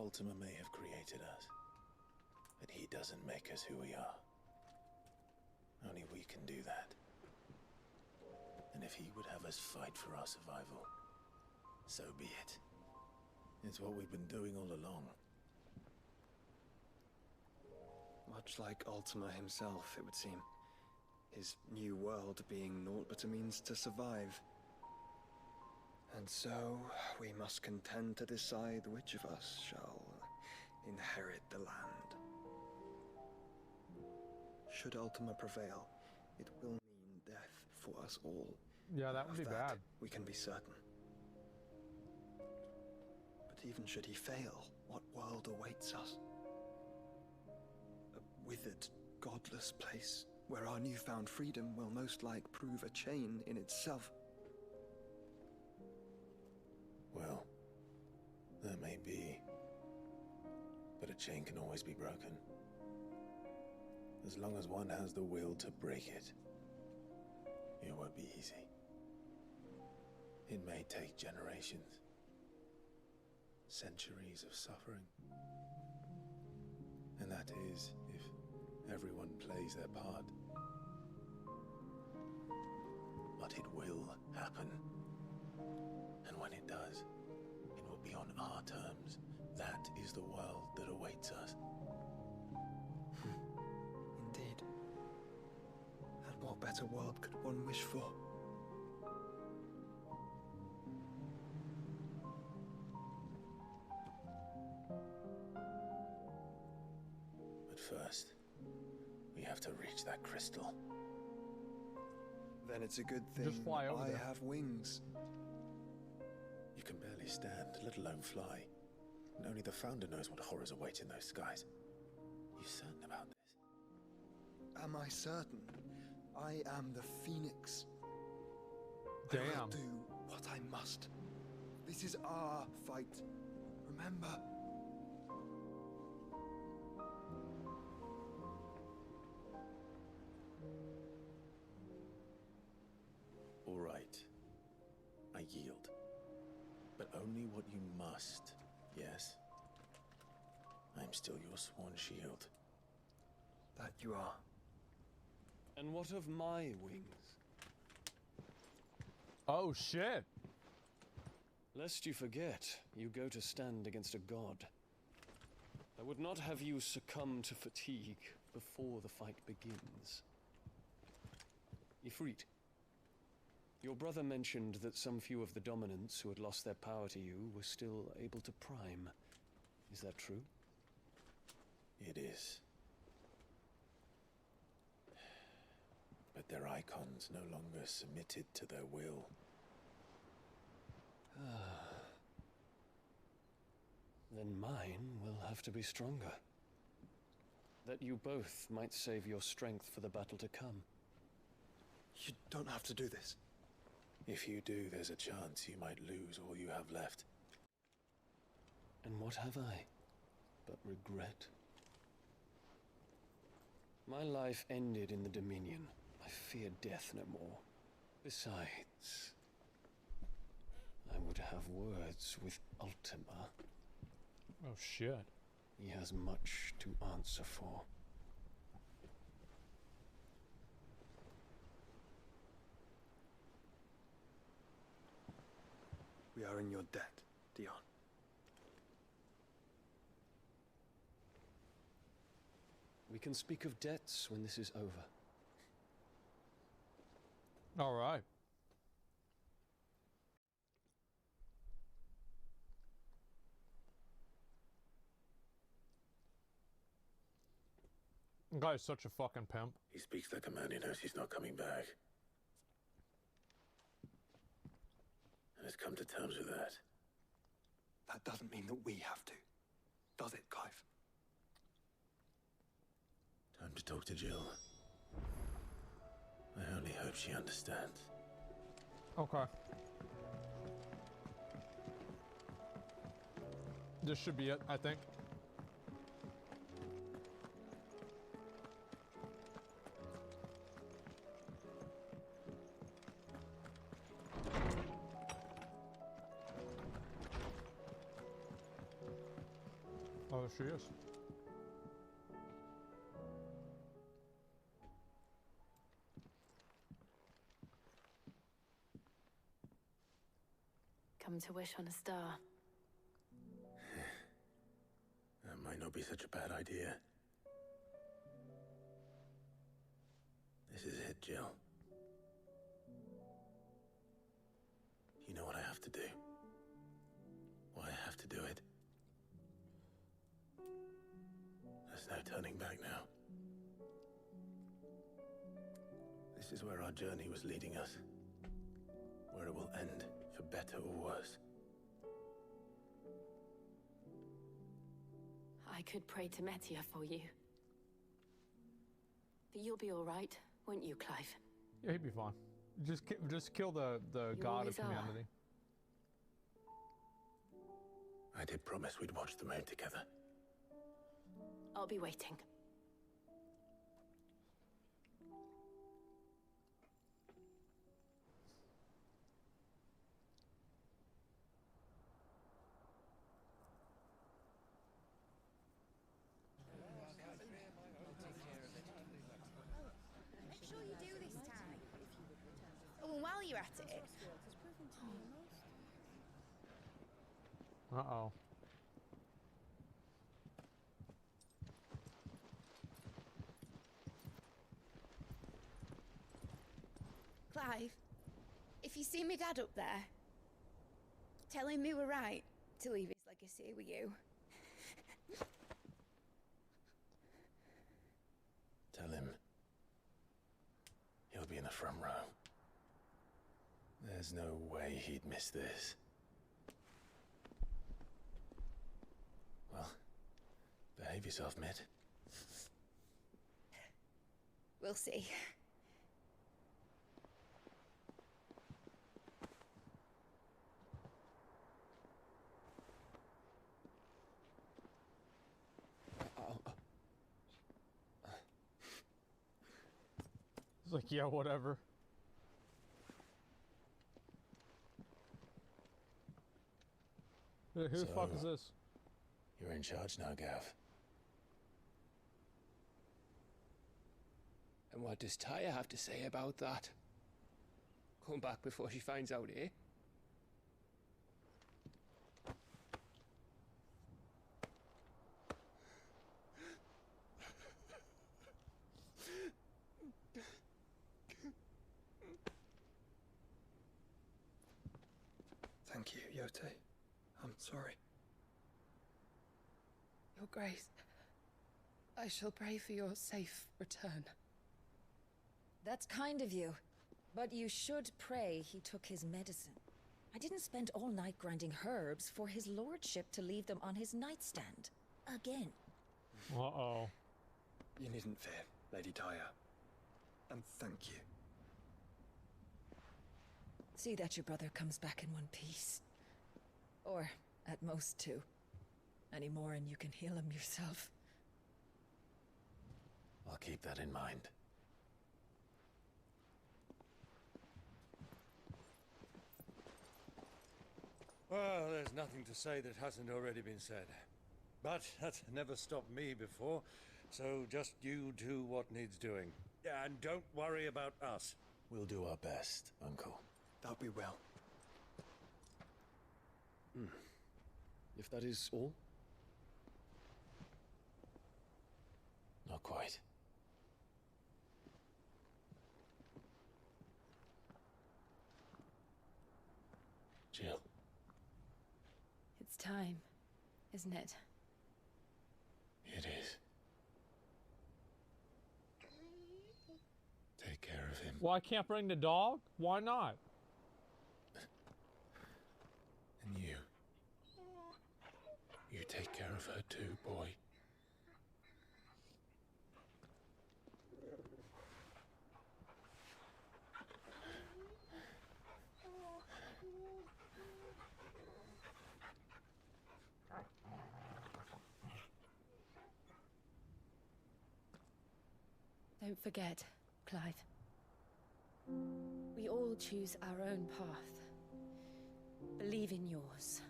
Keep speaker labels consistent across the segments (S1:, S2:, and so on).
S1: Ultima may have created us, but he doesn't make us who we are. Only we can do that. And if he would have us fight for our survival, so be it. It's what we've been doing all along.
S2: Much like Ultima himself, it would seem. His new world being naught but a means to survive. And so, we must contend to decide which of us shall inherit the land. Should Ultima prevail, it will mean death for us all.
S3: Yeah, that would be bad.
S2: We can be certain. But even should he fail, what world awaits us? A withered, godless place where our newfound freedom will most like prove a chain in itself.
S1: Well, that may be, but a chain can always be broken. As long as one has the will to break it, it won't be easy. It may take generations, centuries of suffering. And that is if everyone plays their part. But it will happen. And when it does, it will be on our terms. That is the world that awaits us.
S2: Indeed. And what better world could one wish for?
S1: But first, we have to reach that crystal.
S2: Then it's a good thing
S3: Just fly over
S2: I
S3: there.
S2: have wings.
S1: You can barely stand, let alone fly. And only the Founder knows what horrors await in those skies. You certain about this?
S2: Am I certain? I am the Phoenix. I
S3: Damn.
S2: will do what I must. This is our fight. Remember?
S1: All right. I yield. But only what you must, yes? I'm still your sworn shield.
S2: That you are.
S4: And what of my wings?
S3: Oh shit.
S4: Lest you forget, you go to stand against a god. I would not have you succumb to fatigue before the fight begins. Ifrit, your brother mentioned that some few of the dominants who had lost their power to you were still able to prime. Is that true?
S1: It is. But their icons no longer submitted to their will.
S4: Then mine will have to be stronger. That you both might save your strength for the battle to come.
S2: You don't have to do this.
S1: If you do, there's a chance you might lose all you have left.
S4: And what have I but regret? My life ended in the Dominion. I fear death no more. Besides, I would have words with Ultima.
S3: Oh shit.
S4: He has much to answer for.
S2: We are in your debt, Dion.
S4: We can speak of debts when this is over.
S3: All right. Guy's such a fucking pimp.
S1: He speaks like a man who knows he's not coming back. And has come to terms with that.
S2: That doesn't mean that we have to. Does it, Clive?
S1: Time to talk to Jill. I only hope she understands.
S3: Okay. This should be it, I think. Oh, she is.
S5: Come to wish on a star.
S1: That might not be such a bad idea. This is it, Jill. You know what I have to do. Why I have to do it. There's no turning back now. This is where our journey was leading us. Where it will end, for better or worse.
S5: I could pray to Metia for you. But you'll be all right, won't you, Clive?
S3: Yeah, he'd be fine. Just kill the god of
S5: always are.
S3: humanity.
S1: I did promise we'd watch the moon together.
S5: I'll be waiting.
S6: Make sure you do this time. Oh, and while you're at it,
S3: Uh-oh.
S6: Clive, if you see me dad up there, tell him we were right to leave his legacy with you.
S1: Tell him he'll be in the front row. There's no way he'd miss this. Well, behave yourself, Mitt.
S6: We'll see.
S3: It's like, yeah, whatever. Who the fuck is
S1: So-
S3: this?
S1: You're in charge now, Gav.
S4: And what does Tyre have to say about that? Come back before she finds out, eh?
S2: Thank you, Yote. I'm sorry.
S6: Your Grace, I shall pray for your safe return.
S7: That's kind of you. But you should pray he took his medicine. I didn't spend all night grinding herbs for his lordship to leave them on his nightstand. Again.
S3: Uh-oh.
S2: You needn't fear, Lady Tyre. And thank you.
S7: See that your brother comes back in one piece. Or, at most, two. Any more and you can heal him yourself.
S1: I'll keep that in mind.
S8: Well, there's nothing to say that hasn't already been said. But that's never stopped me before, so just you do what needs doing. And don't worry about us.
S1: We'll do our best, Uncle.
S2: That'll be well.
S4: If that is all?
S1: Not quite. Jill.
S5: It's time, isn't it?
S1: It is. Take care of him.
S3: Well, I can't bring the dog? Why not?
S1: And you. You take care of her too, boy.
S5: Don't forget, Clive. We all choose our own path. Believe in yours.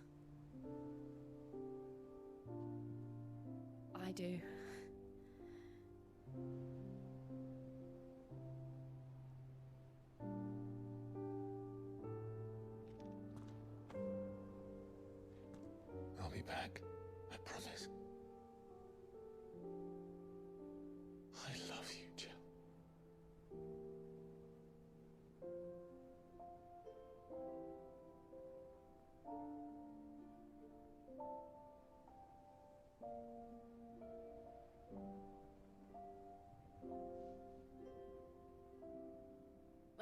S5: I do.
S1: I'll be back. I promise. I love you, Jill.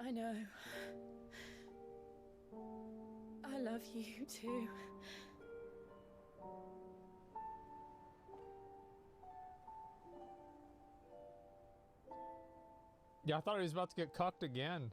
S5: I know. I love you too.
S3: Yeah, I thought he was about to get cucked again.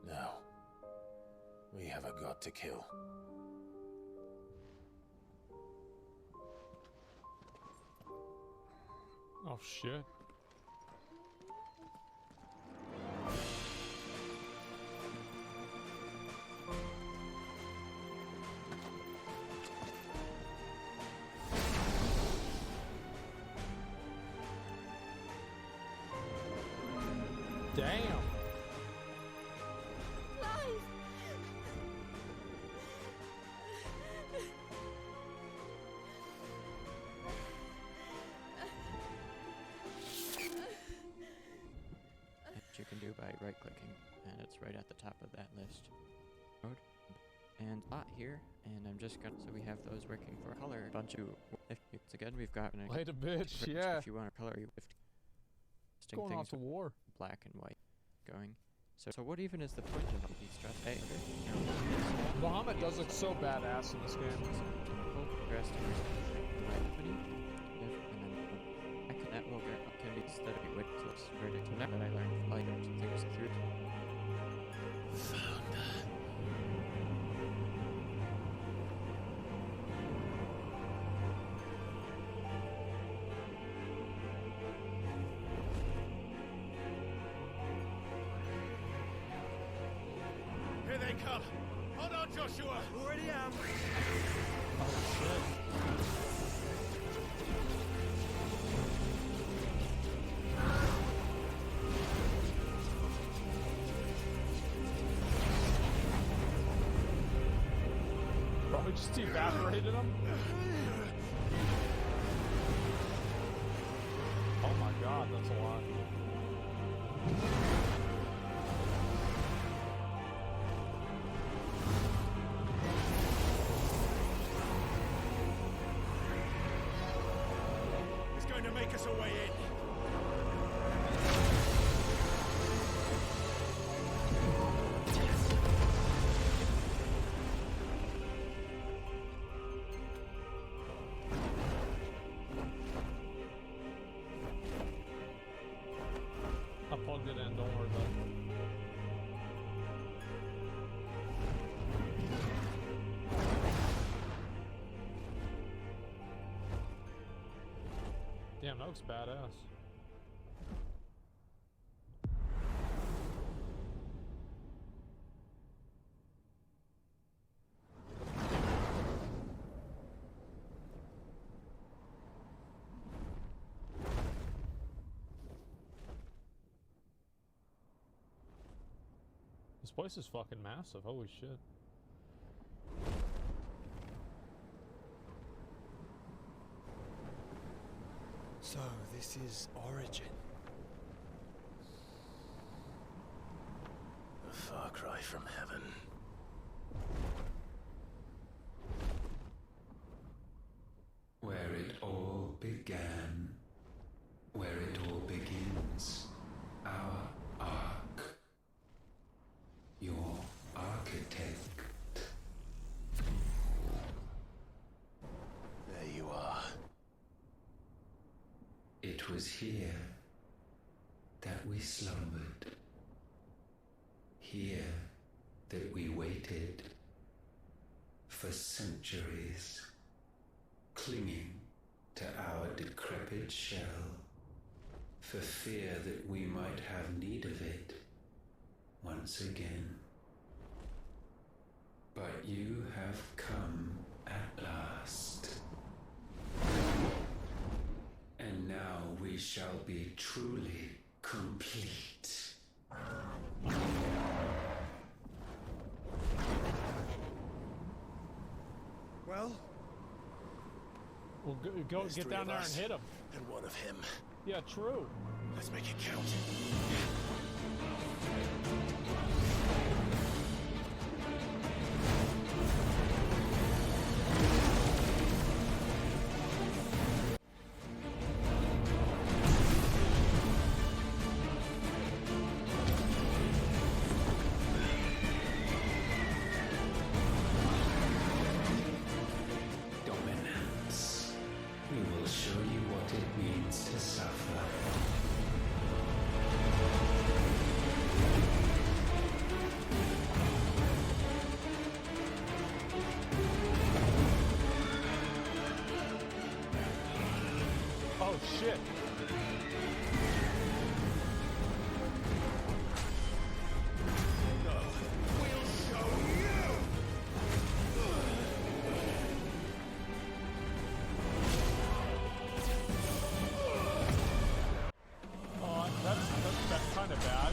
S1: Now, we have a god to kill.
S3: Oh shit. Damn.
S9: You can do by right-clicking, and it's right at the top of that list. And here, and I'm just gonna, so we have those working for color. Bunch of, if it's again, we've got
S3: Wait a bitch, yeah.
S9: If you want to color, you have
S3: Going off to war.
S9: Black and white going. So what even is the point of these stress? Hey,
S3: Muhammad does look so badass in this game.
S9: That will can be steadily with this verdict that I learned from items and things through.
S8: Here they come! Hold on, Joshua! Already am!
S3: Oh shit. Probably just evaporated him. Oh my god, that's a lot.
S8: He's going to make us a way in.
S3: I plugged it in, don't worry about it. Damn, that looks badass. This place is fucking massive, holy shit.
S2: So, this is Origin.
S1: A far cry from heaven.
S10: Where it all began, where it all begins, architect.
S1: There you are.
S10: It was here that we slumbered. Here that we waited for centuries, clinging to our decrepit shell, for fear that we might have need of it once again. But you have come at last. And now we shall be truly complete.
S8: Well?
S3: Well, go
S1: There's
S3: get
S1: three
S3: down
S1: of
S3: there
S1: us,
S3: and hit him.
S1: And one of him.
S3: Yeah, true.
S1: Let's make it count.
S10: Dominance. We will show you what it means to suffer.
S3: Oh shit. Oh, that's kind of bad.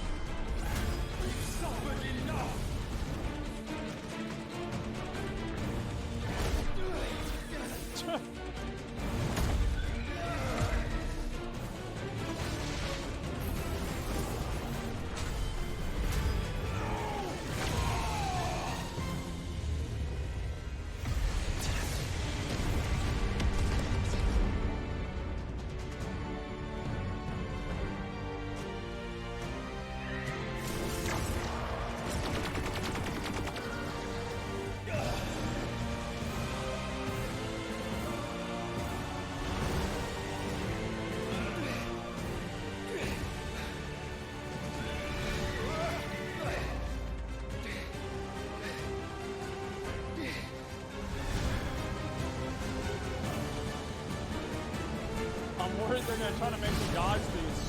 S3: I'm worried they're gonna try to make me dodge these.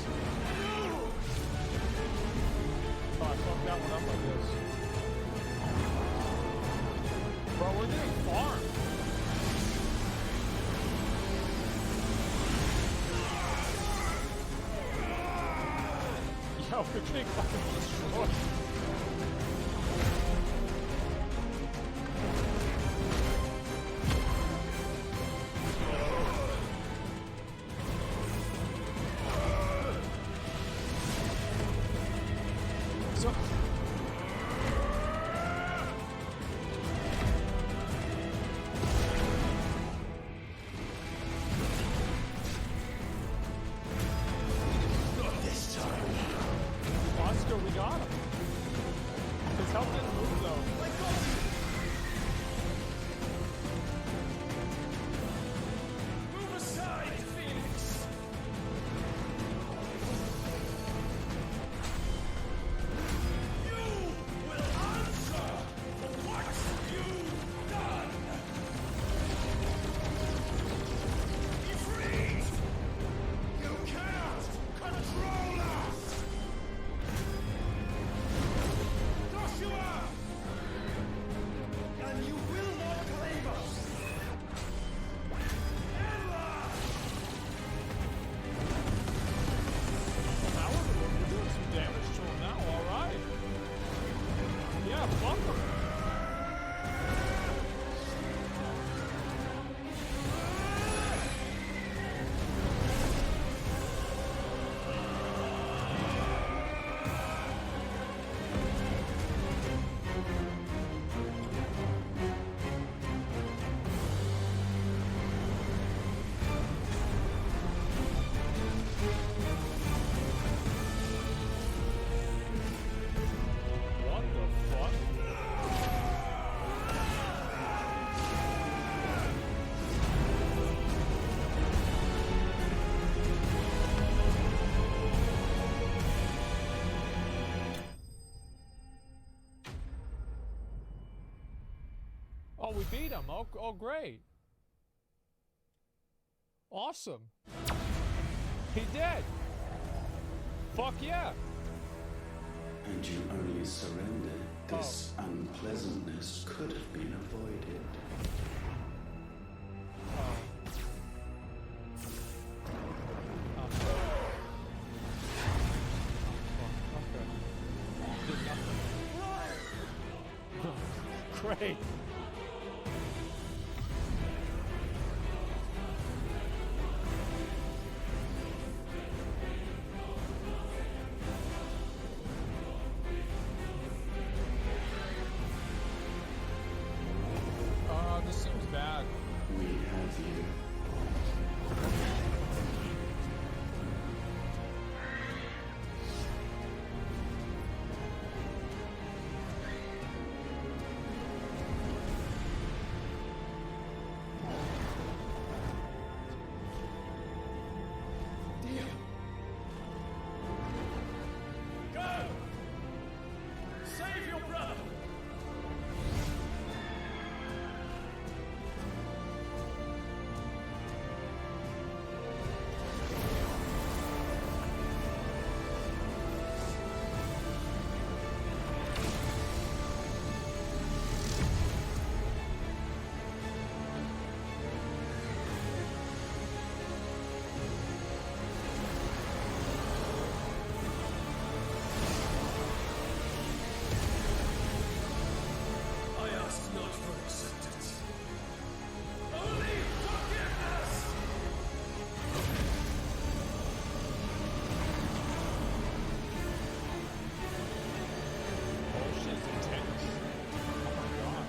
S3: Oh, I fucked that one up like this. Bro, we're getting farmed. Yo, we're getting fucking destroyed. So
S1: Not this time.
S3: Oscar, we got him. His health didn't move though.
S8: Move aside, Phoenix!
S3: Oh, we beat him. Oh, great. Awesome. He did. Fuck yeah.
S10: And you only surrendered. This unpleasantness could have been avoided.
S3: Great. This seems bad.
S10: We have you.
S3: Save your brother! I ask not for acceptance. Only forgiveness! Oh, she's intense. Oh my god.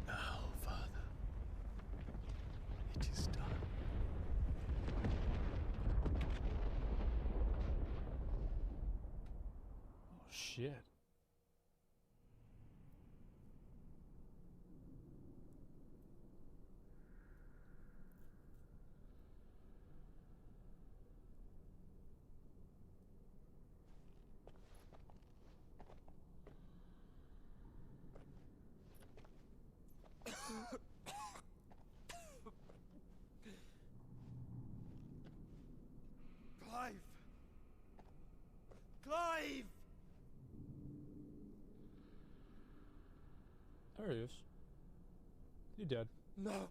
S1: Now, Father, it is done.
S3: Oh shit.
S2: Clive! Clive!
S3: There he is. He dead.
S2: No.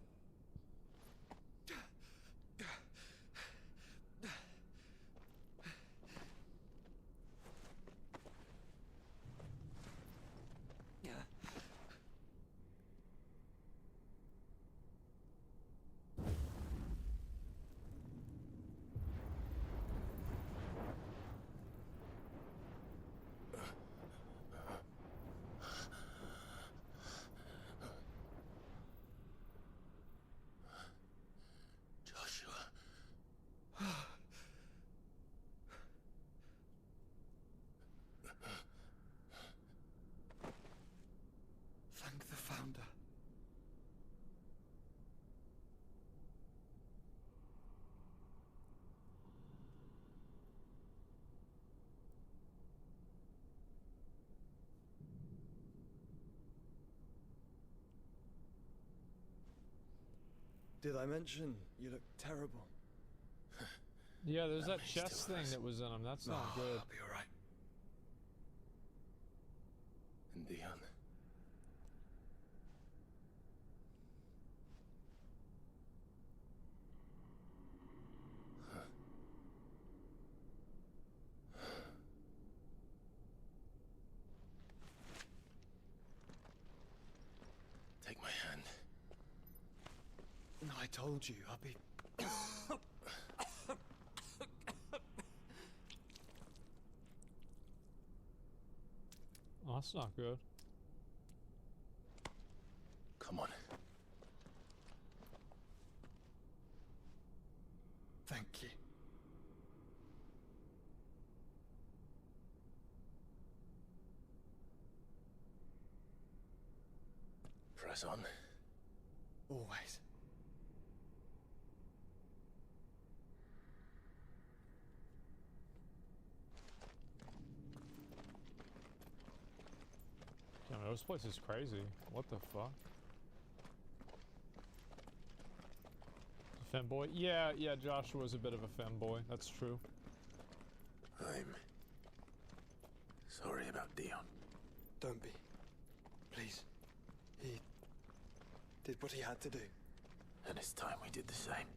S1: Joshua.
S2: Thank the Founder. Did I mention you look terrible?
S3: Yeah, there's that
S1: many
S3: chest
S1: still
S3: thing
S1: has.
S3: that was in him. That's not
S2: Oh,
S3: good.
S2: I'll be alright.
S1: And Dion. Take my hand.
S2: No, I told you, I'll be...
S3: Oh, that's not good.
S1: us on.
S2: Always.
S3: Damn, this place is crazy. What the fuck? Femboy? Yeah, Joshua's a bit of a femboy. That's true.
S1: I'm sorry about Dion.
S2: Don't be. Please. He did what he had to do.
S1: And it's time we did the same.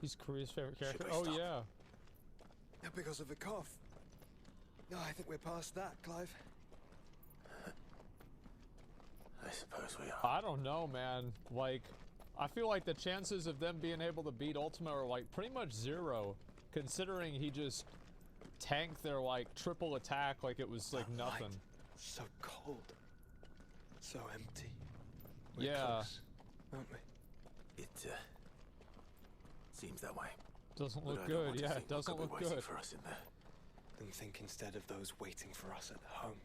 S3: He's Korea's favorite character.
S2: we
S3: Oh
S2: stop?
S3: yeah.
S2: Yeah, because of the cough. No, I think we're past that, Clive.
S1: I suppose we are.
S3: I don't know, man. Like, I feel like the chances of them being able to beat Ultima are like pretty much zero, considering he just tanked their like triple attack like it was like nothing.
S2: Light. So cold. So empty. We're
S3: Yeah.
S2: close, aren't we?
S1: It seems that way.
S3: Doesn't
S1: But
S3: look
S1: I don't
S3: good.
S1: want to
S3: Yeah,
S1: think
S3: it doesn't
S1: what could
S3: look
S1: be waiting
S3: good.
S1: for us in there.
S2: Then think instead of those waiting for us at home.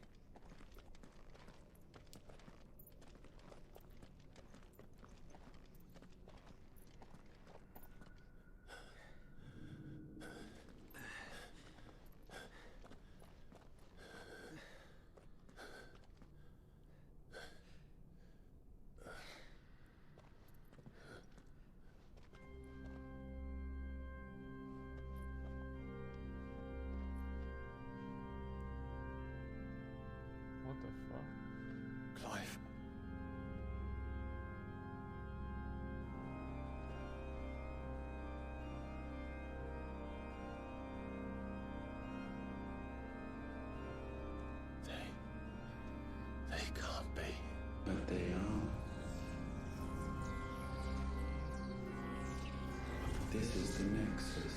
S3: What the fuck?
S2: Clive.
S1: They can't be.
S10: But they are. This is the Nexus.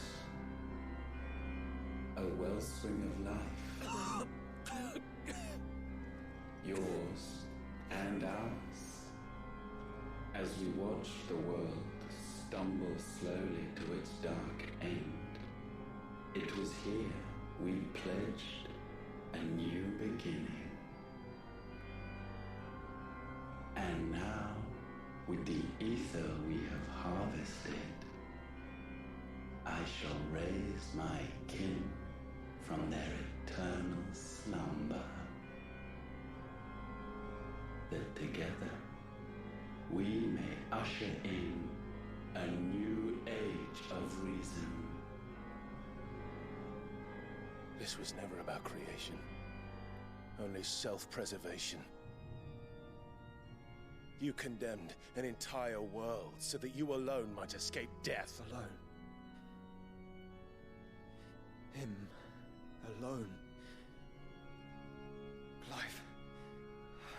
S10: A wellspring of life. Yours and ours. As we watch the world stumble slowly to its dark end, it was here we pledged a new beginning. And now, with the ether we have harvested, I shall raise my kin from their eternal slumber. That together we may usher in a new age of reason.
S1: This was never about creation. Only self-preservation. You condemned an entire world so that you alone might escape death.
S2: Alone. Him. Alone. Clive.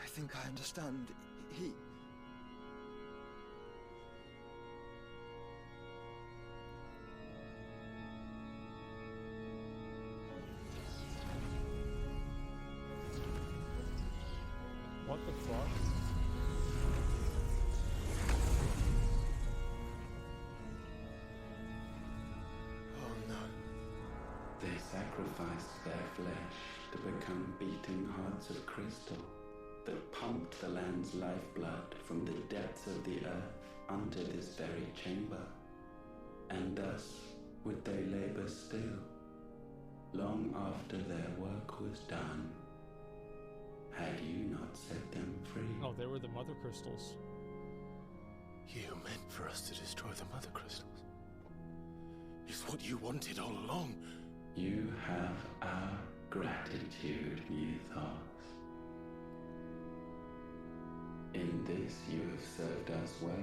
S2: I think I understand. He...
S3: What the fuck?
S2: Oh no.
S10: They sacrificed their flesh to become beating hearts of crystal that pumped the land's lifeblood from the depths of the earth unto this very chamber. And thus would they labor still, long after their work was done, had you not set them free.
S3: Oh, they were the mother crystals.
S1: You meant for us to destroy the mother crystals. It's what you wanted all along.
S10: You have our gratitude, Mythos. In this you have served us well.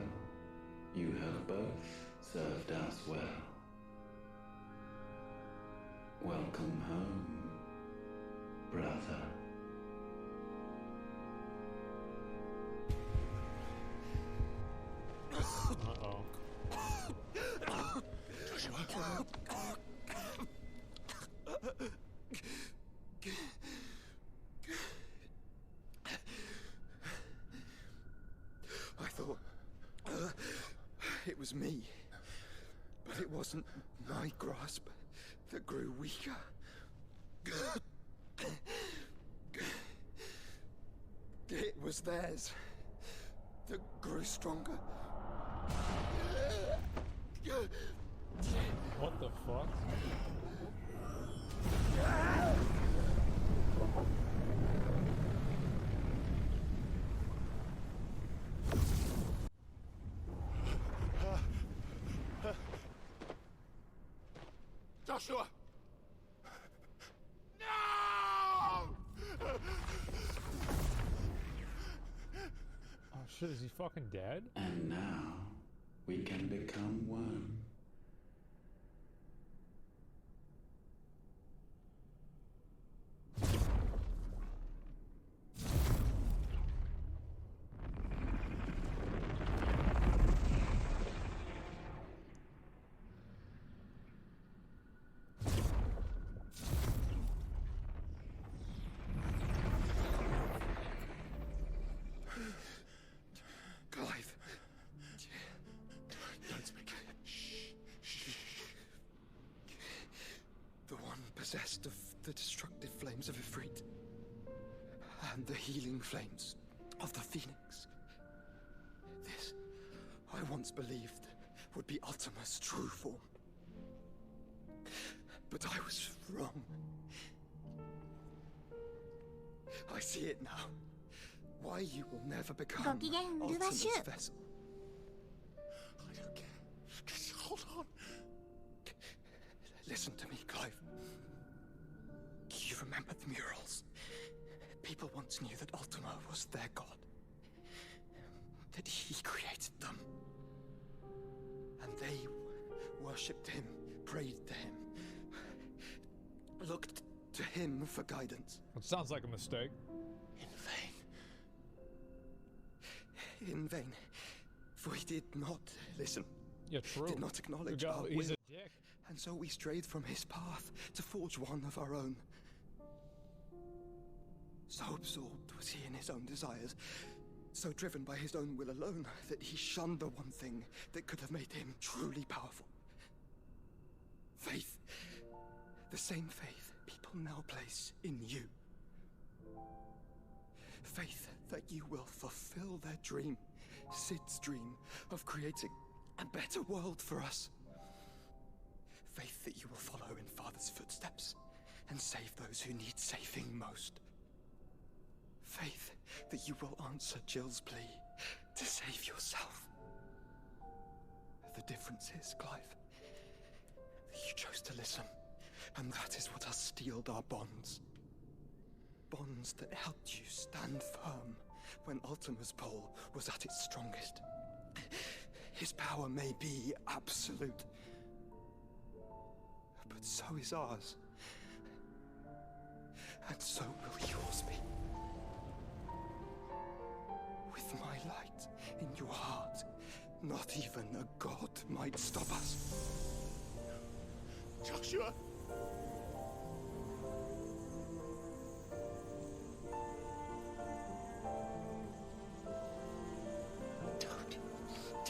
S10: You have both served us well. Welcome home, brother.
S3: Uh-oh.
S1: Joshua.
S2: I thought... it was me. But But it wasn't my grasp that grew weaker. It was theirs that grew stronger.
S3: What the fuck?
S11: Joshua! No!
S3: Oh shit, is he fucking dead?
S10: And now we can become one.
S2: Clive. Don't speak. Shh. The one possessed of the destructive flames of Ifrit. And the healing flames of the Phoenix. This, I once believed, would be Ultima's true form. But I was wrong. I see it now. Why you will never become Ultima's vessel.
S11: I don't care. Just hold on.
S2: Listen to me, Clive. You remember the murals? People once knew that Ultima was their god. That he created them. And they worshipped him, prayed to him, looked to him for guidance.
S3: It sounds like a mistake.
S2: In vain, for he did not listen.
S3: Yeah, true.
S2: Did not acknowledge our will.
S3: He's a dick.
S2: And so we strayed from his path to forge one of our own. So absorbed was he in his own desires, so driven by his own will alone, that he shunned the one thing that could have made him truly powerful. Faith. The same faith people now place in you. Faith that you will fulfill their dream, Sid's dream, of creating a better world for us. Faith that you will follow in Father's footsteps and save those who need saving most. Faith that you will answer Jill's plea to save yourself. The difference is, Clive, that you chose to listen, and that is what has steeled our bonds. Bonds that helped you stand firm when Ultima's pull was at its strongest. His power may be absolute, but so is ours. And so will yours be. With my light in your heart, not even a god might stop us.
S11: Joshua!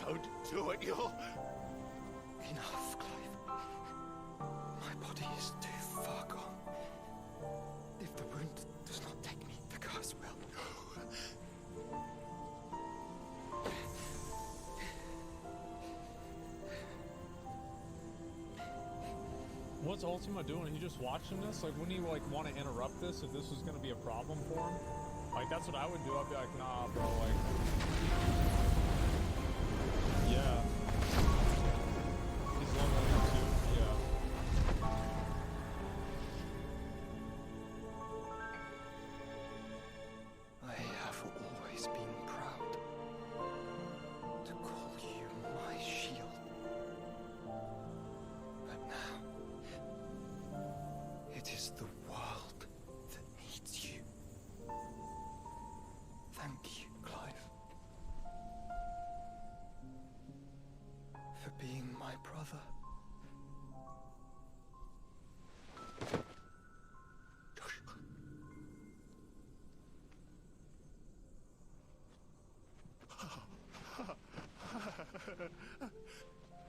S11: Don't do it, you'll...
S2: Enough, Clive. My body is too far gone. If the wound does not take me, the curse will.
S3: What's Ultima doing? He just watching this? Like, wouldn't he, like, want to interrupt this if this was going to be a problem for him? Like, that's what I would do. I'd be like, nah, bro, like... Yeah. He's leveling up too. Yeah.
S2: I have always been proud to call you my shield. But now, it is the world that needs you. Thank you, Clive. For being my brother.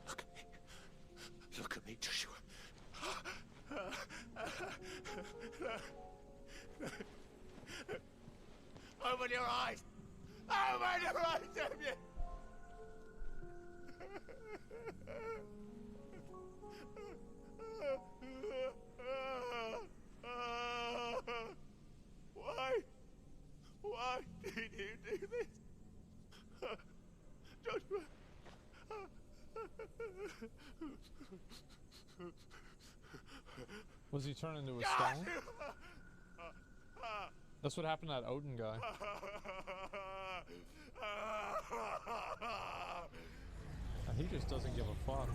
S11: Look, eyes! How many eyes have you? Why? Why did you do this? Joshua.
S3: Was he turned into a stone? That's what happened to that Odin guy. And he just doesn't give a fuck.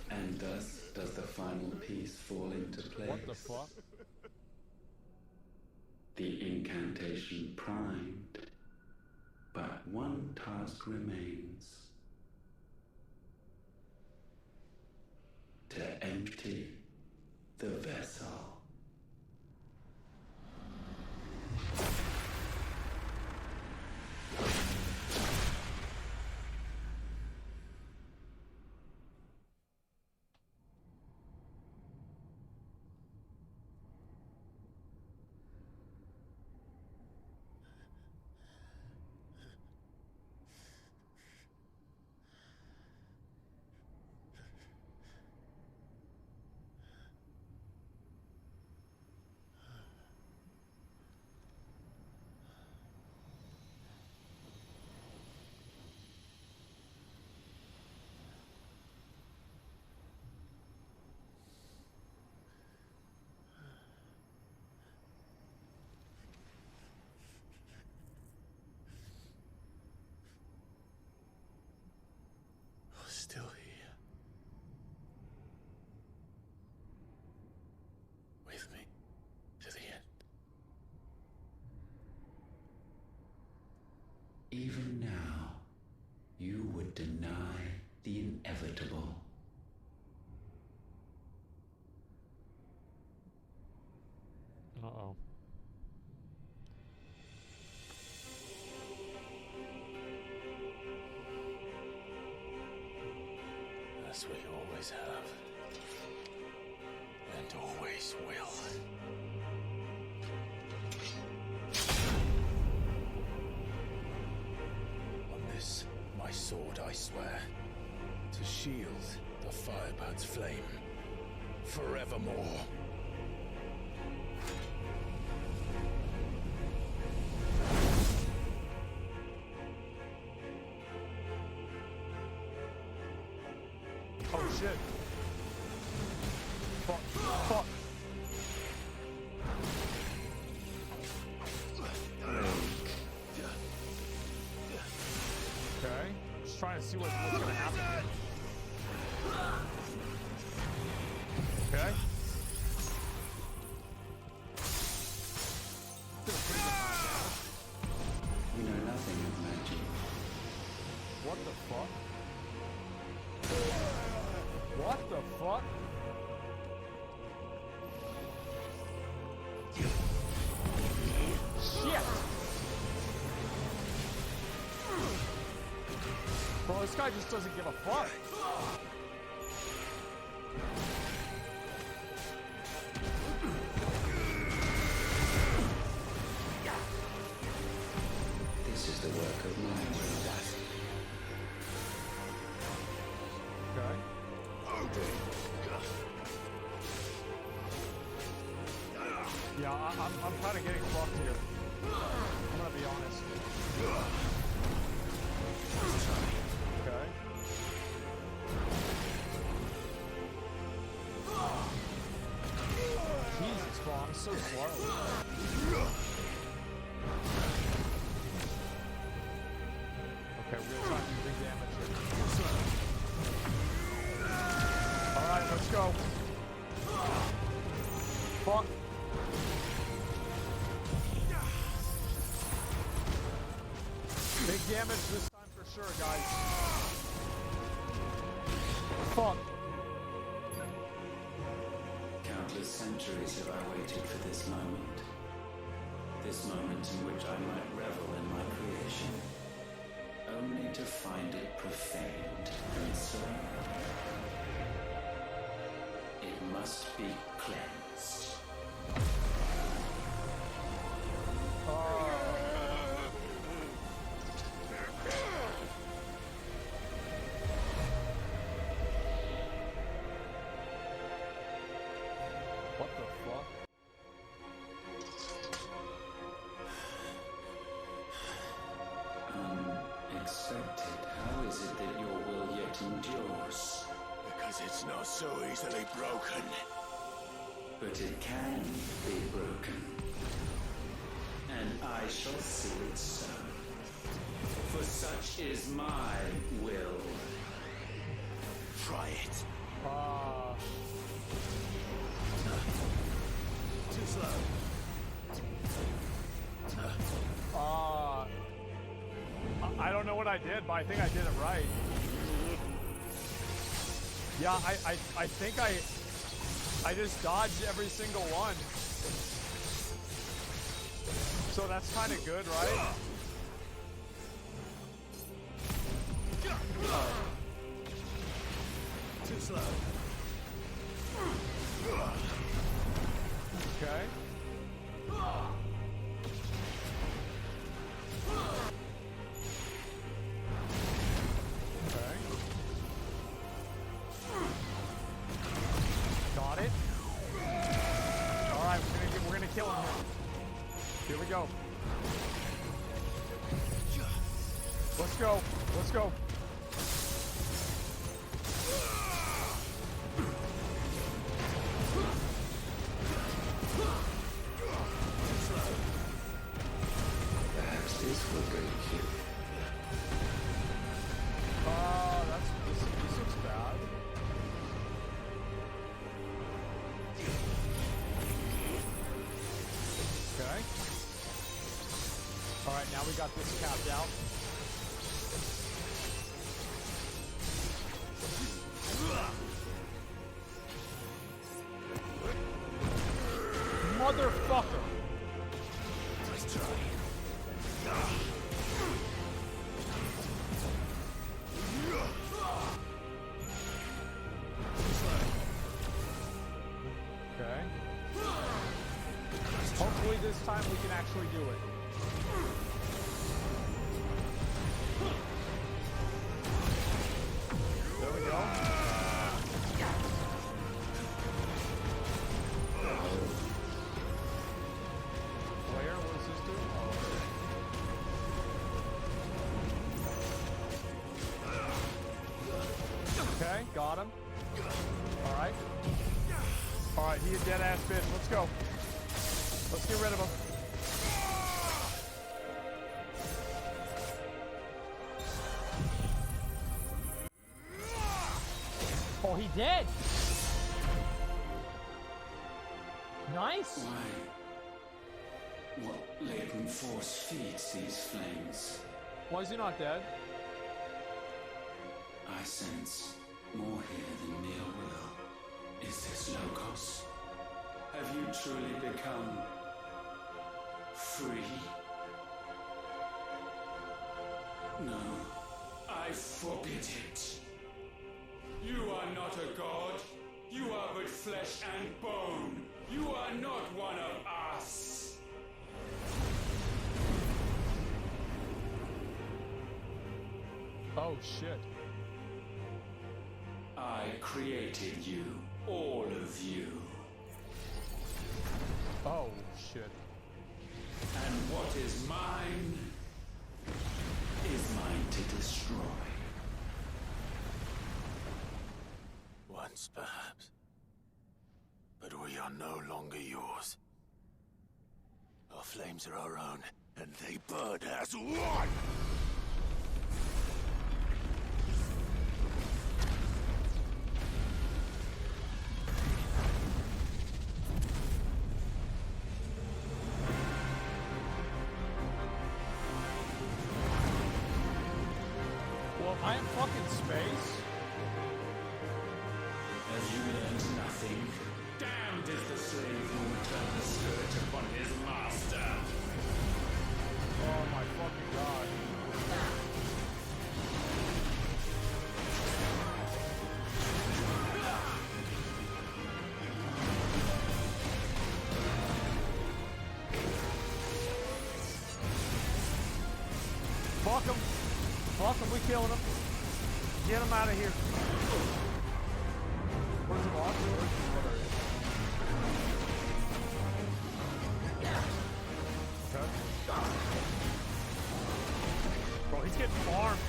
S10: And thus does the final piece fall into place.
S3: What the fuck?
S10: The incantation primed, but one task remains. To empty the vessel.
S11: Still here. With me to the end.
S10: Even now, you would deny the inevitable.
S3: Uh-oh.
S1: As we always have. And always will. On this, my sword, I swear, to shield the Firebird's flame forevermore.
S3: Oh shit. Fuck. Fuck. Okay. Just trying to see what's gonna happen. Okay.
S10: We know nothing of magic.
S3: What the fuck? What the fuck? Shit! Bro, this guy just doesn't give a fuck.
S10: This is the work of my will.
S3: Okay. Yeah, I'm kind of getting fucked here. I'm gonna be honest. Okay. Jesus, bro, I'm so slow. Okay, real time big damage here. Alright, let's go. Fuck. Big damage this time for sure, guys. Fuck.
S10: Countless centuries have I waited for this moment. This moment in which I might revel in my creation. Only to find it profaned and so it must be cleansed.
S11: so easily broken.
S10: But it can be broken. And I shall see it so. For such is my will.
S11: Try it. Too slow.
S3: I don't know what I did, but I think I did it right. Yeah, I think I just dodged every single one. So that's kind of good, right?
S11: Too slow.
S3: Okay. Okay. Got it. All right, we're gonna kill him here. Here we go. Let's go. Let's go.
S10: Perhaps this will break you.
S3: This looks bad. Okay. All right, now we got this capped out. Motherfucker!
S11: Nice try.
S3: Okay. Hopefully this time we can actually do it. There we go. Where? What does this do? Okay, got him. Alright. Alright, he a dead ass bitch. Let's go. Let's get rid of him. Oh, he dead. Nice.
S10: Why? What latent force feeds these flames?
S3: Why is he not dead?
S10: I sense more here than mere will. Is this Logos? Have you truly become free? No, I forbid it. You are not a god. You are but flesh and bone. You are not one of us.
S3: Oh, shit.
S10: I created you, all of you.
S3: Oh, shit.
S10: And what is mine is mine to destroy.
S11: Once, perhaps. But we are no longer yours. Our flames are our own, and they burn as one!
S3: Well, I am fucking space.
S10: Have you learned nothing? Damned is the slave who would turn the scourge upon his master.
S3: Oh my fucking god. Fuck him. Fuck him, we killing him. Get him out of here. Where's the boss? Okay. Bro, he's getting farmed.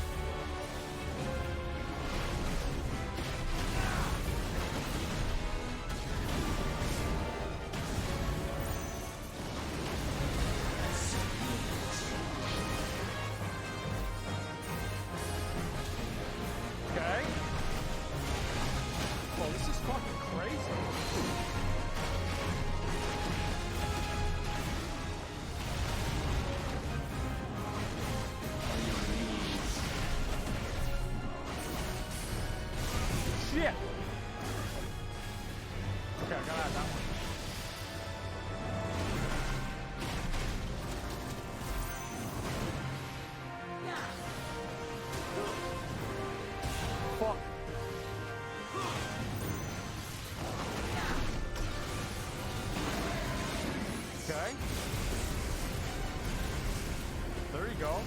S3: go.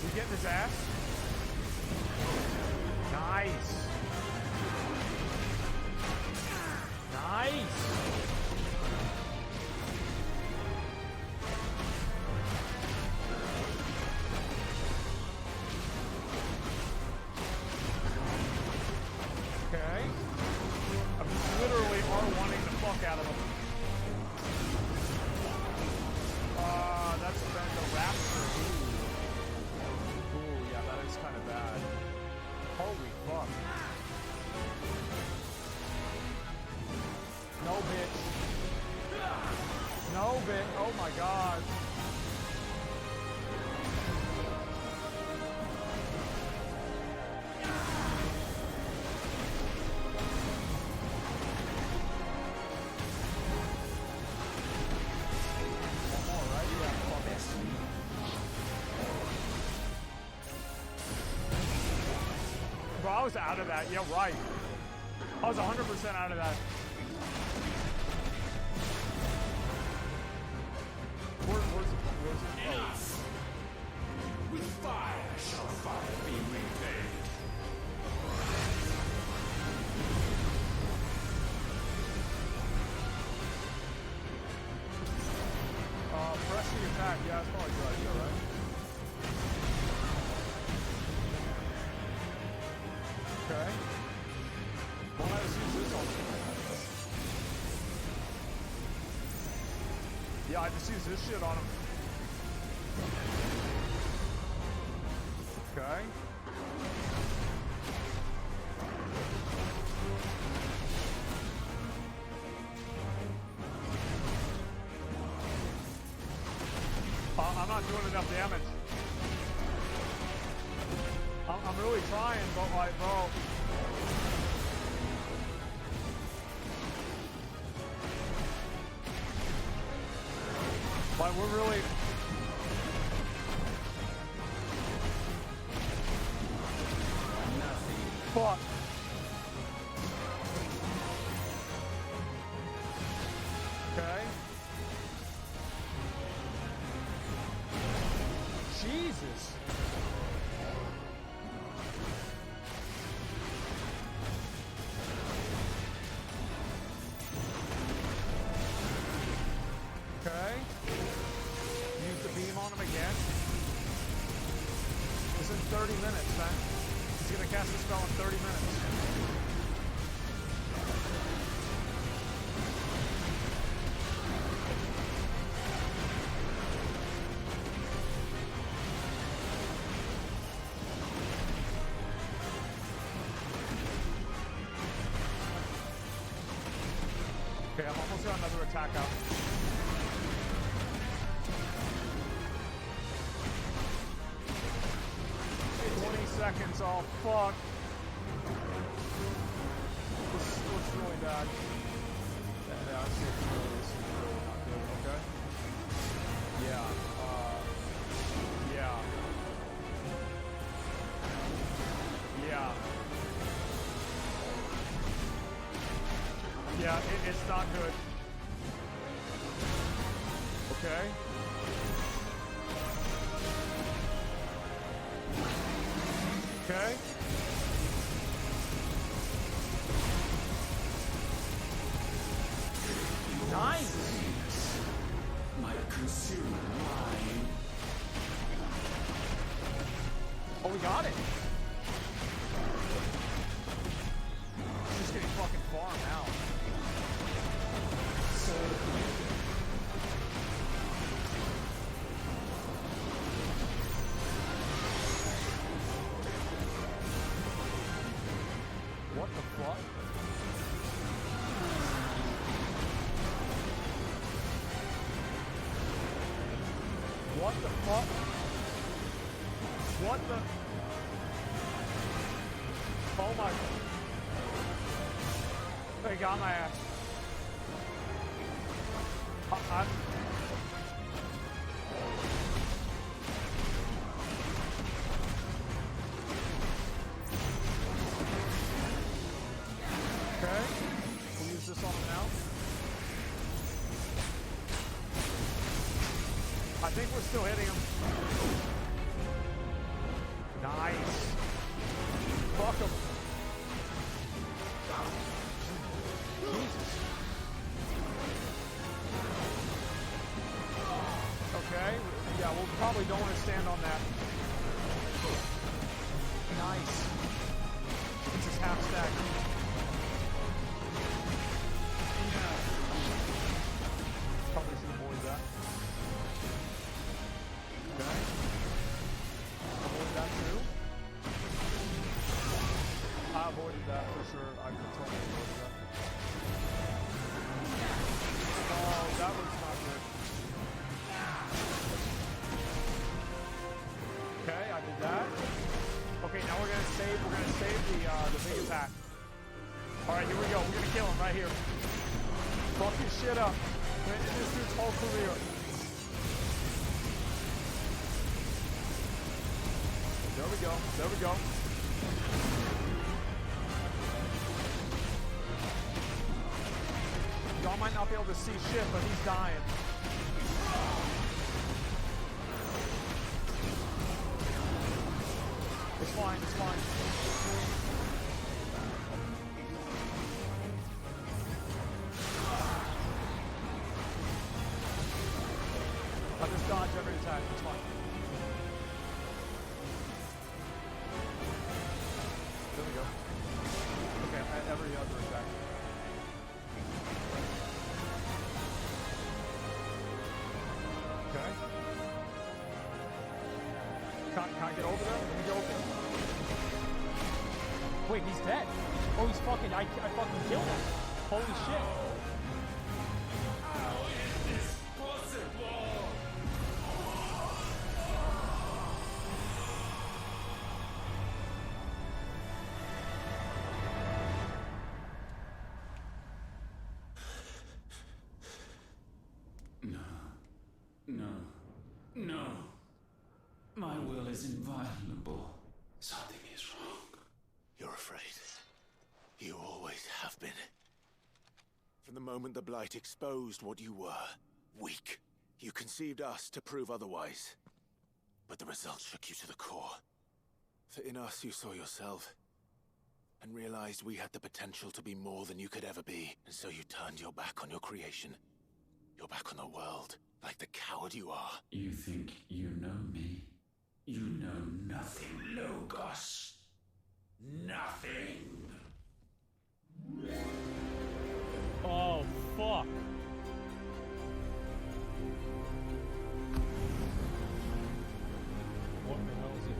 S3: He's getting his ass. Nice. Nice. Okay. I'm just literally R1ing the fuck out of him. That's been the Raptor. Ooh, yeah, that is kind of bad. Holy fuck. No, bitch. No, bitch. Oh my god. Bro, I was out of that. Yeah, right. I was 100% out of that. Where's it?
S11: Enough! With fire shall fire be repaid.
S3: Press the attack. Yeah, that's probably a good idea, right? Okay. Well, let's use this on. Yeah, I just use this shit on him. Okay. I'm not doing enough damage. I'm really trying, but like, bro. Like, we're really... Fuck. Okay. Jesus. Okay. Use the beam on him again. This is 30 minutes, man. He's gonna cast the spell in 30 minutes. Okay, I'm almost got another attack out. Seconds, oh fuck. This looks really bad. Yeah, this is really not good, okay? Yeah, yeah. Yeah. Yeah, it's not good. Okay. Okay. Nice.
S11: Might consume mine.
S3: Oh, we got it. It's just getting fucking farmed out. What the fuck? What the fuck? What the? Oh my. They got my ass. I'm... Okay, we'll use this on him now. I think we're still hitting him. Nice. Fuck him. Jesus. Okay. Yeah, we probably don't want to stand on that. Nice. This is half stack. Probably should avoid that. Okay. Avoid that too. I avoided that for sure. I could totally avoid that. Oh, that was not good. Okay, I did that. Okay, now we're gonna save the big attack. Alright, here we go. We're gonna kill him right here. Fuck his shit up. We're gonna end this dude's whole career. There we go. There we go. Y'all might not be able to see shit, but he's dying. It's fine, it's fine. I'll just dodge every attack, it's fine. There we go. Okay, every other attack. Okay. Can I get over there? Let me go over there. Wait, he's dead. Oh, he's fucking, I fucking killed him. Holy shit.
S11: How is this possible?
S10: No. My will is inviolable. Something is wrong.
S11: You're afraid. You always have been. From the moment the Blight exposed what you were, weak, you conceived us to prove otherwise. But the result shook you to the core. For in us you saw yourself, and realized we had the potential to be more than you could ever be. And so you turned your back on your creation. Your back on the world, like the coward you are.
S10: You think you know me? You know nothing, Logos. Nothing.
S3: Oh, fuck. What the hell is it?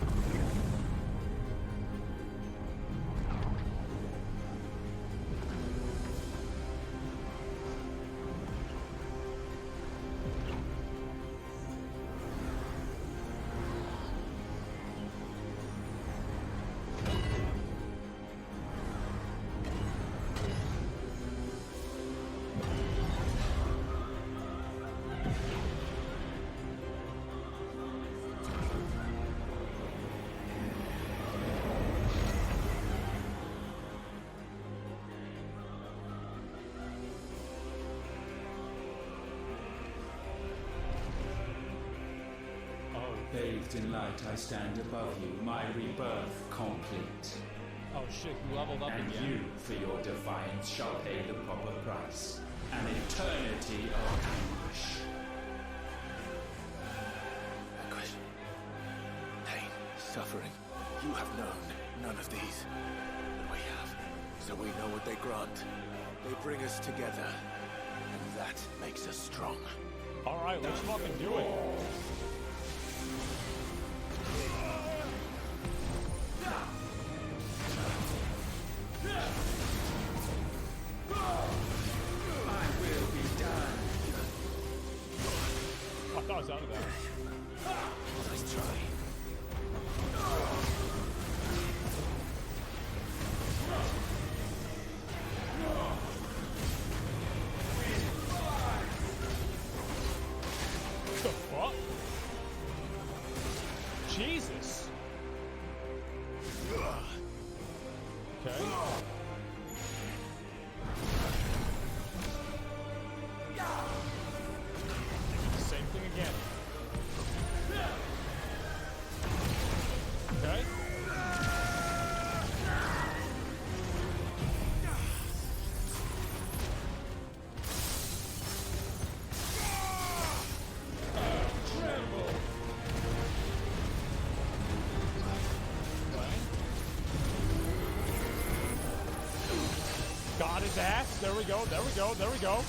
S10: Bathed in light, I stand above you, my rebirth complete.
S3: Oh shit, you leveled up
S10: and
S3: again.
S10: You, for your defiance, shall pay the proper price. An eternity of anguish.
S11: Anguish. Pain. Suffering. You have known none of these. But we have. So we know what they grant. They bring us together. And that makes us strong.
S3: Alright, let's fucking do it. I thought I was out of that.
S11: Nice try.
S3: What the fuck? Jesus. Okay. Same thing again. Okay. his ass. There we go, there we go, there we go.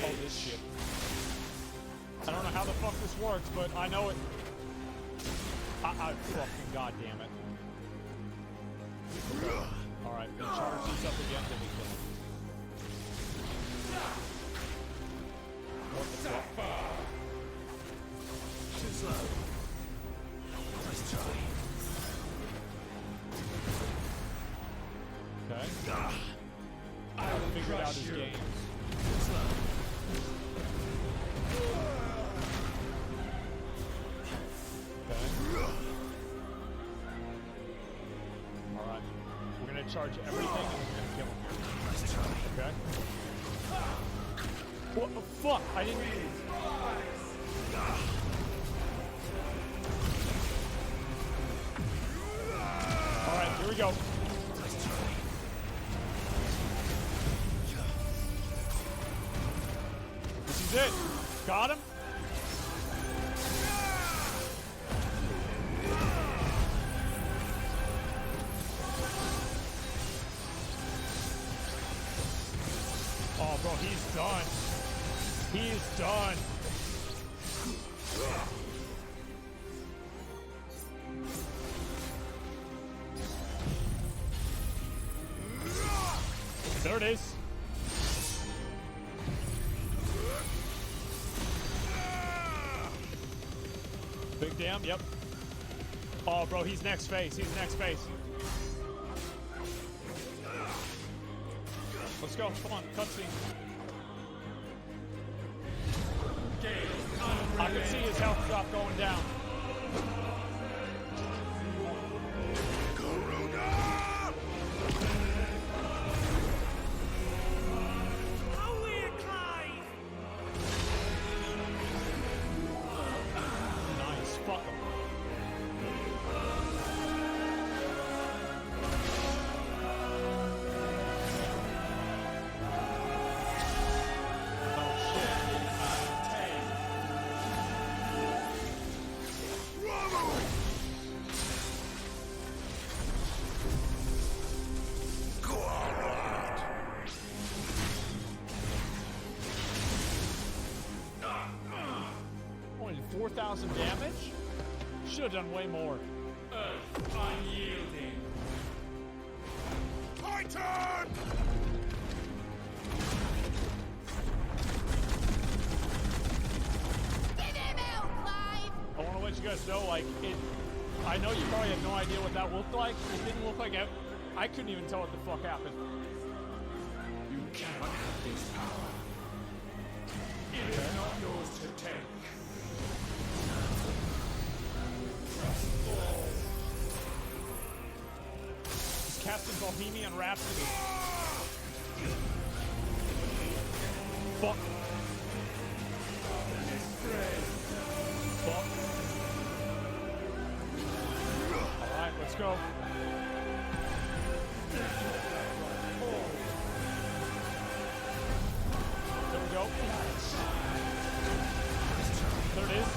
S3: Oh, this shit. I don't know how the fuck this works, but I know it. Fucking goddamn it. Alright, we charge this up again, then we kill him. What the fuck?
S11: Too slow. Nice try.
S3: Okay. I figured out his games.
S11: Too slow.
S3: Okay. Alright. We're gonna charge everything and we're gonna kill him here.
S11: Nice try.
S3: Okay. What the fuck? I didn't. Alright, here we go.
S11: Nice try.
S3: This is it. Got him. Oh, bro, he's done. He's done. There it is. Big damn, yep. Oh, bro, he's next phase. He's next phase. Let's go. Come on, cutscene. I can see his health drop going down. Nice. Fuck him. Only 4,000 damage? Should have done way more.
S11: Earth unyielding. Titan!
S6: Get him out, Clive!
S3: I want to let you guys know, like, I know you probably have no idea what that looked like. It didn't look like I couldn't even tell what the fuck happened.
S11: You cannot have this power. It is not yours to take.
S3: It's Captain Bohemian Rhapsody. Fuck. Fuck. Alright, let's go. There we go. There it is.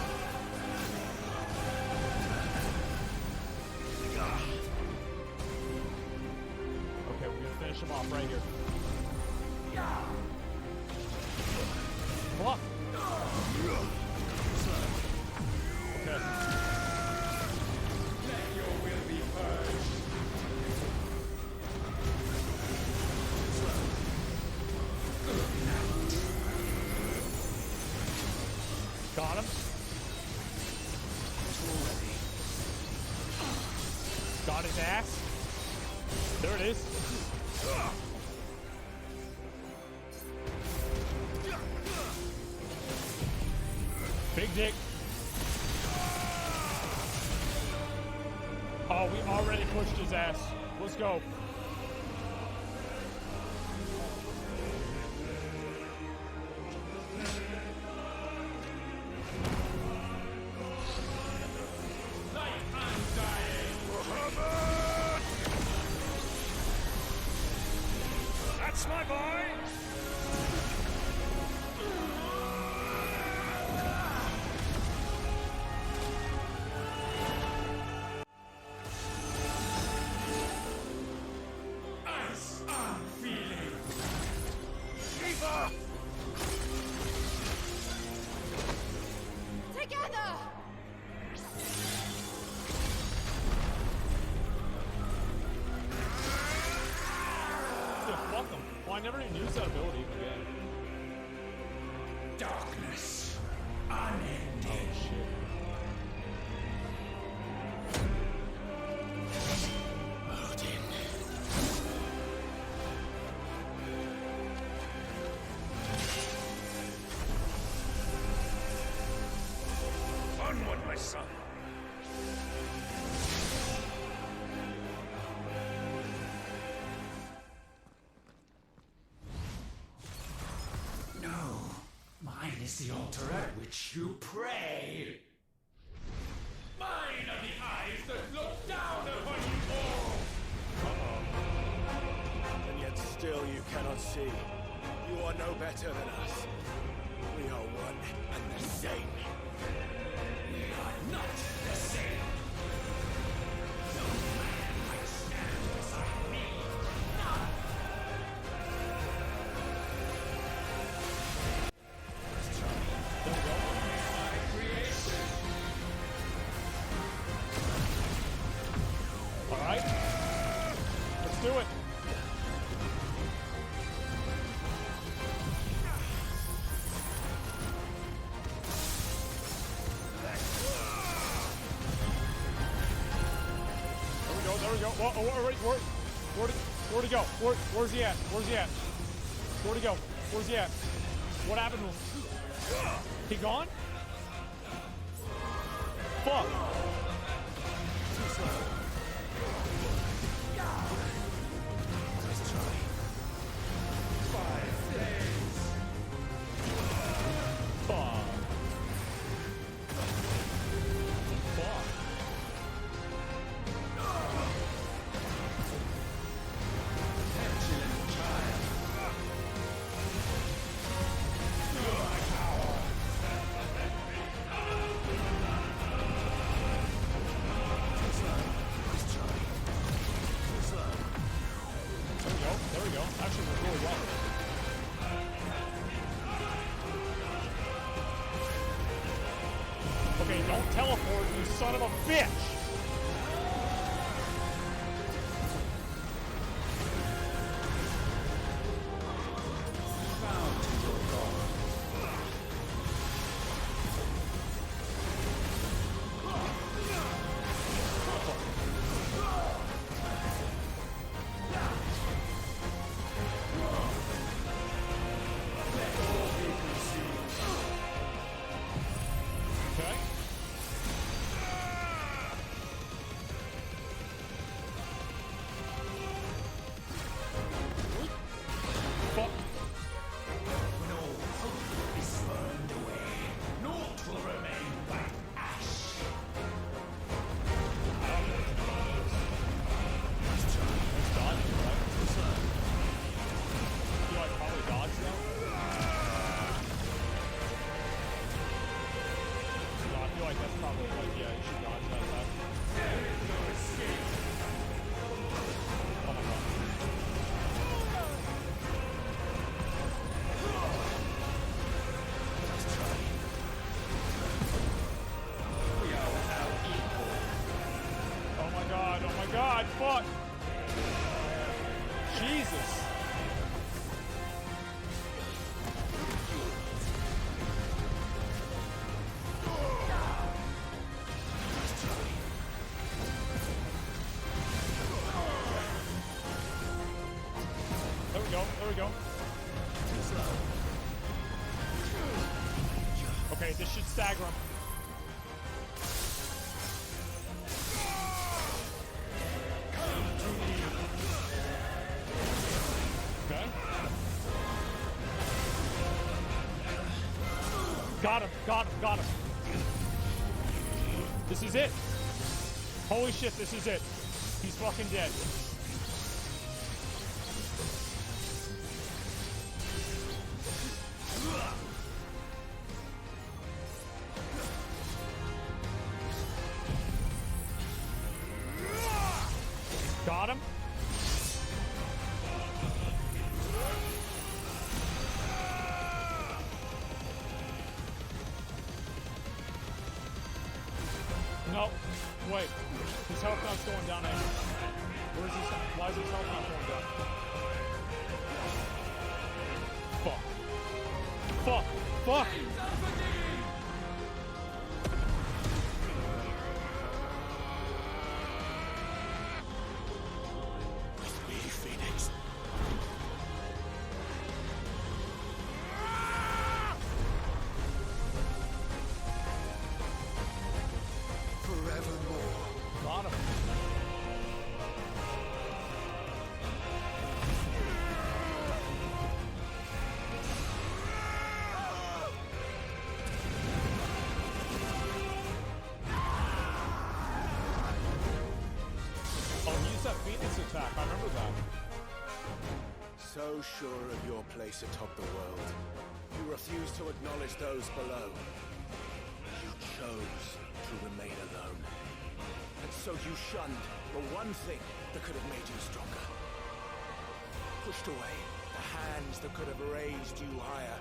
S3: Okay, we're gonna finish him off right here. Fuck. Okay.
S11: Let your will be purged.
S3: Got him. Got his ass. There it is. Big dick. Oh, we already pushed his ass. Let's go.
S11: That's my boy!
S3: I never even used that ability in the game.
S12: Darkness. Unending.
S3: Oh, shit.
S12: Onward, my son. No, mine is the altar at which you pray. Mine are the eyes that look down upon you all.
S11: And yet still you cannot see. You are no better than us. We are one and the same.
S12: We are not the same. No man might stand beside me. None.
S3: All right. Let's do it. There we go. Where'd he go? Where's he at? Where'd he go? Where's he at? What happened to him? He gone? Fuck. There we go. Actually, we're really well. Okay, don't teleport, you son of a bitch! God, fuck! Jesus! There we go, there we go. Okay, this should stagger him. Okay. Got him, got him, got him. This is it. Holy shit, this is it. He's fucking dead. Got him. No, wait. His health not's going down anyway. Where's his? Why is his health not going down? Fuck. Fuck. Fuck.
S11: With me, Phoenix. Forevermore.
S3: Got him. Oh, he used that Phoenix attack. I remember that.
S11: So sure of your place atop the world, you refuse to acknowledge those below. You chose to remain alone. And so you shunned the one thing that could have made you stronger. Pushed away the hands that could have raised you higher.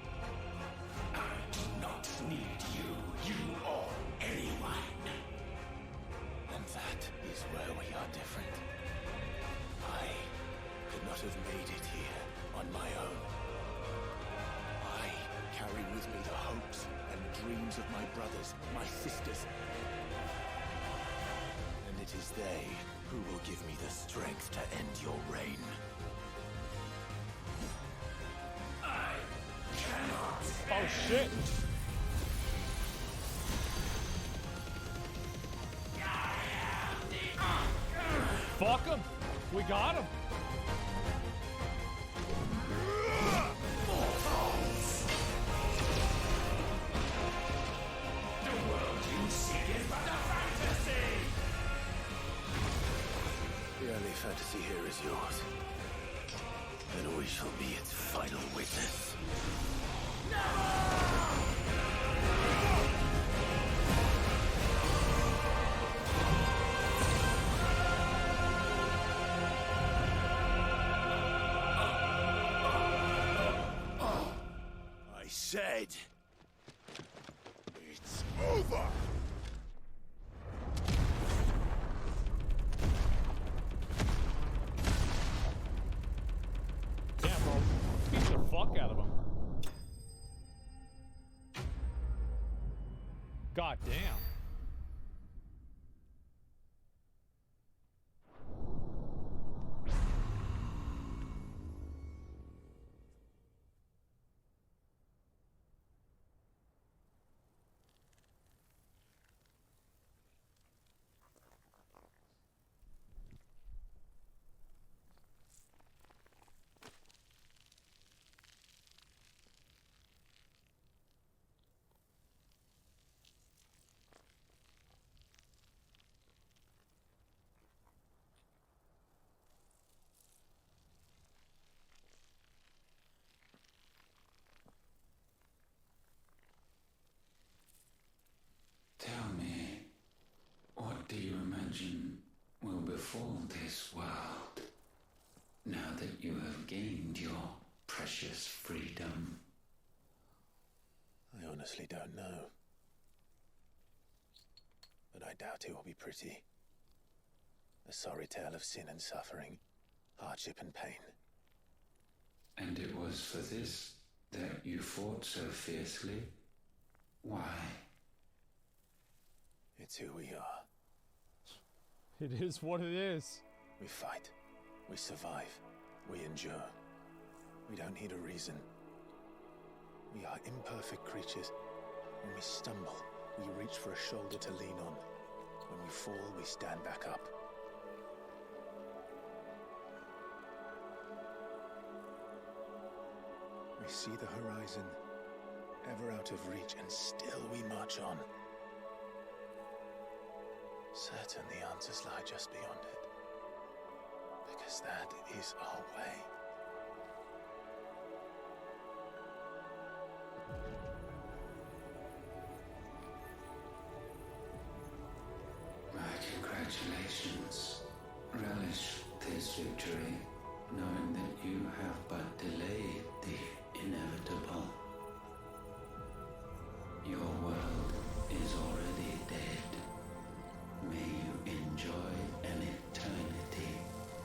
S12: I do not need you, you or anyone.
S11: And that is where we are different. I could not have made it here on my own. I carry with me the hopes and dreams of my brothers, my sisters. And it is they who will give me the strength to end your reign.
S12: I cannot.
S3: Oh shit. Fuck him. We got him.
S12: Mortals. The world you seek is but a fantasy.
S11: The only fantasy here is yours. And we shall be its final witness. I said, it's over!
S3: Damn, bro. Beat the fuck out of him. God damn.
S10: Tell me, what do you imagine will befall this world now that you have gained your precious freedom?
S11: I honestly don't know. But I doubt it will be pretty. A sorry tale of sin and suffering, hardship and pain.
S10: And it was for this that you fought so fiercely? Why?
S11: It's who we are.
S3: It is what it is.
S11: We fight. We survive. We endure. We don't need a reason. We are imperfect creatures. When we stumble, we reach for a shoulder to lean on. When we fall, we stand back up. We see the horizon, ever out of reach, and still we march on. Certain the answers lie just beyond it. Because that is our way.
S10: My congratulations. Relish this victory, knowing that you have but delayed the inevitable. Your world is already dead. May you enjoy an eternity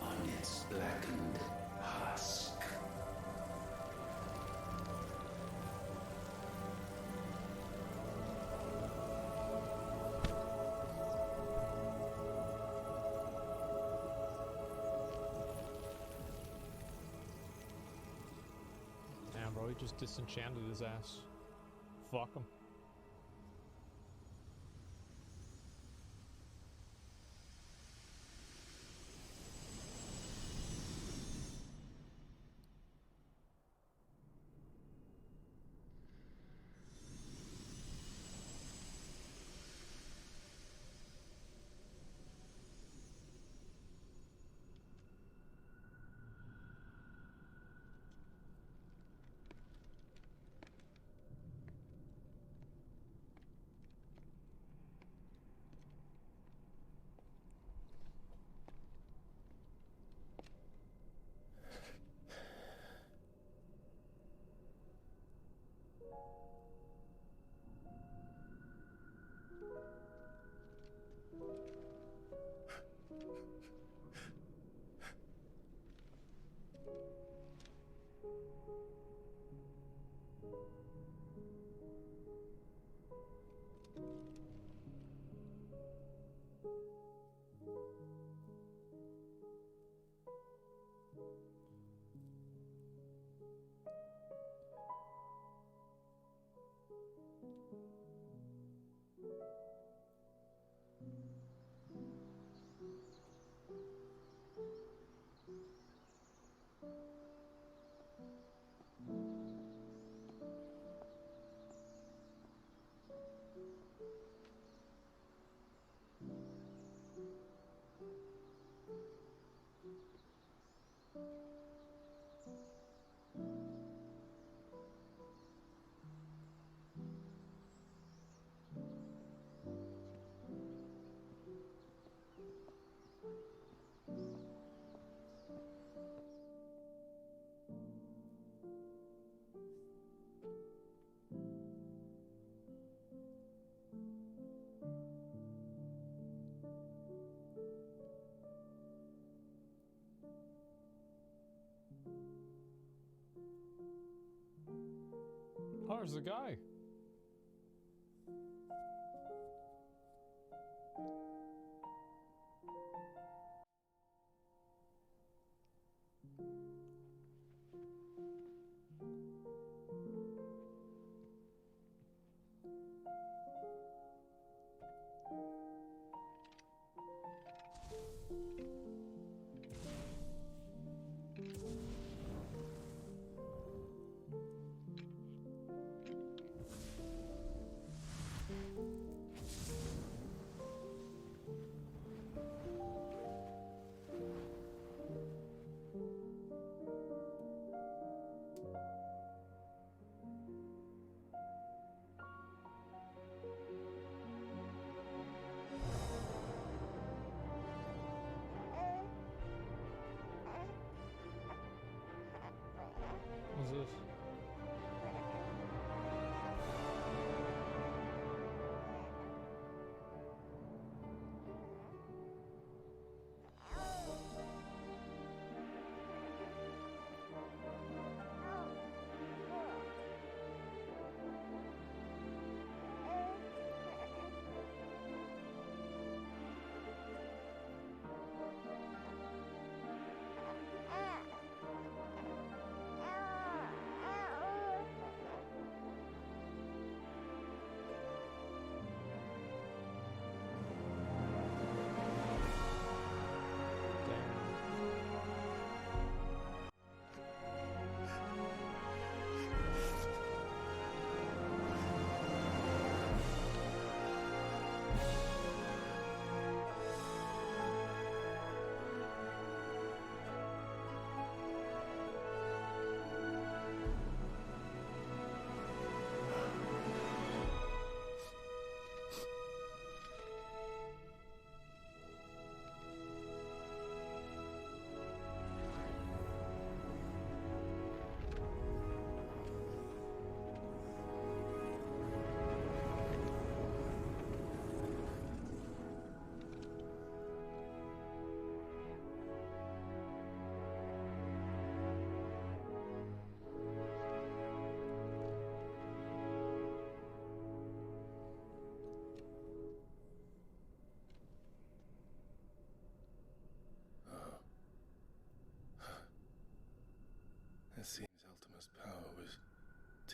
S10: on its blackened hearth.
S3: just disenchanted his ass. Fuck him. Oh, there's the guy. What's this?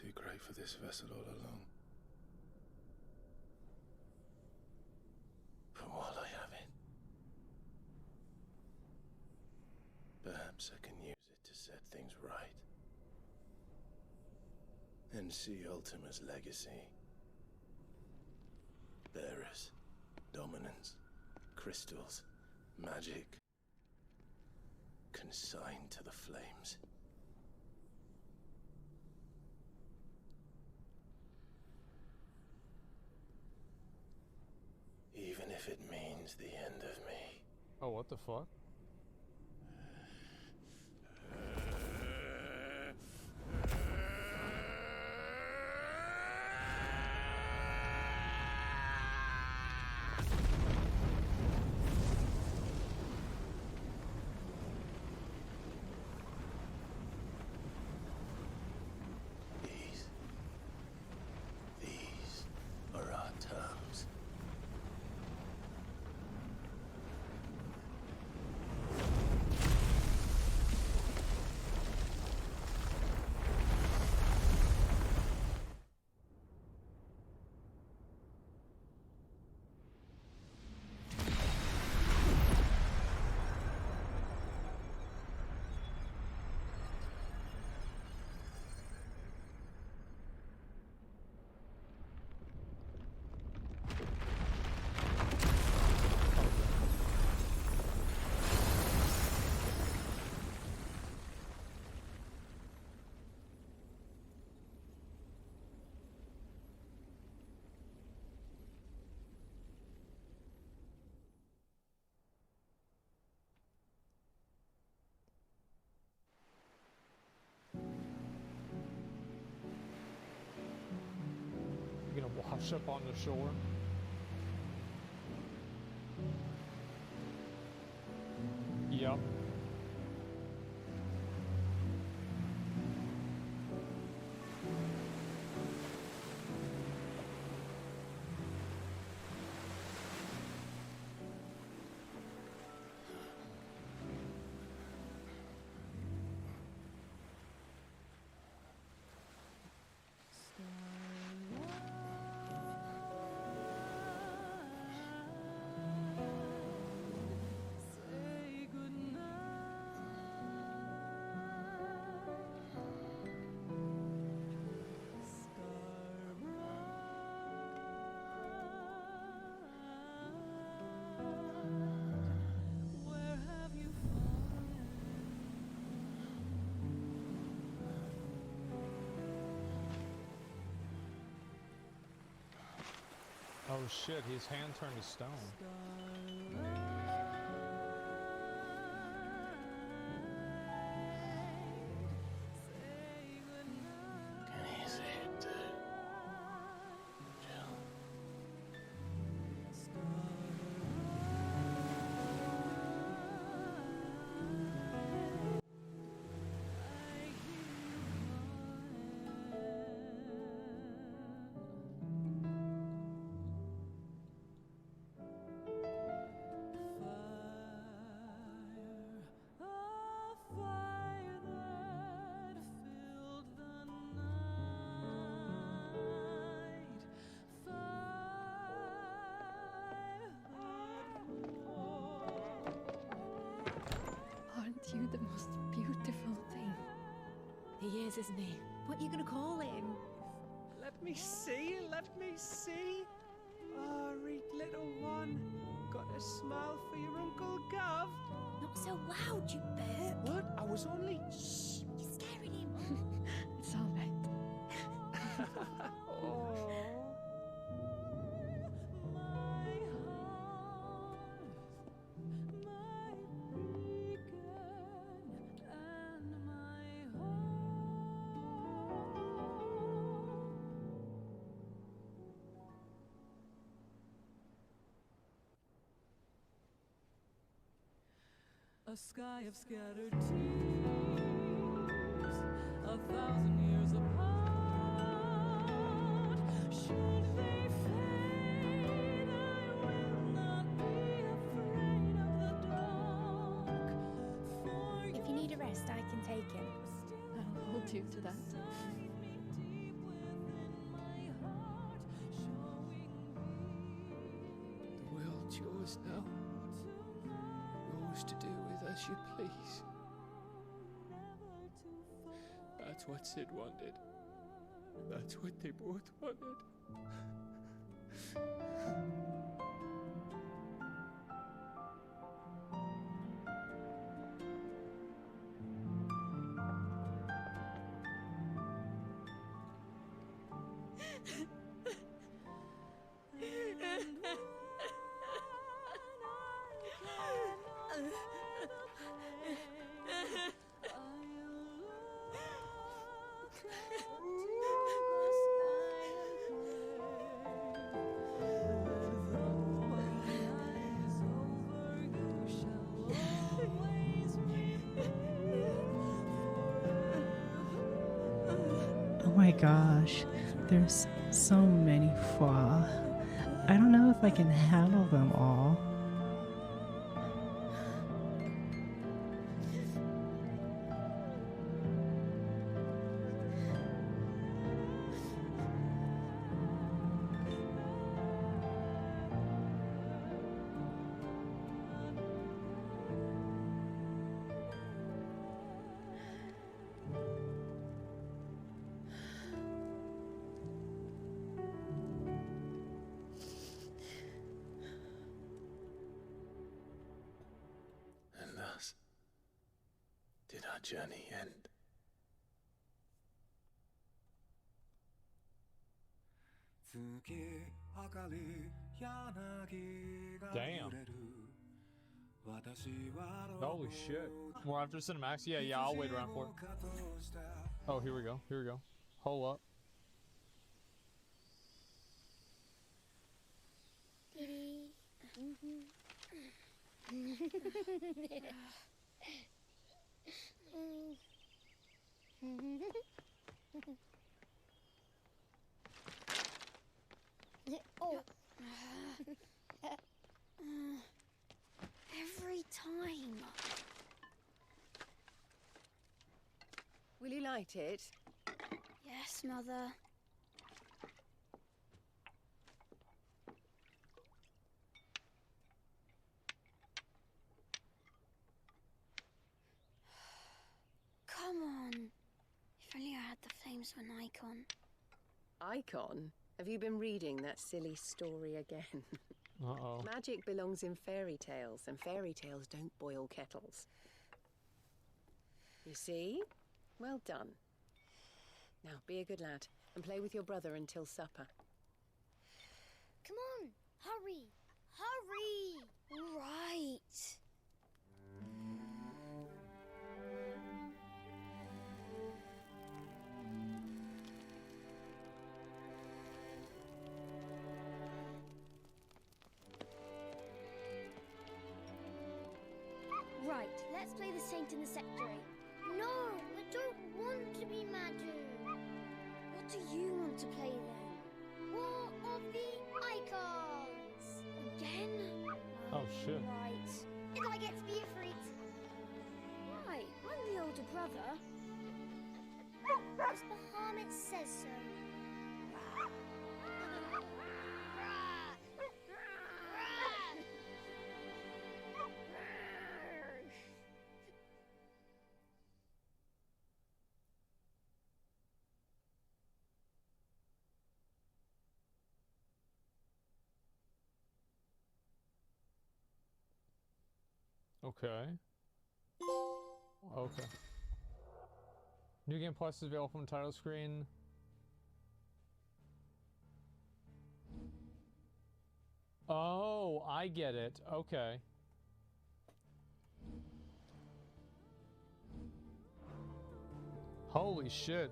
S1: too great for this vessel all along. But while I have it, perhaps I can use it to set things right. And see Ultima's legacy. Bearers, dominance, crystals, magic, consigned to the flames. Even if it means the end of me.
S3: Oh, what the fuck?
S1: These are our terms.
S3: You gonna wash up on the shore? Yep. Oh shit, his hand turned to stone.
S1: Can he see it too? Jill.
S5: Aren't you the most beautiful thing? He is, isn't he?
S6: What are you gonna call him?
S2: Let me see, let me see. Oh, reet little one. Got a smile for your Uncle Gav.
S6: Not so loud, you burp.
S2: What? I was only...
S6: Shh, you're scaring him.
S5: It's all right.
S2: Oh.
S13: A sky of scattered tears, 1,000 years apart. Should they fade, I will not be afraid of the dark. For
S6: If you need a rest, I can take him.
S5: I'll hold you to that.
S4: ours now. Yours to do with as you please. That's what Sid wanted. That's what they both wanted.
S14: Oh my gosh, there's so many fois. I don't know if I can handle them all.
S1: And thus did our journey end.
S3: Damn. Holy shit. More after cinematics? Yeah, I'll wait around for it. Oh, here we go. Here we go. Hold up.
S15: Oh. Every time.
S16: Will you light it?
S15: Yes, Mother. Come on. If only I had the flames of an icon.
S16: Icon? Have you been reading that silly story again?
S3: Uh-oh.
S16: Magic belongs in fairy tales, and fairy tales don't boil kettles. You see? Well done. Now, be a good lad, and play with your brother until supper.
S15: Come on, hurry! Hurry! All right. Right, let's play the Saint in the Secretary. No, I don't want to be Madu. What do you want to play then? War of the Icons! Again?
S3: Oh, shit.
S15: Right. And I get to be a freak. Right, I'm the older brother. Because Bahamut says so.
S3: Okay. Okay. New Game Plus is available from the title screen. Oh, I get it. Okay. Holy shit.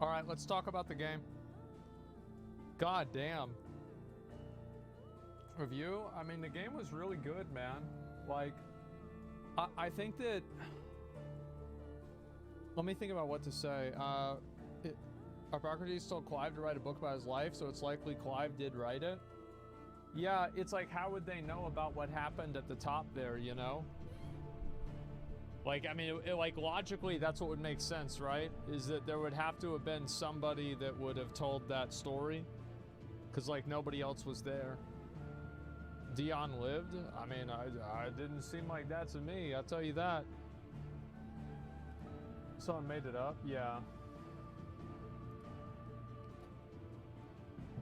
S3: Alright, let's talk about the game. God damn. Review? I mean, the game was really good, man. Like, I think that... Let me think about what to say. Hippocrates told Clive to write a book about his life, so it's likely Clive did write it. Yeah, it's like, how would they know about what happened at the top there, you know? Like, I mean, like, logically, that's what would make sense, right? Is that there would have to have been somebody that would have told that story. Because, like, nobody else was there. Dion lived? I mean, I didn't seem like that to me, I'll tell you that. Someone made it up? Yeah.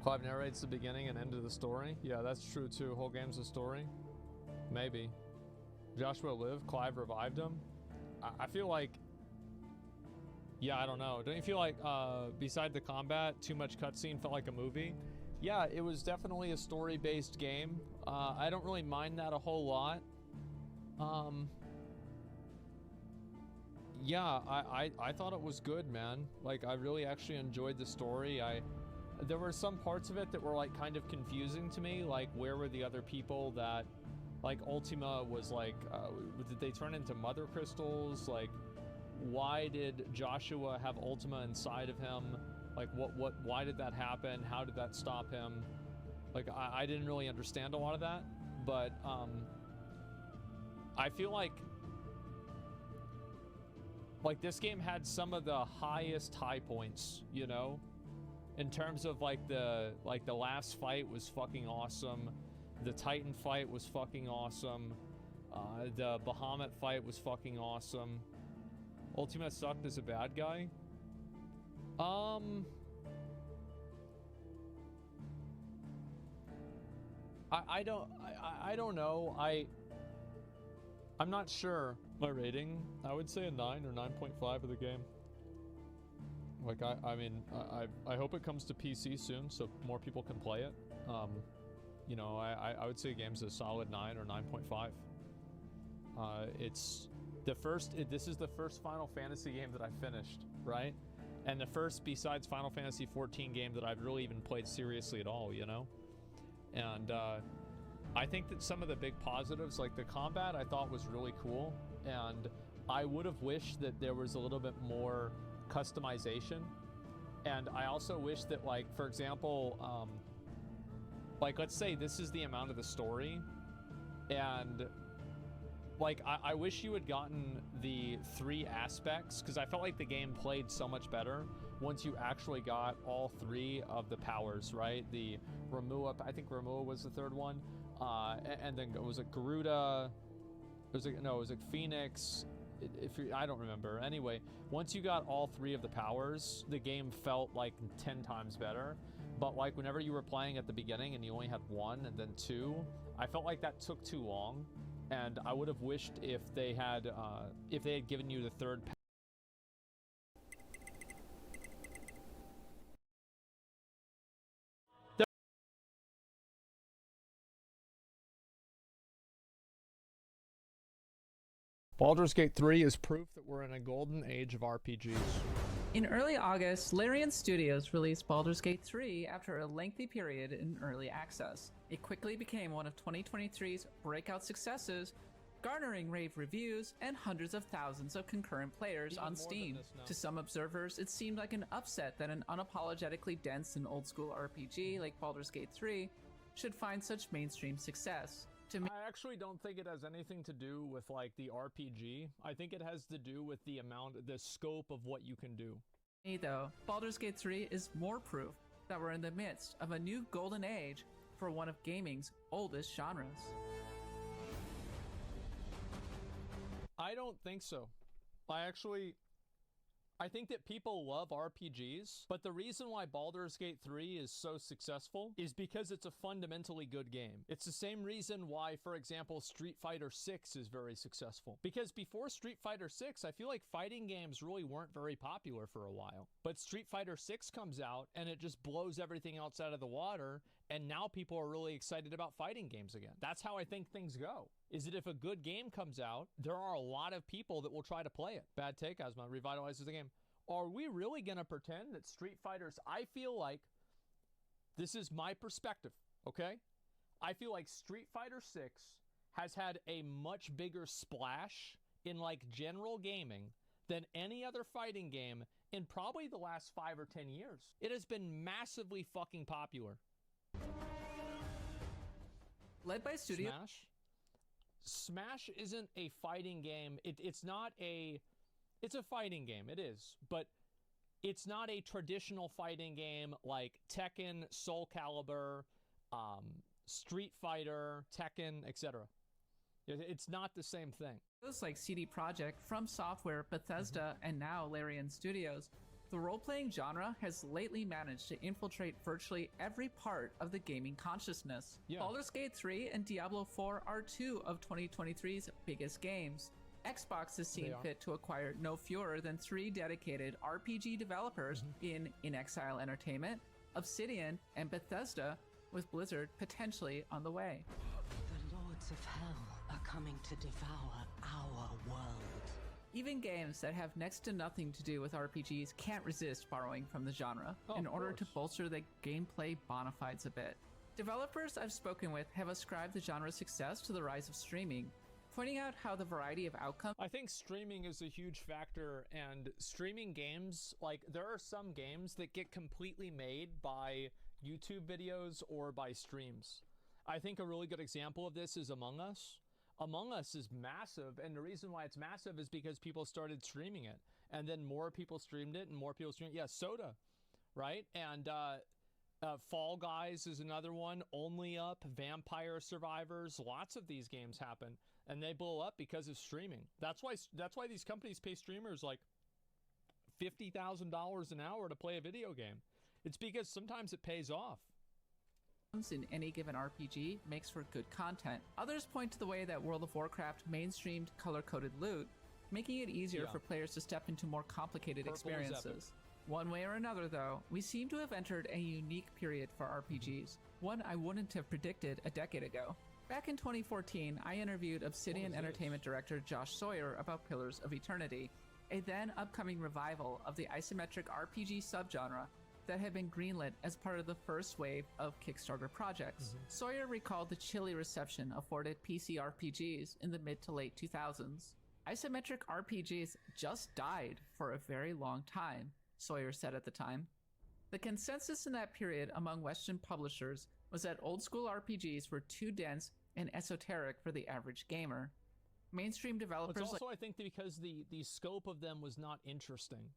S3: Clive narrates the beginning and end of the story? Yeah, that's true too. Whole game's a story? Maybe. Joshua lived, Clive revived him? I feel like... Yeah, I don't know. Don't you feel like, beside the combat, too much cutscene felt like a movie? Yeah, it was definitely a story-based game. I don't really mind that a whole lot. Yeah, I thought it was good, man. Like, I really actually enjoyed the story. There were some parts of it that were, like, kind of confusing to me. Like, where were the other people that... Like, Ultima was, like, did they turn into mother crystals? Like, why did Joshua have Ultima inside of him? Like, why did that happen? How did that stop him? Like, I didn't really understand a lot of that. But, I feel like this game had some of the highest high points, you know? In terms of, like, the last fight was fucking awesome. The Titan fight was fucking awesome. The Bahamut fight was fucking awesome. Ultima sucked as a bad guy. I don't know. I'm not sure. My rating, I would say a 9 or 9.5 of the game. Like, I mean, I hope it comes to PC soon so more people can play it. You know, I would say game's a solid 9 or 9.5. It's the first, this is the first Final Fantasy game that I finished, right? And the first, besides Final Fantasy 14 game that I've really even played seriously at all, you know? And I think that some of the big positives, like the combat, I thought was really cool. And I would have wished that there was a little bit more customization. And I also wish that, like, for example, like, let's say this is the amount of the story, and, like, I wish you had gotten the 3 aspects, because I felt like the game played so much better once you actually got all 3 of the powers, right? The Remua, I think Remua was the 3rd one, and then it was like Garuda, it was like Phoenix, I don't remember. Anyway, once you got all 3 of the powers, the game felt like 10 times better. But, like, whenever you were playing at the beginning and you only had 1 and then 2, I felt like that took too long. And I would have wished if they had given you the 3rd power. Baldur's Gate 3 is proof that we're in a golden age of RPGs.
S17: In early August, Larian Studios released Baldur's Gate 3 after a lengthy period in early access. It quickly became one of 2023's breakout successes, garnering rave reviews and hundreds of thousands of concurrent players on Steam. To some observers, it seemed like an upset that an unapologetically dense and old-school RPG like Baldur's Gate 3 should find such mainstream success.
S3: I actually don't think it has anything to do with, like, the RPG. I think it has to do with the scope of what you can do.
S17: Though, Baldur's Gate 3 is more proof that we're in the midst of a new golden age for one of gaming's oldest genres.
S3: I don't think so. I think that people love RPGs, but the reason why Baldur's Gate 3 is so successful is because it's a fundamentally good game. It's the same reason why, for example, Street Fighter 6 is very successful. Because before Street Fighter 6, I feel like fighting games really weren't very popular for a while. But Street Fighter 6 comes out and it just blows everything else out of the water, and now people are really excited about fighting games again. That's how I think things go. Is that if a good game comes out, there are a lot of people that will try to play it. Bad take, Asma, revitalizes the game. Are we really gonna pretend that Street Fighters, I feel like, this is my perspective, okay? I feel like Street Fighter 6 has had a much bigger splash in, like, general gaming than any other fighting game in probably the last 5 or 10 years. It has been massively fucking popular.
S17: Led by Studio
S3: Smash isn't a fighting game. It's not a... It's a fighting game, it is, but it's not a traditional fighting game like Tekken, Soul Calibur, Street Fighter, Tekken, etc. It's not the same thing.
S17: Those like CD Projekt, From Software, Bethesda, and now Larian Studios, the role-playing genre has lately managed to infiltrate virtually every part of the gaming consciousness.
S3: Yeah.
S17: Baldur's Gate 3 and Diablo 4 are two of 2023's biggest games. Xbox has seen
S3: They are.
S17: fit to acquire no fewer than 3 dedicated RPG developers in Exile Entertainment, Obsidian, and Bethesda, with Blizzard potentially on the way.
S18: The Lords of Hell are coming to devour our world.
S17: Even games that have next to nothing to do with RPGs can't resist borrowing from the genre in order to bolster the gameplay bona fides a bit. Developers I've spoken with have ascribed the genre's success to the rise of streaming, pointing out how the variety of outcomes.
S3: I think streaming is a huge factor, and streaming games, like, there are some games that get completely made by YouTube videos or by streams. I think a really good example of this is Among Us. Among Us is massive, and the reason why it's massive is because people started streaming it, and then more people streamed it, and more people streamed it. Yeah, Soda, right? And Fall Guys is another one. Only Up, Vampire Survivors. Lots of these games happen, and they blow up because of streaming. That's why these companies pay streamers like $50,000 an hour to play a video game. It's because sometimes it pays off.
S17: In any given RPG makes for good content. Others point to the way that World of Warcraft mainstreamed color-coded loot, making it easier for players to step into more complicated
S3: Purple is epic.
S17: experiences. One way or another, though, we seem to have entered a unique period for RPGs, one I wouldn't have predicted a decade ago. Back in 2014, I interviewed Obsidian Entertainment director Josh Sawyer about Pillars of Eternity, a then upcoming revival of the isometric RPG subgenre that had been greenlit as part of the first wave of Kickstarter projects. Sawyer recalled the chilly reception afforded PC RPGs in the mid to late 2000s. Isometric RPGs just died for a very long time, Sawyer said at the time. The consensus in that period among Western publishers was that old school RPGs were too dense and esoteric for the average gamer. Mainstream developers
S3: It's also, I think, because the scope of them was not interesting.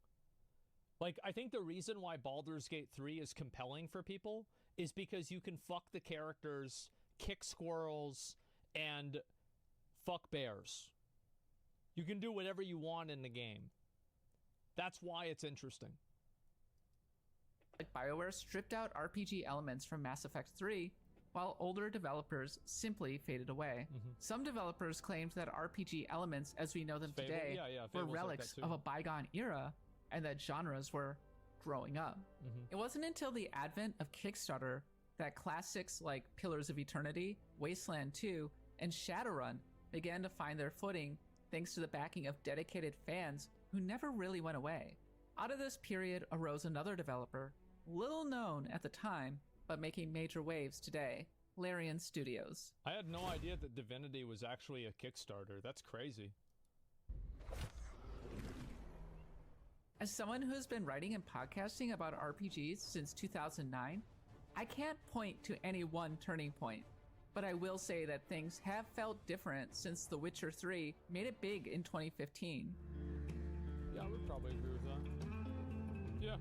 S3: Like, I think the reason why Baldur's Gate 3 is compelling for people is because you can fuck the characters, kick squirrels, and fuck bears. You can do whatever you want in the game. That's why it's interesting.
S17: BioWare stripped out RPG elements from Mass Effect 3, while older developers simply faded away. Some developers claimed that RPG elements as we know them
S3: Fable?
S17: today
S3: Yeah,
S17: were
S3: Fable's like
S17: relics
S3: that too.
S17: of a bygone era, and that genres were growing up. It wasn't until the advent of Kickstarter that classics like Pillars of Eternity, Wasteland 2, and Shadowrun began to find their footing thanks to the backing of dedicated fans who never really went away. Out of this period arose another developer, little known at the time, but making major waves today, Larian Studios.
S3: I had no idea that Divinity was actually a Kickstarter. That's crazy.
S17: As someone who's been writing and podcasting about RPGs since 2009, I can't point to any one turning point, but I will say that things have felt different since The Witcher 3 made it big in 2015.
S3: Yeah, I would probably agree with that. Yeah.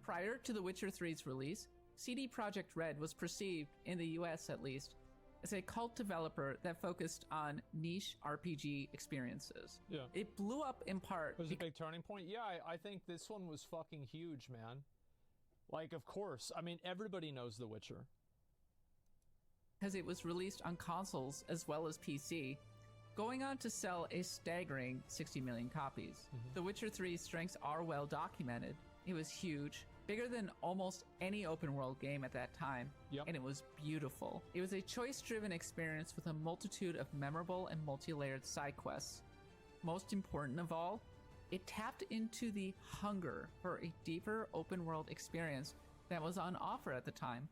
S17: Prior to The Witcher 3's release, CD Projekt Red was perceived, in the US at least, as a cult developer that focused on niche RPG experiences.
S3: Yeah.
S17: It blew up in part
S3: Was it a big turning point? Yeah, I think this one was fucking huge, man. Like, of course. I mean, everybody knows The Witcher.
S17: because it was released on consoles as well as PC, going on to sell a staggering 60 million copies. The Witcher 3's strengths are well documented. It was huge, bigger than almost any open world game at that time, and it was beautiful. It was a choice-driven experience with a multitude of memorable and multi-layered side quests. Most important of all, it tapped into the hunger for a deeper open world experience that was on offer at the time.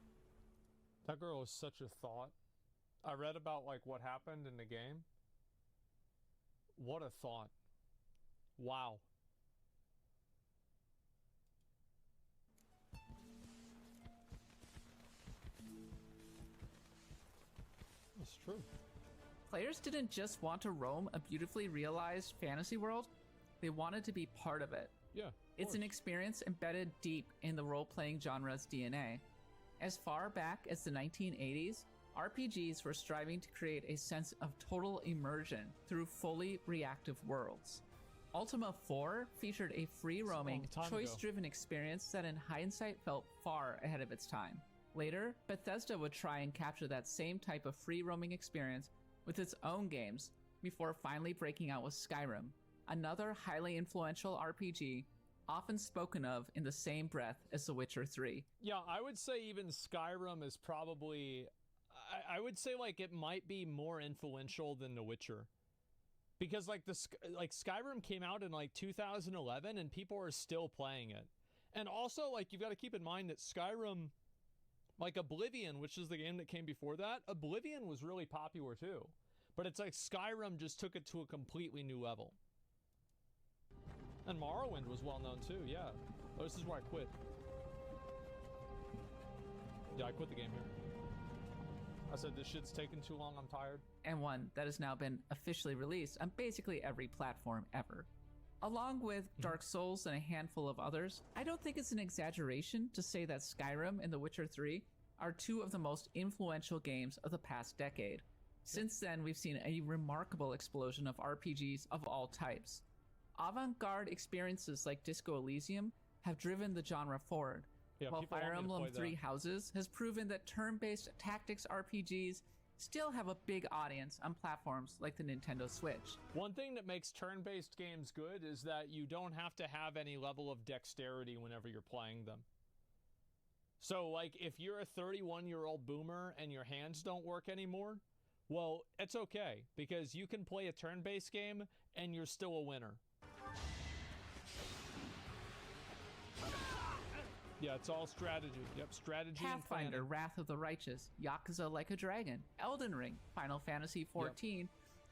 S3: That girl was such a thought. I read about like what happened in the game. What a thought. Wow. That's true.
S17: Players didn't just want to roam a beautifully realized fantasy world, they wanted to be part of it.
S3: Yeah.
S17: It's an experience embedded deep in the role-playing genre's DNA. As far back as the 1980s, RPGs were striving to create a sense of total immersion through fully reactive worlds. Ultima 4 featured a free-roaming, choice-driven experience that in hindsight felt far ahead of its time. Later, Bethesda would try and capture that same type of free-roaming experience with its own games before finally breaking out with Skyrim, another highly influential RPG often spoken of in the same breath as The Witcher 3.
S3: Yeah, I would say even Skyrim is probably... I would say like it might be more influential than The Witcher. Because like Skyrim came out in like 2011 and people are still playing it. And also like you've got to keep in mind that Skyrim, like Oblivion, which is the game that came before that, Oblivion was really popular too. But it's like Skyrim just took it to a completely new level. And Morrowind was well known too, yeah. Oh, this is where I quit. Yeah, I quit the game here. I said this shit's taking too long, I'm tired.
S17: And one that has now been officially released on basically every platform ever. Along with Dark Souls and a handful of others, I don't think it's an exaggeration to say that Skyrim and The Witcher 3 are two of the most influential games of the past decade. Since then, we've seen a remarkable explosion of RPGs of all types. Avant-garde experiences like Disco Elysium have driven the genre forward, while Fire Emblem Three Houses has proven that turn-based tactics RPGs still have a big audience on platforms like the Nintendo Switch.
S3: One thing that makes turn-based games good is that you don't have to have any level of dexterity whenever you're playing them. So, like, if you're a 31-year-old boomer and your hands don't work anymore, well, it's okay, because you can play a turn-based game and you're still a winner. Yeah, it's all strategy. Yep, strategy
S17: Pathfinder,
S3: and
S17: Wrath of the Righteous, Yakuza Like a Dragon, Elden Ring, Final Fantasy XIV,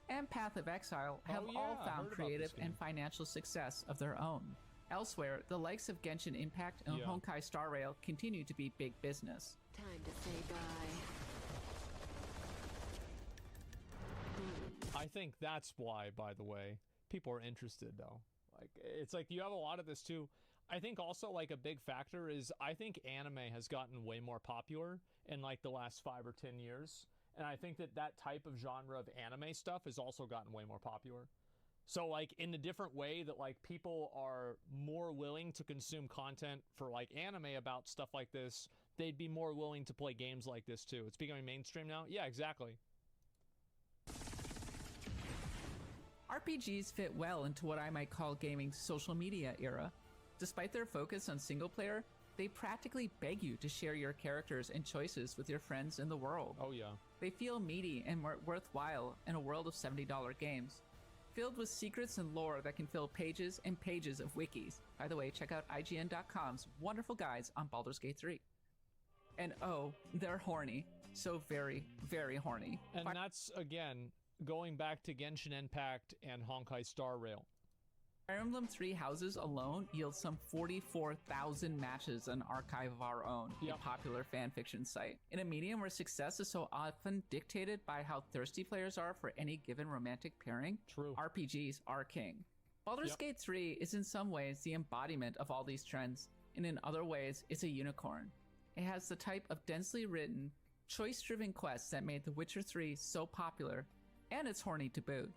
S17: and Path of Exile have all found creative and financial success of their own. Elsewhere, the likes of Genshin Impact and Honkai Star Rail continue to be big business.
S16: Time to say bye.
S3: I think that's why, by the way, people are interested, though. Like, it's like you have a lot of this, too. I think also, like, a big factor is I think anime has gotten way more popular in, like, the last 5 or 10 years. And I think that that type of genre of anime stuff has also gotten way more popular. So, like, in a different way that, like, people are more willing to consume content for, like, anime about stuff like this, they'd be more willing to play games like this, too. It's becoming mainstream now? Yeah, exactly.
S17: RPGs fit well into what I might call gaming's social media era. Despite their focus on single player, they practically beg you to share your characters and choices with your friends in the world.
S3: Oh yeah.
S17: They feel meaty and worthwhile in a world of $70 games, filled with secrets and lore that can fill pages and pages of wikis. By the way, check out IGN.com's wonderful guides on Baldur's Gate 3. And oh, they're horny. So very, very horny.
S3: And that's, again, going back to Genshin Impact and Honkai Star Rail.
S17: Fire Emblem Three Houses alone yields some 44,000 matches, an archive of our own, a popular fanfiction site. In a medium where success is so often dictated by how thirsty players are for any given romantic pairing, RPGs are king. Baldur's Gate 3 is in some ways the embodiment of all these trends, and in other ways, it's a unicorn. It has the type of densely written, choice-driven quests that made The Witcher 3 so popular, and it's horny to boot.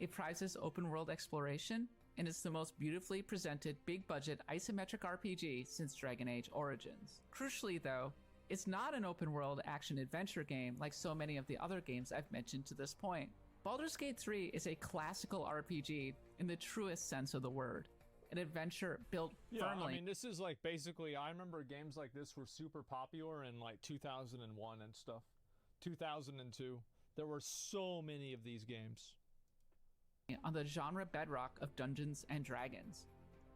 S17: It prizes open-world exploration, and it's the most beautifully presented big-budget isometric RPG since Dragon Age Origins. Crucially, though, it's not an open-world action-adventure game like so many of the other games I've mentioned to this point. Baldur's Gate 3 is a classical RPG in the truest sense of the word. An adventure built firmly.
S3: I mean, this is like basically, I remember games like this were super popular in like 2001 and stuff. 2002. There were so many of these games.
S17: On the genre bedrock of Dungeons and Dragons.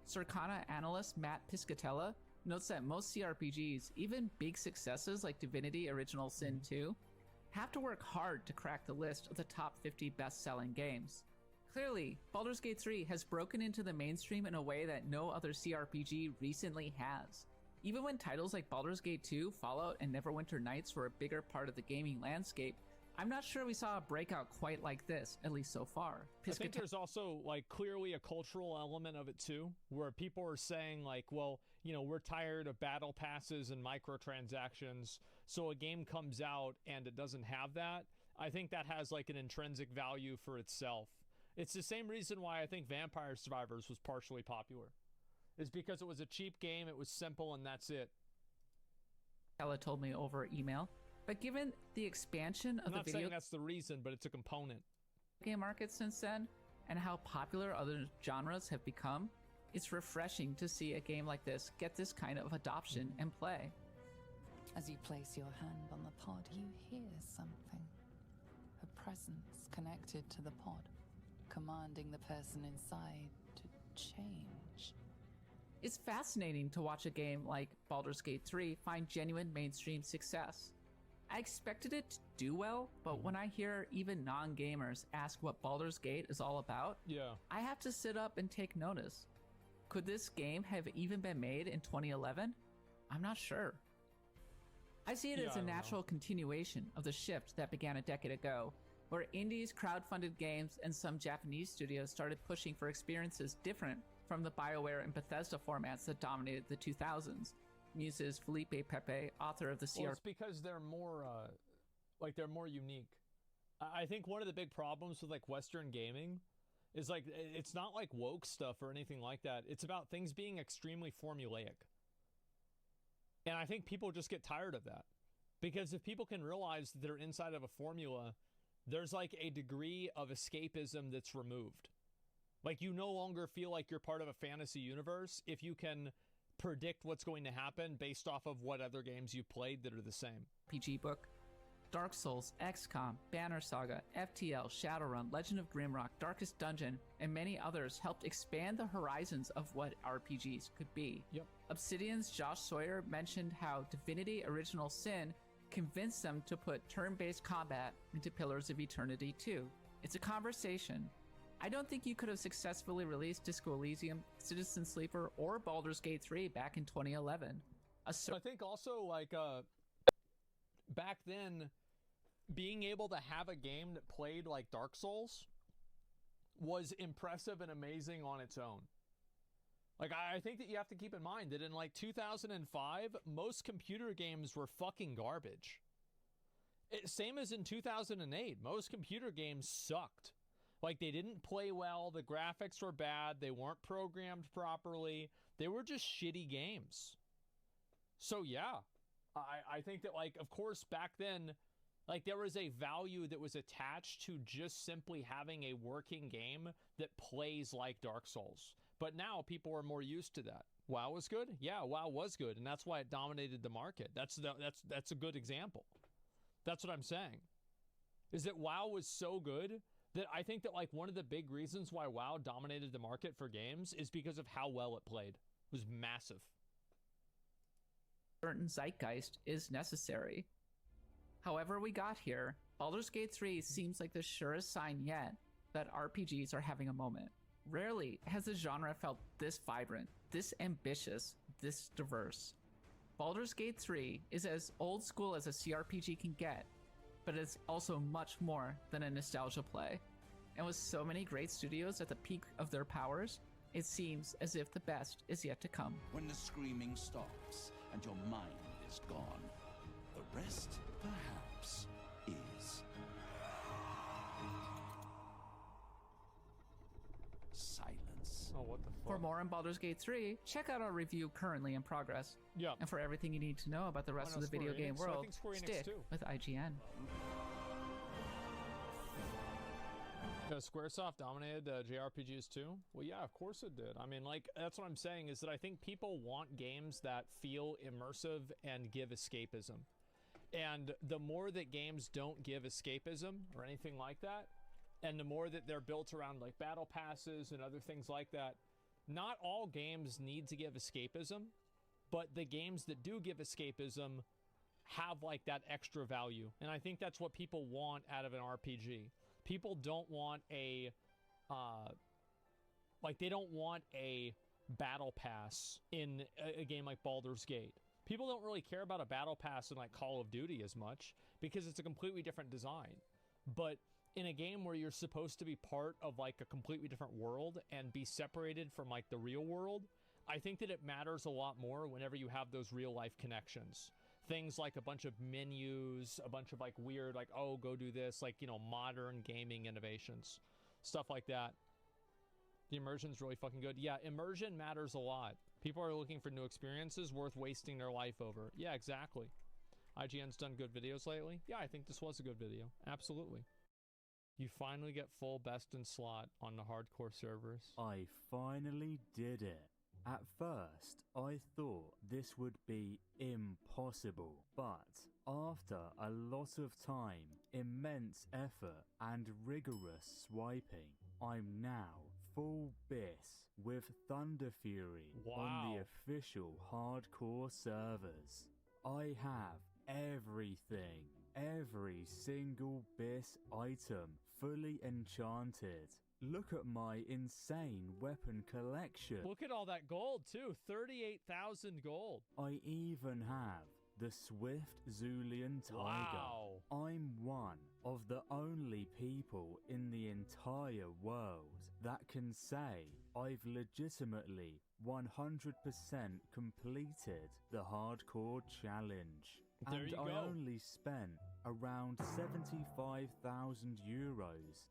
S17: Circana analyst Matt Piscatella notes that most CRPGs, even big successes like Divinity Original Sin 2, have to work hard to crack the list of the top 50 best-selling games. Clearly, Baldur's Gate 3 has broken into the mainstream in a way that no other CRPG recently has. Even when titles like Baldur's Gate 2, Fallout, and Neverwinter Nights were a bigger part of the gaming landscape, I'm not sure we saw a breakout quite like this, at least so far.
S3: I think there's also like clearly a cultural element of it too, where people are saying like, well, you know, we're tired of battle passes and microtransactions, so a game comes out and it doesn't have that. I think that has like an intrinsic value for itself. It's the same reason why I think Vampire Survivors was partially popular. It's because it was a cheap game, it was simple, and that's it.
S17: Ella told me over email. But given the expansion
S3: I'm
S17: of the
S3: not
S17: video
S3: saying that's the reason, but it's a component.
S17: game market since then, and how popular other genres have become, it's refreshing to see a game like this get this kind of adoption and play.
S19: As you place your hand on the pod, you hear something. A presence connected to the pod, commanding the person inside to change.
S17: It's fascinating to watch a game like Baldur's Gate 3 find genuine mainstream success. I expected it to do well, but when I hear even non-gamers ask what Baldur's Gate is all about, I have to sit up and take notice. Could this game have even been made in 2011? I'm not sure. I see it as a natural continuation of the shift that began a decade ago, where indies, crowd-funded games, and some Japanese studios started pushing for experiences different from the BioWare and Bethesda formats that dominated the 2000s. Muses Felipe Pepe, author of the CR.
S3: Well, it's because they're more, they're more unique. I think one of the big problems with like Western gaming is like it's not like woke stuff or anything like that. It's about things being extremely formulaic. And I think people just get tired of that. Because if people can realize that they're inside of a formula, there's like a degree of escapism that's removed. Like you no longer feel like you're part of a fantasy universe if you can predict what's going to happen based off of what other games you played that are the same.
S17: RPG book. Dark Souls, XCOM, Banner Saga, FTL, Shadowrun, Legend of Grimrock, Darkest Dungeon, and many others helped expand the horizons of what RPGs could be. Obsidian's Josh Sawyer mentioned how Divinity Original Sin convinced them to put turn-based combat into Pillars of Eternity 2. It's a conversation. I don't think you could have successfully released Disco Elysium, Citizen Sleeper, or Baldur's Gate 3 back in 2011.
S3: I think also, like, back then, being able to have a game that played like Dark Souls was impressive and amazing on its own. Like, I think that you have to keep in mind that in, like, 2005, most computer games were fucking garbage. Same as in 2008, most computer games sucked. Like, they didn't play well, the graphics were bad, they weren't programmed properly, they were just shitty games. So, yeah, I think that, like, of course, back then, like, there was a value that was attached to just simply having a working game that plays like Dark Souls. But now people are more used to that. WoW was good? Yeah, WoW was good, and that's why it dominated the market. That's a good example. That's what I'm saying. Is that WoW was so good that I think that, like, one of the big reasons why WoW dominated the market for games is because of how well it played. It was massive.
S17: Certain zeitgeist is necessary. However we got here, Baldur's Gate 3 seems like the surest sign yet that RPGs are having a moment. Rarely has the genre felt this vibrant, this ambitious, this diverse. Baldur's Gate 3 is as old school as a CRPG can get, but it's also much more than a nostalgia play. And with so many great studios at the peak of their powers, it seems as if the best is yet to come.
S12: When the screaming stops and your mind is gone, the rest, perhaps, is silence.
S3: Oh, what the fuck?
S17: For more on Baldur's Gate 3, check out our review currently in progress.
S3: Yeah.
S17: And for everything you need to know about the rest of the video game
S3: Square Enix? I
S17: world,
S3: think Square Enix
S17: stick
S3: too.
S17: with IGN.
S3: Squaresoft dominated JRPGs too? Well, yeah, of course it did. I mean, like, that's what I'm saying, is that I think people want games that feel immersive and give escapism. And the more that games don't give escapism or anything like that, and the more that they're built around, like, battle passes and other things like that, not all games need to give escapism, but the games that do give escapism have, like, that extra value. And I think that's what people want out of an RPG. People don't want a, they don't want a battle pass in a game like Baldur's Gate. People don't really care about a battle pass in like Call of Duty as much because it's a completely different design. But in a game where you're supposed to be part of like a completely different world and be separated from like the real world, I think that it matters a lot more whenever you have those real life connections. Things like a bunch of menus, a bunch of like weird, like, oh, go do this, like, you know, modern gaming innovations, stuff like that. The immersion's really fucking good. Yeah, immersion matters a lot. People are looking for new experiences worth wasting their life over. Yeah, exactly. IGN's done good videos lately. Yeah, I think this was a good video. Absolutely. You finally get full best in slot on the hardcore servers.
S20: I finally did it. At first, I thought this would be impossible, but after a lot of time, immense effort, and rigorous swiping, I'm now full BIS with Thunder Fury on the official hardcore servers. I have everything, every single BIS item fully enchanted. Look at my insane weapon collection.
S3: Look at all that gold too, 38,000 gold.
S20: I even have the Swift Zulian Tiger.
S3: Wow.
S20: I'm one of the only people in the entire world that can say I've legitimately 100% completed the hardcore challenge.
S3: There
S20: And
S3: you
S20: I
S3: go.
S20: only spent around 75,000 euros.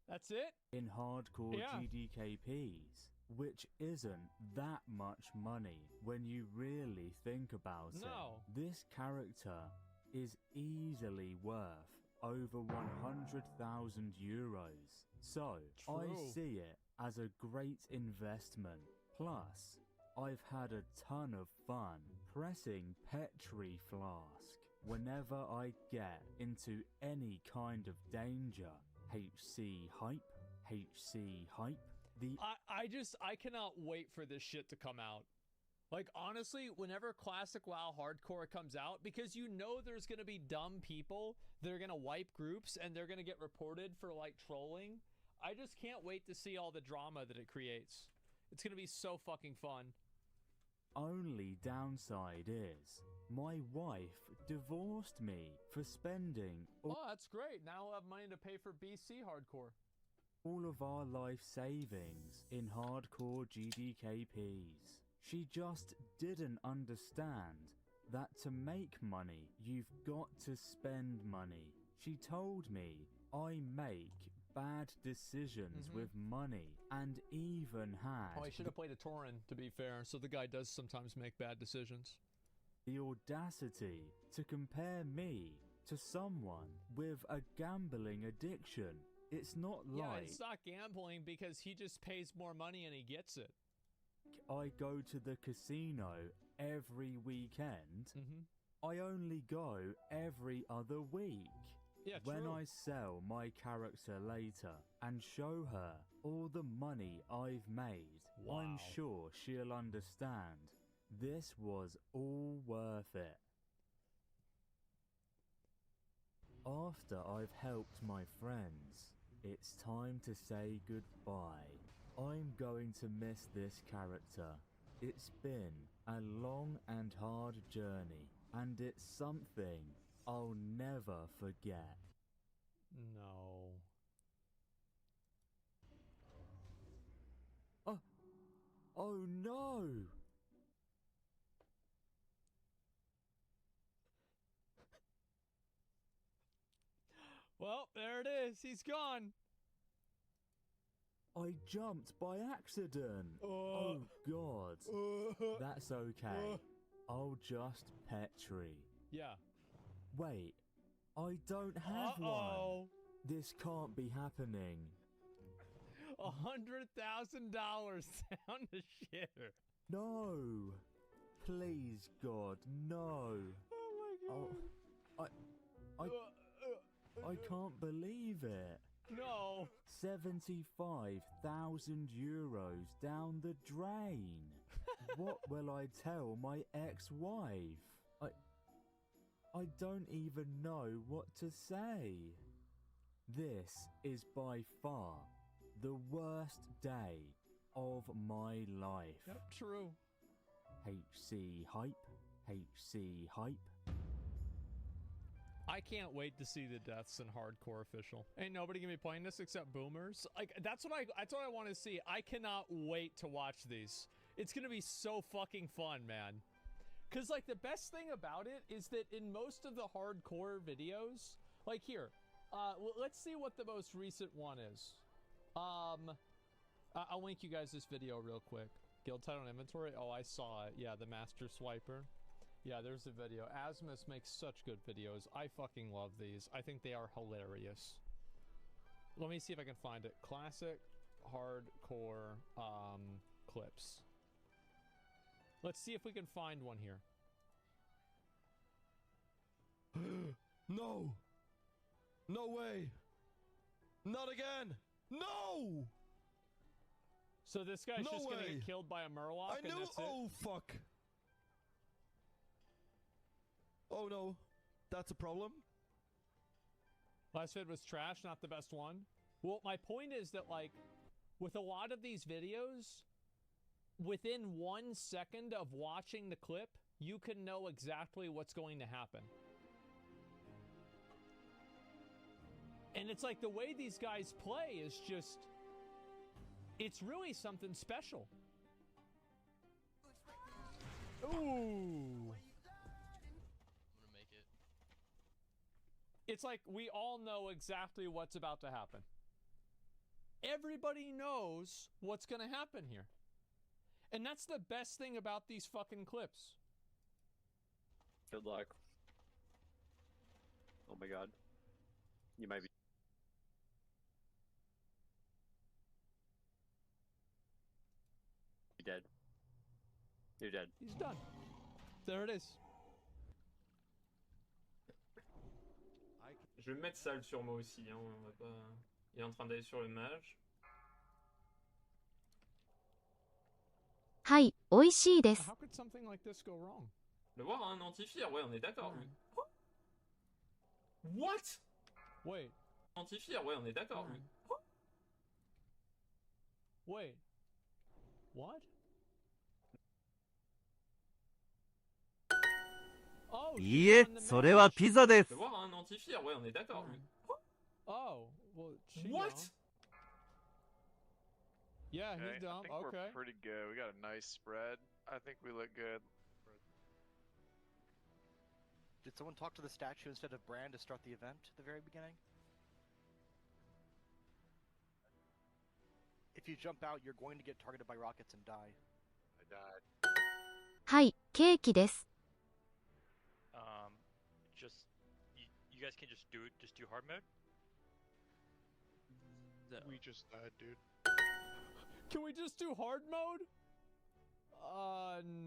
S3: That's it?
S20: In hardcore
S3: Yeah.
S20: GDKPs, which isn't that much money when you really think about
S3: No.
S20: it. This character is easily worth over 100,000 euros. So, I
S3: True.
S20: see it as a great investment. Plus, I've had a ton of fun pressing Petri Flask whenever I get into any kind of danger. HC hype, HC hype.
S3: I cannot wait for this shit to come out. Like, honestly, whenever Classic WoW Hardcore comes out, because you know there's gonna be dumb people that are gonna wipe groups and they're gonna get reported for, like, trolling, I just can't wait to see all the drama that it creates. It's gonna be so fucking fun.
S20: Only downside is, my wife divorced me for spending
S3: Oh, that's great. Now I'll have money to pay for BC Hardcore.
S20: all of our life savings in hardcore GDKPs. She just didn't understand that to make money, you've got to spend money. She told me I make bad decisions with money and even had
S3: Oh, I should have played a Tauren, to be fair, so the guy does sometimes make bad decisions.
S20: the audacity to compare me to someone with a gambling addiction. It's not
S3: Yeah,
S20: like
S3: it's not gambling because he just pays more money and he gets it.
S20: I go to the casino every weekend.
S3: Mm-hmm.
S20: I only go every other week.
S3: Yeah,
S20: When
S3: true.
S20: I sell my character later and show her all the money I've made, I'm
S3: Wow.
S20: sure she'll understand. This was all worth it. After I've helped my friends, it's time to say goodbye. I'm going to miss this character. It's been a long and hard journey, and it's something I'll never forget.
S3: No.
S20: Oh no!
S3: Well, there it is. He's gone.
S20: I jumped by accident. Oh god. That's okay. I'll just Petri.
S3: Yeah.
S20: Wait, I don't have one. This can't be happening.
S3: $100,000 down the shitter.
S20: No. Please, God, no.
S3: Oh
S20: my god. I can't believe it.
S3: No.
S20: 75,000 euros down the drain. What will I tell my ex-wife? I don't even know what to say. This is by far the worst day of my life.
S3: Yep, true.
S20: HC hype, HC hype.
S3: I can't wait to see the deaths in Hardcore Official. Ain't nobody gonna be playing this except boomers. Like that's what I want to see. I cannot wait to watch these. It's gonna be so fucking fun, man. Cause like the best thing about it is that in most of the hardcore videos, like here, let's see what the most recent one is. I'll link you guys this video real quick. Guild title and inventory. Oh, I saw it. Yeah, the Master Swiper. Yeah, there's a video. Asmus makes such good videos. I fucking love these. I think they are hilarious. Let me see if I can find it. Classic hardcore clips. Let's see if we can find one here.
S21: No! No way! Not again! No!
S3: So this guy's
S21: No
S3: just gonna
S21: way.
S3: get killed by a Murloc
S21: I
S3: and
S21: knew.
S3: that's it?
S21: Oh fuck! Oh no, that's a problem.
S3: Last vid was trash, not the best one. Well, my point is that, like, with a lot of these videos, within 1 second of watching the clip, you can know exactly what's going to happen. And it's like the way these guys play is just, it's really something special. Ooh. It's like we all know exactly what's about to happen. Everybody knows what's going to happen here. And that's the best thing about these fucking clips.
S22: Good luck. Oh my god. You might be. You're dead. You're dead.
S3: He's done. There it is.
S23: Je vais me mettre sale sur moi aussi, hein, on va pas... Il est en train d'aller sur le mage.
S24: はい、美味しいです。
S3: How could something like this go wrong?
S23: Le voir un anti-fear, ouais, on est d'accord. lui. What?
S3: Wait.
S23: Anti-fear, ouais, on est d'accord. lui.
S3: Wait. What? Oh,
S25: いいえ、それはピザです。
S23: Le voir un anti-fear, ouais, on est d'accord. lui.
S3: Oh, well, she
S23: What?
S3: don't. Yeah,
S26: Okay,
S3: he's dumb.
S26: I think
S3: Okay.
S26: we're pretty good. We got a nice spread. I think we look good.
S27: Did someone talk to the statue instead of Brand to start the event at the very beginning? If you jump out, you're going to get targeted by rockets and die.
S26: I died.
S24: はい、ケーキです。
S28: Just you guys can just do hard mode.
S26: We just died, dude.
S3: Can we just do hard mode?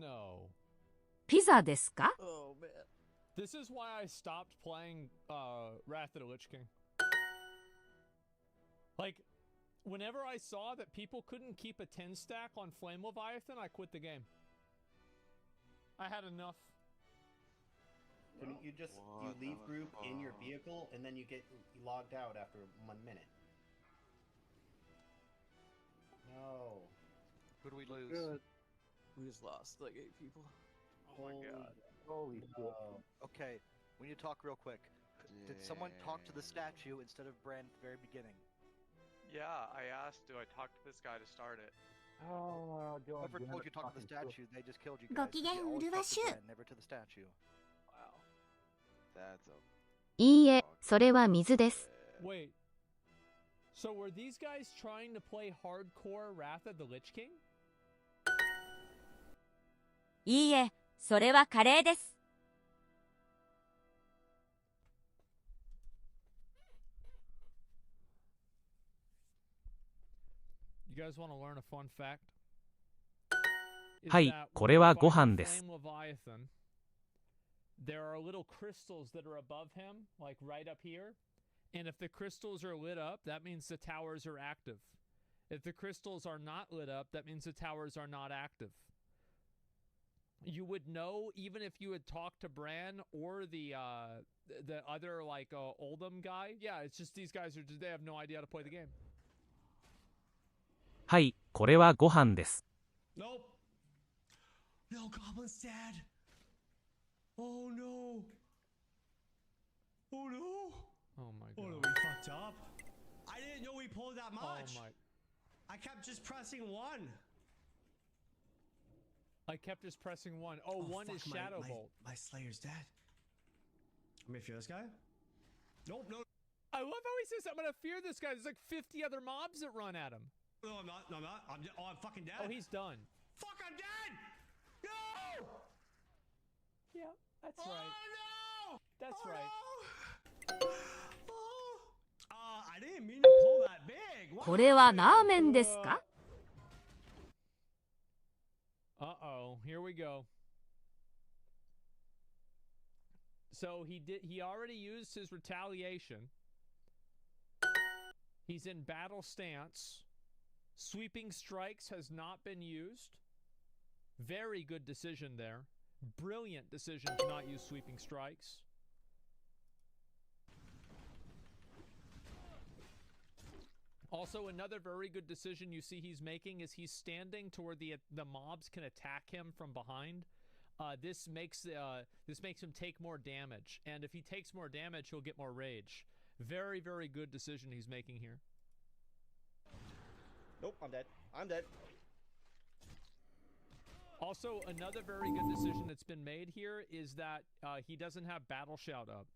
S3: No.
S24: ピザですか？
S3: Oh, man. This is why I stopped playing, Wrath of the Lich King. Like, whenever I saw that people couldn't keep a 10 stack on Flame Leviathan, I quit the game. I had enough.
S29: Couldn't you just you leave group in your vehicle and then you get logged out after 1 minute? No.
S27: Who do we lose?
S29: Good.
S30: We just lost like 8 people.
S27: Oh my god.
S29: Holy shit.
S27: Okay, we need to talk real quick. Did someone talk to the statue instead of Brand at the very beginning?
S26: Yeah, I asked, do I talk to this guy to start it?
S29: Oh,
S27: Whoever told you to talk to the statue, they just killed you guys.
S24: ご機嫌
S27: You always
S24: うる
S27: talk
S24: わ
S27: to
S24: しゅう。
S27: Brand, never to the statue.
S26: Wow. That's a...
S24: いいえ、それは水です。
S3: Wait. So were these guys trying to play hardcore Wrath of the Lich King?
S24: いいえ、それはカレーです。
S3: You guys want to learn a fun fact? Is
S31: はい、
S3: that
S31: これは
S3: when
S31: ご
S3: you
S31: 飯
S3: fight
S31: です
S3: Flame Leviathan, there are little crystals that are above him, like right up here. And if the crystals are lit up, that means the towers are active. If the crystals are not lit up, that means the towers are not active. You would know even if you had talked to Bran or the other like Oldham guy. Yeah, it's just these guys are just, they have no idea how to play the game.
S2: はい、これはご飯です。
S21: Nope. No, Goblin's dead. Oh no. Oh no.
S3: Oh my god.
S21: Oh no, we fucked up. I didn't know we pulled that much.
S3: Oh my.
S21: I kept just pressing 1.
S3: I kept just pressing 1. Oh, 1 is Shadow Bolt.
S21: My Slayer's dead. I'm gonna fear this guy? Nope, no.
S3: I love how he says, I'm gonna fear this guy. There's like 50 other mobs that run at him.
S21: No, I'm not. No, I'm not. I'm fucking dead.
S3: Oh, he's done.
S21: Fuck, I'm dead! No!
S3: Yeah, that's
S21: oh,
S3: right.
S21: No!
S3: That's
S21: oh,
S3: right.
S21: No! I didn't mean to pull that big.
S24: これはラーメンですか?
S3: Uh-oh, here we go. So he already used his retaliation. He's in battle stance. Sweeping strikes has not been used. Very good decision there. Brilliant decision to not use sweeping strikes. Also, another very good decision you see he's making is he's standing to where the mobs can attack him from behind. This makes him take more damage, and if he takes more damage, he'll get more rage. Very, very good decision he's making here.
S27: Nope, I'm dead. I'm dead.
S3: Also, another very good decision that's been made here is that he doesn't have Battle Shout up.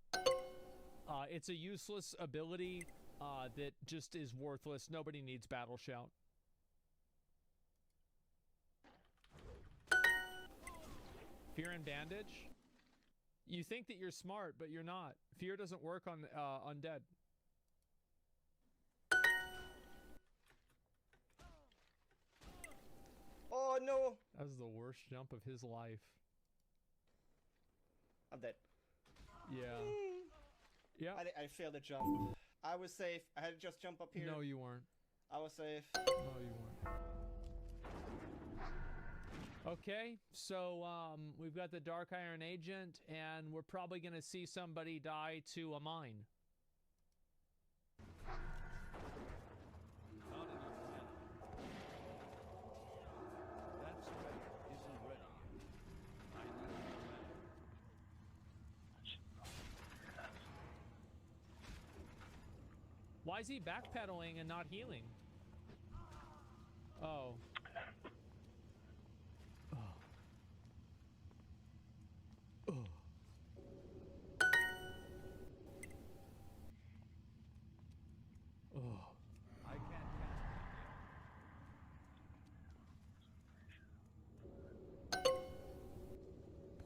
S3: It's a useless ability that just is worthless. Nobody needs Battle Shout. Fear and Bandage? You think that you're smart, but you're not. Fear doesn't work on undead.
S27: Oh no!
S3: That was the worst jump of his life.
S27: I'm dead.
S3: Yeah. Yeah.
S27: I failed the jump. I was safe. I had to just jump up here.
S3: No, you weren't.
S27: I was safe.
S3: No, you weren't. Okay, so we've got the Dark Iron Agent, and we're probably going to see somebody die to a mine. Why is he backpedaling and not healing? Oh.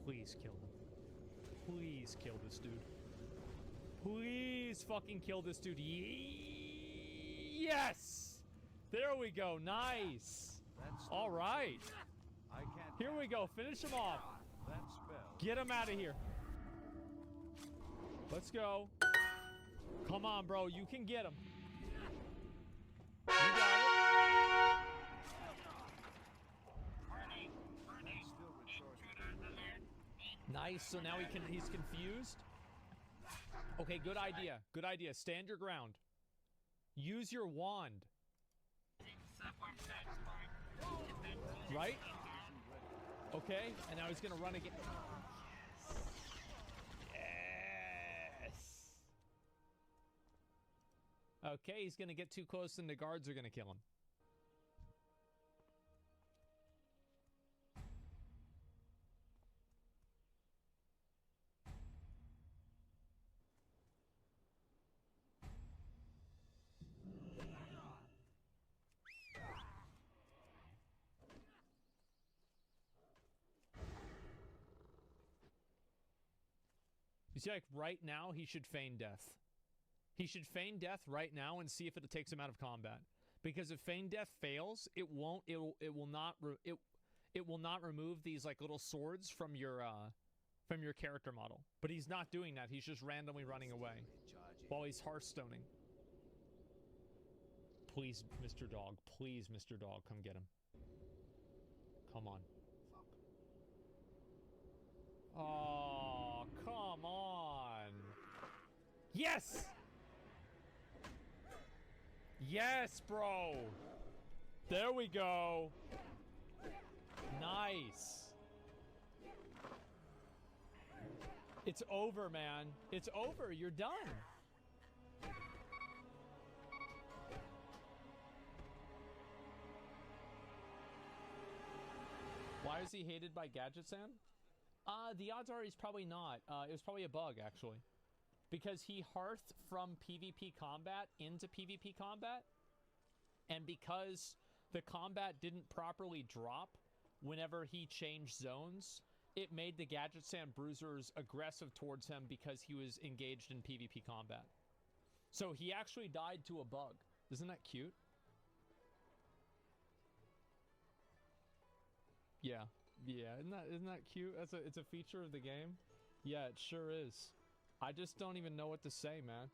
S3: Please kill him. Please kill this dude. Please fucking kill this dude. Yes! There we go. Nice. All right. Here we go. Finish him off. Get him out of here. Let's go. Come on, bro. You can get him. You got it. Nice. So now he's confused. Okay, good idea. Good idea. Stand your ground. Use your wand. Right? Okay, and now he's gonna run again. Yes. Okay, he's gonna get too close and the guards are gonna kill him. You see, like, right now, he should feign death. He should feign death right now and see if it takes him out of combat. Because if feign death fails, it will not remove these, like, little swords from your character model. But he's not doing that. He's just randomly running away while he's hearthstoning. Please, Mr. Dog. Please, Mr. Dog, come get him. Come on. Oh, come on. Yes! Yes, bro. There we go. Nice. It's over, man. It's over. You're done. Why is he hated by Gadget-san? The odds are he's probably not. It was probably a bug, actually. Because he hearthed from PvP combat into PvP combat, and because the combat didn't properly drop whenever he changed zones, it made the Gadget-san bruisers aggressive towards him because he was engaged in PvP combat. So he actually died to a bug. Isn't that cute? Yeah. Yeah, isn't that cute? It's a feature of the game. Yeah, it sure is. I just don't even know what to say, man.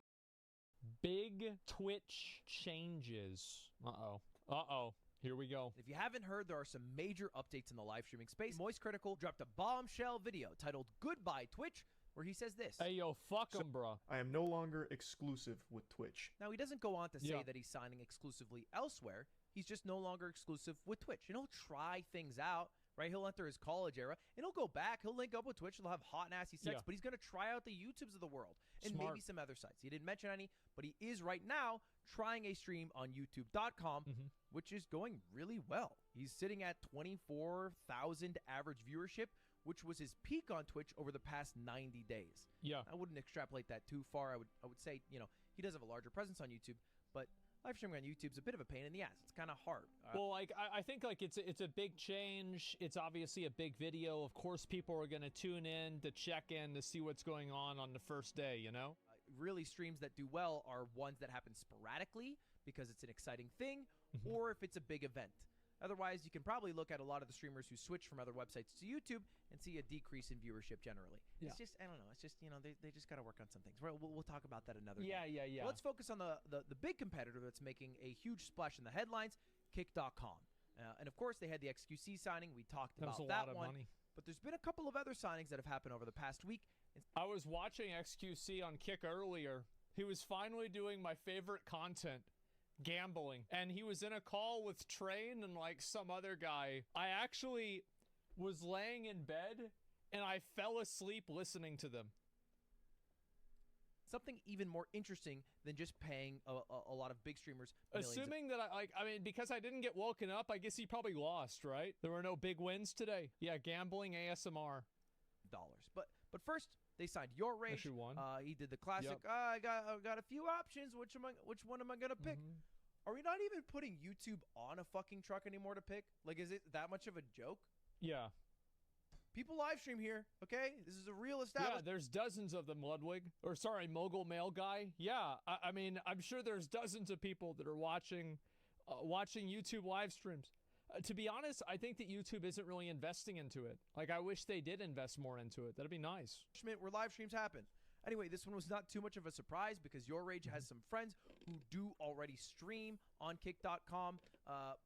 S3: Big Twitch changes. Uh-oh. Uh-oh. Here we go.
S4: If you haven't heard, there are some major updates in the live streaming space. Moist Critical dropped a bombshell video titled Goodbye Twitch, where he says this.
S3: Hey, yo, fuck him, bro.
S5: I am no longer exclusive with Twitch.
S4: Now, he doesn't go on to say that he's signing exclusively elsewhere. He's just no longer exclusive with Twitch. And he'll try things out, right? He'll enter his college era, and he'll go back. He'll link up with Twitch. They'll have hot, nasty sex, but he's going to try out the YouTubes of the world and maybe some other sites. He didn't mention any, but he is right now trying a stream on YouTube.com, which is going really well. He's sitting at 24,000 average viewership, which was his peak on Twitch over the past 90 days.
S3: Yeah.
S4: I wouldn't extrapolate that too far. I would say, you know, he does have a larger presence on YouTube, but live streaming on YouTube's a bit of a pain in the ass. It's kind of hard.
S3: Well, like I think like it's a big change. It's obviously a big video. Of course, people are going to tune in to check in to see what's going on the first day, you know?
S4: Really, streams that do well are ones that happen sporadically because it's an exciting thing, or if it's a big event. Otherwise, you can probably look at a lot of the streamers who switch from other websites to YouTube and see a decrease in viewership generally.
S3: Yeah.
S4: It's just, I don't know. It's just, you know, they just got to work on some things. We'll talk about that another day.
S3: Yeah.
S4: But let's focus on the big competitor that's making a huge splash in the headlines, Kick.com. And of course, they had the XQC signing. We talked about that one.
S3: Money.
S4: But there's been a couple of other signings that have happened over the past week.
S3: I was watching XQC on Kick earlier. He was finally doing my favorite content, gambling. And he was in a call with Train and like some other guy. I actually was laying in bed and I fell asleep listening to them.
S4: Something even more interesting than just paying a lot of big streamers
S3: Assuming that I mean, because I didn't get woken up, I guess he probably lost, right? There were no big wins today. Yeah, gambling ASMR.
S4: Dollars. But first, they signed Your Rage.
S3: Actually won.
S4: He did the classic, I got a few options. Which one am I going to pick? Are we not even putting YouTube on a fucking truck anymore to pick? Like, is it that much of a joke?
S3: Yeah.
S4: People live stream here, okay? This is a real establishment.
S3: Yeah, there's dozens of them, Ludwig. Or sorry, Mogul Mail Guy. Yeah, I mean, I'm sure there's dozens of people that are watching YouTube live streams. To be honest, I think that YouTube isn't really investing into it. Like, I wish they did invest more into it. That'd be nice.
S4: Where live streams happen. Anyway, this one was not too much of a surprise because Your Rage has some friends who do already stream on Kick.com,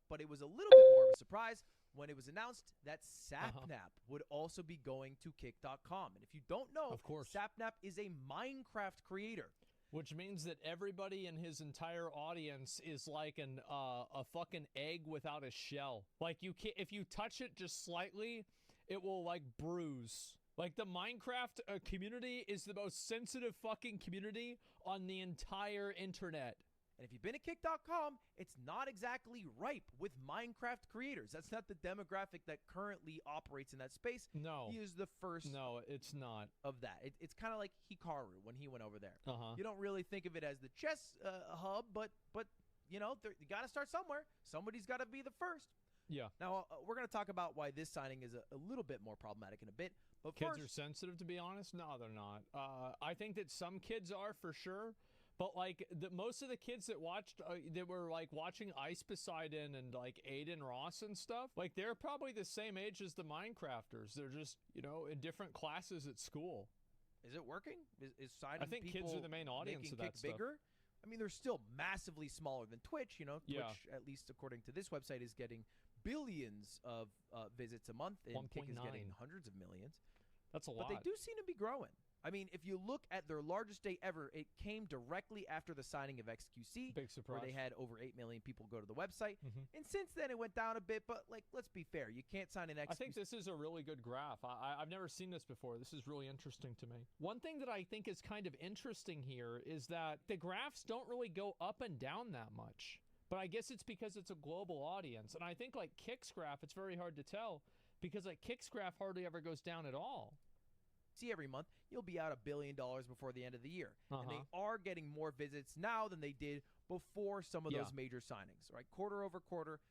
S4: but it was a little bit more of a surprise when it was announced that Sapnap would also be going to Kick.com. And if you don't know,
S3: of course,
S4: Sapnap is a Minecraft creator.
S3: Which means that everybody in his entire audience is like a fucking egg without a shell. Like you can't, if you touch it just slightly, it will like bruise. Like the Minecraft community is the most sensitive fucking community on the entire internet.
S4: And if you've been at Kick.com, it's not exactly ripe with Minecraft creators. That's not the demographic that currently operates in that space.
S3: No.
S4: He is the first.
S3: No, it's not.
S4: Of that. It's kind of like Hikaru when he went over there. You don't really think of it as the chess hub, but you know, you got to start somewhere. Somebody's got to be the first.
S3: Yeah.
S4: Now, we're going to talk about why this signing is a little bit more problematic in a bit. But
S3: kids
S4: first,
S3: are sensitive, to be honest? No, they're not. I think that some kids are for sure. But like most of the kids that watched, that were like watching Ice Poseidon and like Aiden Ross and stuff, like they're probably the same age as the Minecrafters. They're just, you know, in different classes at school.
S4: Is it working? Is signing
S3: I think
S4: people
S3: kids are the main audience
S4: making
S3: of that
S4: Kick
S3: stuff.
S4: bigger? I mean, they're still massively smaller than Twitch. You know, Twitch,
S3: Yeah.
S4: at least according to this website, is getting billions of visits a month, and Kick is getting hundreds of millions.
S3: That's a lot.
S4: But they do seem to be growing. I mean, if you look at their largest day ever, it came directly after the signing of XQC.
S3: Big surprise.
S4: Where they had over 8 million people go to the website. And since then, it went down a bit. But, like, let's be fair. You can't sign an XQC.
S3: I think this is a really good graph. I've never seen this before. This is really interesting to me. One thing that I think is kind of interesting here is that the graphs don't really go up and down that much. But I guess it's because it's a global audience. And I think, like, Kick's graph, it's very hard to tell. Because, like, Kick's graph hardly ever goes down at all.
S4: See, every month you'll be out $1 billion before the end of the year, and they are getting more visits now than they did before some of those major signings. Right, quarter over quarter,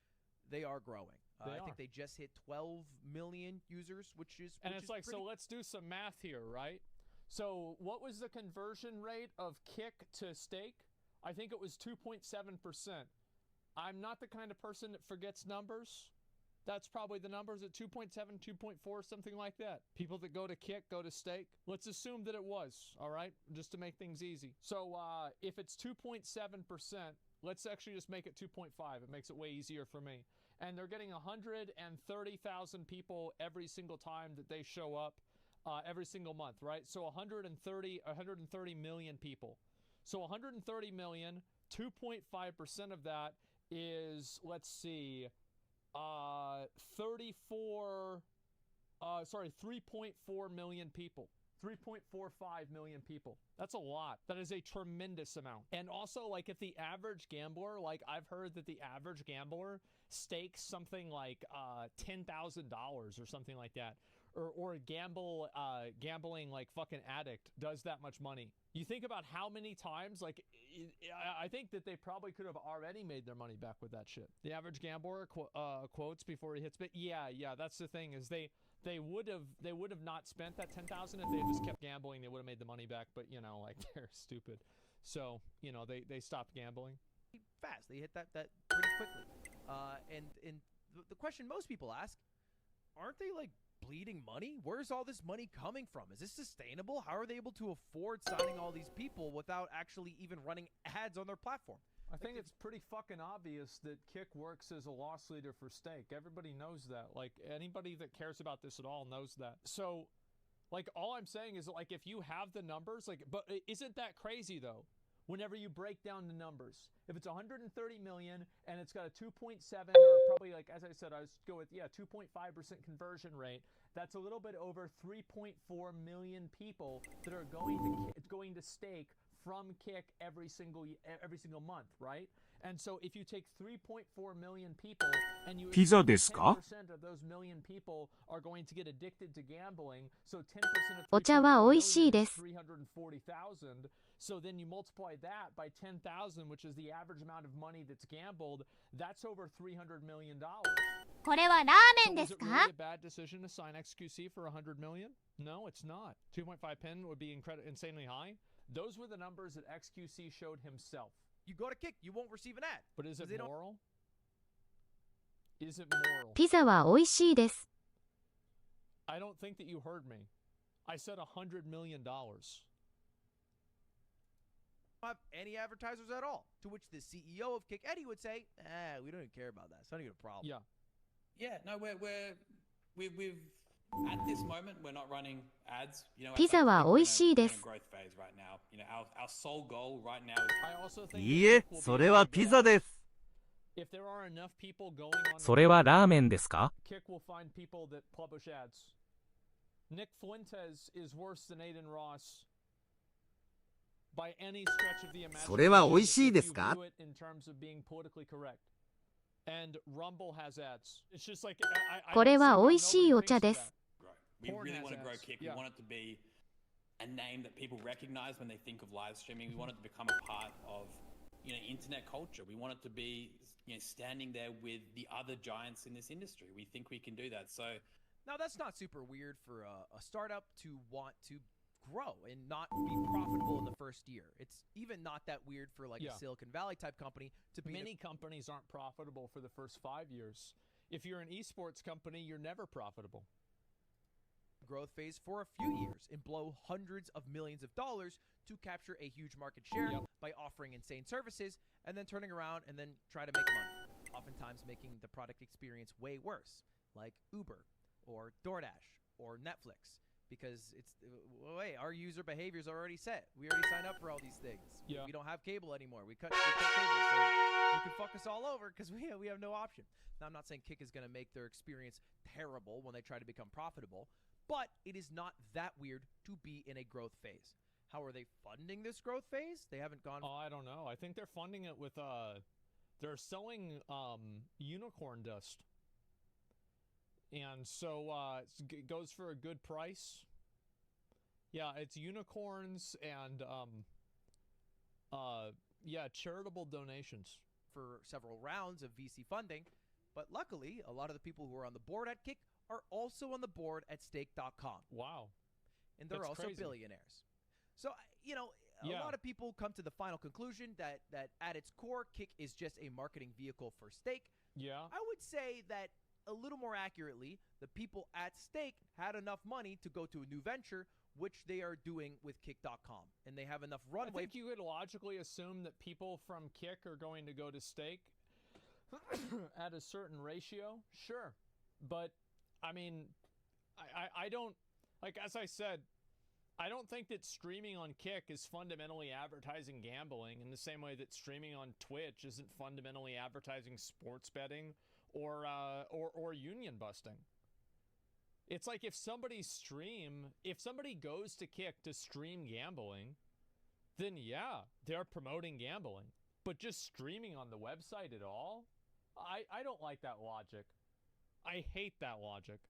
S4: they are growing. I think they just hit 12 million users, which is
S3: and it's like so. Let's do some math here, right? So, what was the conversion rate of Kick to Stake? I think it was 2.7%. I'm not the kind of person that forgets numbers. That's probably the numbers at 2.7, 2.4, something like that. People that go to Kick, go to Stake. Let's assume that it was, all right, just to make things easy. So if it's 2.7%, let's actually just make it 2.5. It makes it way easier for me. And they're getting 130,000 people every single time that they show up every single month, right? So 130 million people. So 130 million, 2.5% of that is, let's see, 3.4 million people. 3.45 million people. That's a lot. That is a tremendous amount. And also, like, if the average gambler, like, I've heard that the average gambler stakes something like $10,000 or something like that. Or gambling like fucking addict does that much money. You think about how many times, like, I think that they probably could have already made their money back with that shit. The average gambler quotes before he hits bit. Yeah, that's the thing is they would have not spent that 10,000 if they had just kept gambling. They would have made the money back, but you know, like, they're stupid. So, you know, they stopped gambling.
S4: Fast. They hit that pretty quickly. And the question most people ask, aren't they like bleeding money? Where's all this money coming from? Is this sustainable? How are they able to afford signing all these people without actually even running ads on their platform?
S3: I think it's pretty fucking obvious that Kick works as a loss leader for Stake. Everybody knows that. Like, anybody that cares about this at all knows that. So, like, all I'm saying is, like, if you have the numbers, like, but isn't that crazy, though? Whenever you break down the numbers, if it's 130 million and it's got a 2.7 or probably, like, as I said, I was go with 2.5% conversion rate. That's a little bit over 3.4 million people that are going to Stake from Kick every single month, right? And so if you take 3.4 million people and you
S25: ピザですか?
S3: 10% of those million people are going to get addicted to gambling, so 10% of
S24: お茶は美味しいです。
S3: 340,000. So then you multiply that by 10,000, which is the average amount of money that's gambled. That's over $300 million.
S24: これはラーメンですか?
S3: So is it really a bad decision to sign XQC for $100 million? No, it's not. 2.5 pin would be insanely high. Those were the numbers that XQC showed himself.
S4: You go to Kick, you won't receive an ad.
S3: But is it moral? Is it moral?
S24: ピザは美味しいです。
S3: I don't think that you heard me. I said $100 million.
S4: Have any advertisers at all? To which the CEO of Kick, Eddie, would say, we don't even care about that. It's not even a problem.
S1: Yeah, no, we've at this moment we're not running ads. You know,
S24: ピザは美味しいです。
S1: growth phase right now. You know, our sole goal right now is
S3: I also think
S25: いいえ、それはピザです。
S3: If there are enough people going on
S2: それはラーメンですか?
S3: Kick will find people that publish ads. Nick Fuentes is worse than Aiden Ross by any stretch of the imagination.
S25: それは美味しいですか?
S3: If you do it in terms of being politically correct. And Rumble has ads. It's just like
S24: これは美味しいお茶です。
S1: we really want to grow Kick. We want it to be a name that people recognize when they think of live streaming. We want it to become a part of, you know, internet culture. We want it to be, you know, standing there with the other giants in this industry. We think we can do that. So
S4: now that's not super weird for a startup to want to grow and not be profitable in the first year. It's even not that weird for like a Silicon Valley type company to be.
S3: Many companies aren't profitable for the first 5 years. If you're an esports company, you're never profitable.
S4: Growth phase for a few years and blow hundreds of millions of dollars to capture a huge market share by offering insane services and then turning around and then try to make money, oftentimes making the product experience way worse, like Uber or DoorDash or Netflix. because it's wait, our user behavior is already set. We already signed up for all these things.
S3: Yeah.
S4: We don't have cable anymore. We cut cable, so you can fuck us all over because we have no option. Now, I'm not saying Kick is going to make their experience terrible when they try to become profitable, but it is not that weird to be in a growth phase. How are they funding this growth phase? They haven't gone.
S3: Oh, I don't know. I think they're funding it with they're selling unicorn dust. And so it goes for a good price. Yeah, it's unicorns and charitable donations
S4: for several rounds of VC funding. But luckily, a lot of the people who are on the board at Kick are also on the board at Stake.com.
S3: Wow.
S4: And they're
S3: That's
S4: also
S3: crazy.
S4: billionaires. So, you know, a lot of people come to the final conclusion that at its core, Kick is just a marketing vehicle for Stake.
S3: Yeah.
S4: I would say that a little more accurately, the people at Stake had enough money to go to a new venture, which they are doing with Kick.com. And they have enough runway.
S3: I think you could logically assume that people from Kick are going to go to Stake at a certain ratio. Sure. But, I mean, I don't, like, as I said, I don't think that streaming on Kick is fundamentally advertising gambling in the same way that streaming on Twitch isn't fundamentally advertising sports betting or union busting. It's like if somebody goes to Kick to stream gambling, then yeah, they're promoting gambling. But just streaming on the website at all? I don't like that logic. I hate that logic.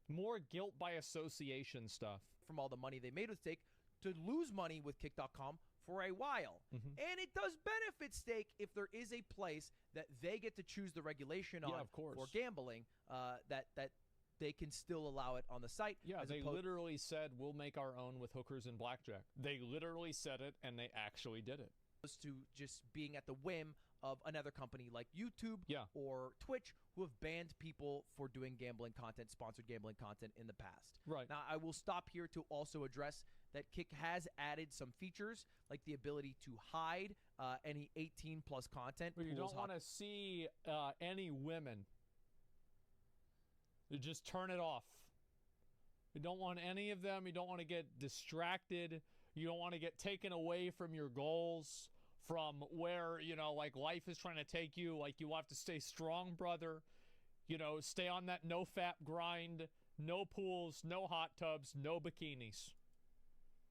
S3: More guilt by association stuff.
S4: From all the money they made with Stake to lose money with Kick.com for a while. And it does benefit Stake if there is a place that they get to choose the regulation on for gambling, that they can still allow it on the site.
S3: Yeah, they literally said, we'll make our own with hookers and blackjack. They literally said it, and they actually did it.
S4: To just being at the whim of another company like YouTube or Twitch, who have banned people for doing gambling content, sponsored gambling content in the past.
S3: Right.
S4: Now, I will stop here to also address that Kick has added some features, like the ability to hide any 18-plus content.
S3: But you don't want to see any women. You just turn it off. You don't want any of them. You don't want to get distracted. You don't want to get taken away from your goals, from where, you know, like life is trying to take you. Like, you have to stay strong, brother. You know, stay on that no-fap grind. No pools, no hot tubs, no bikinis.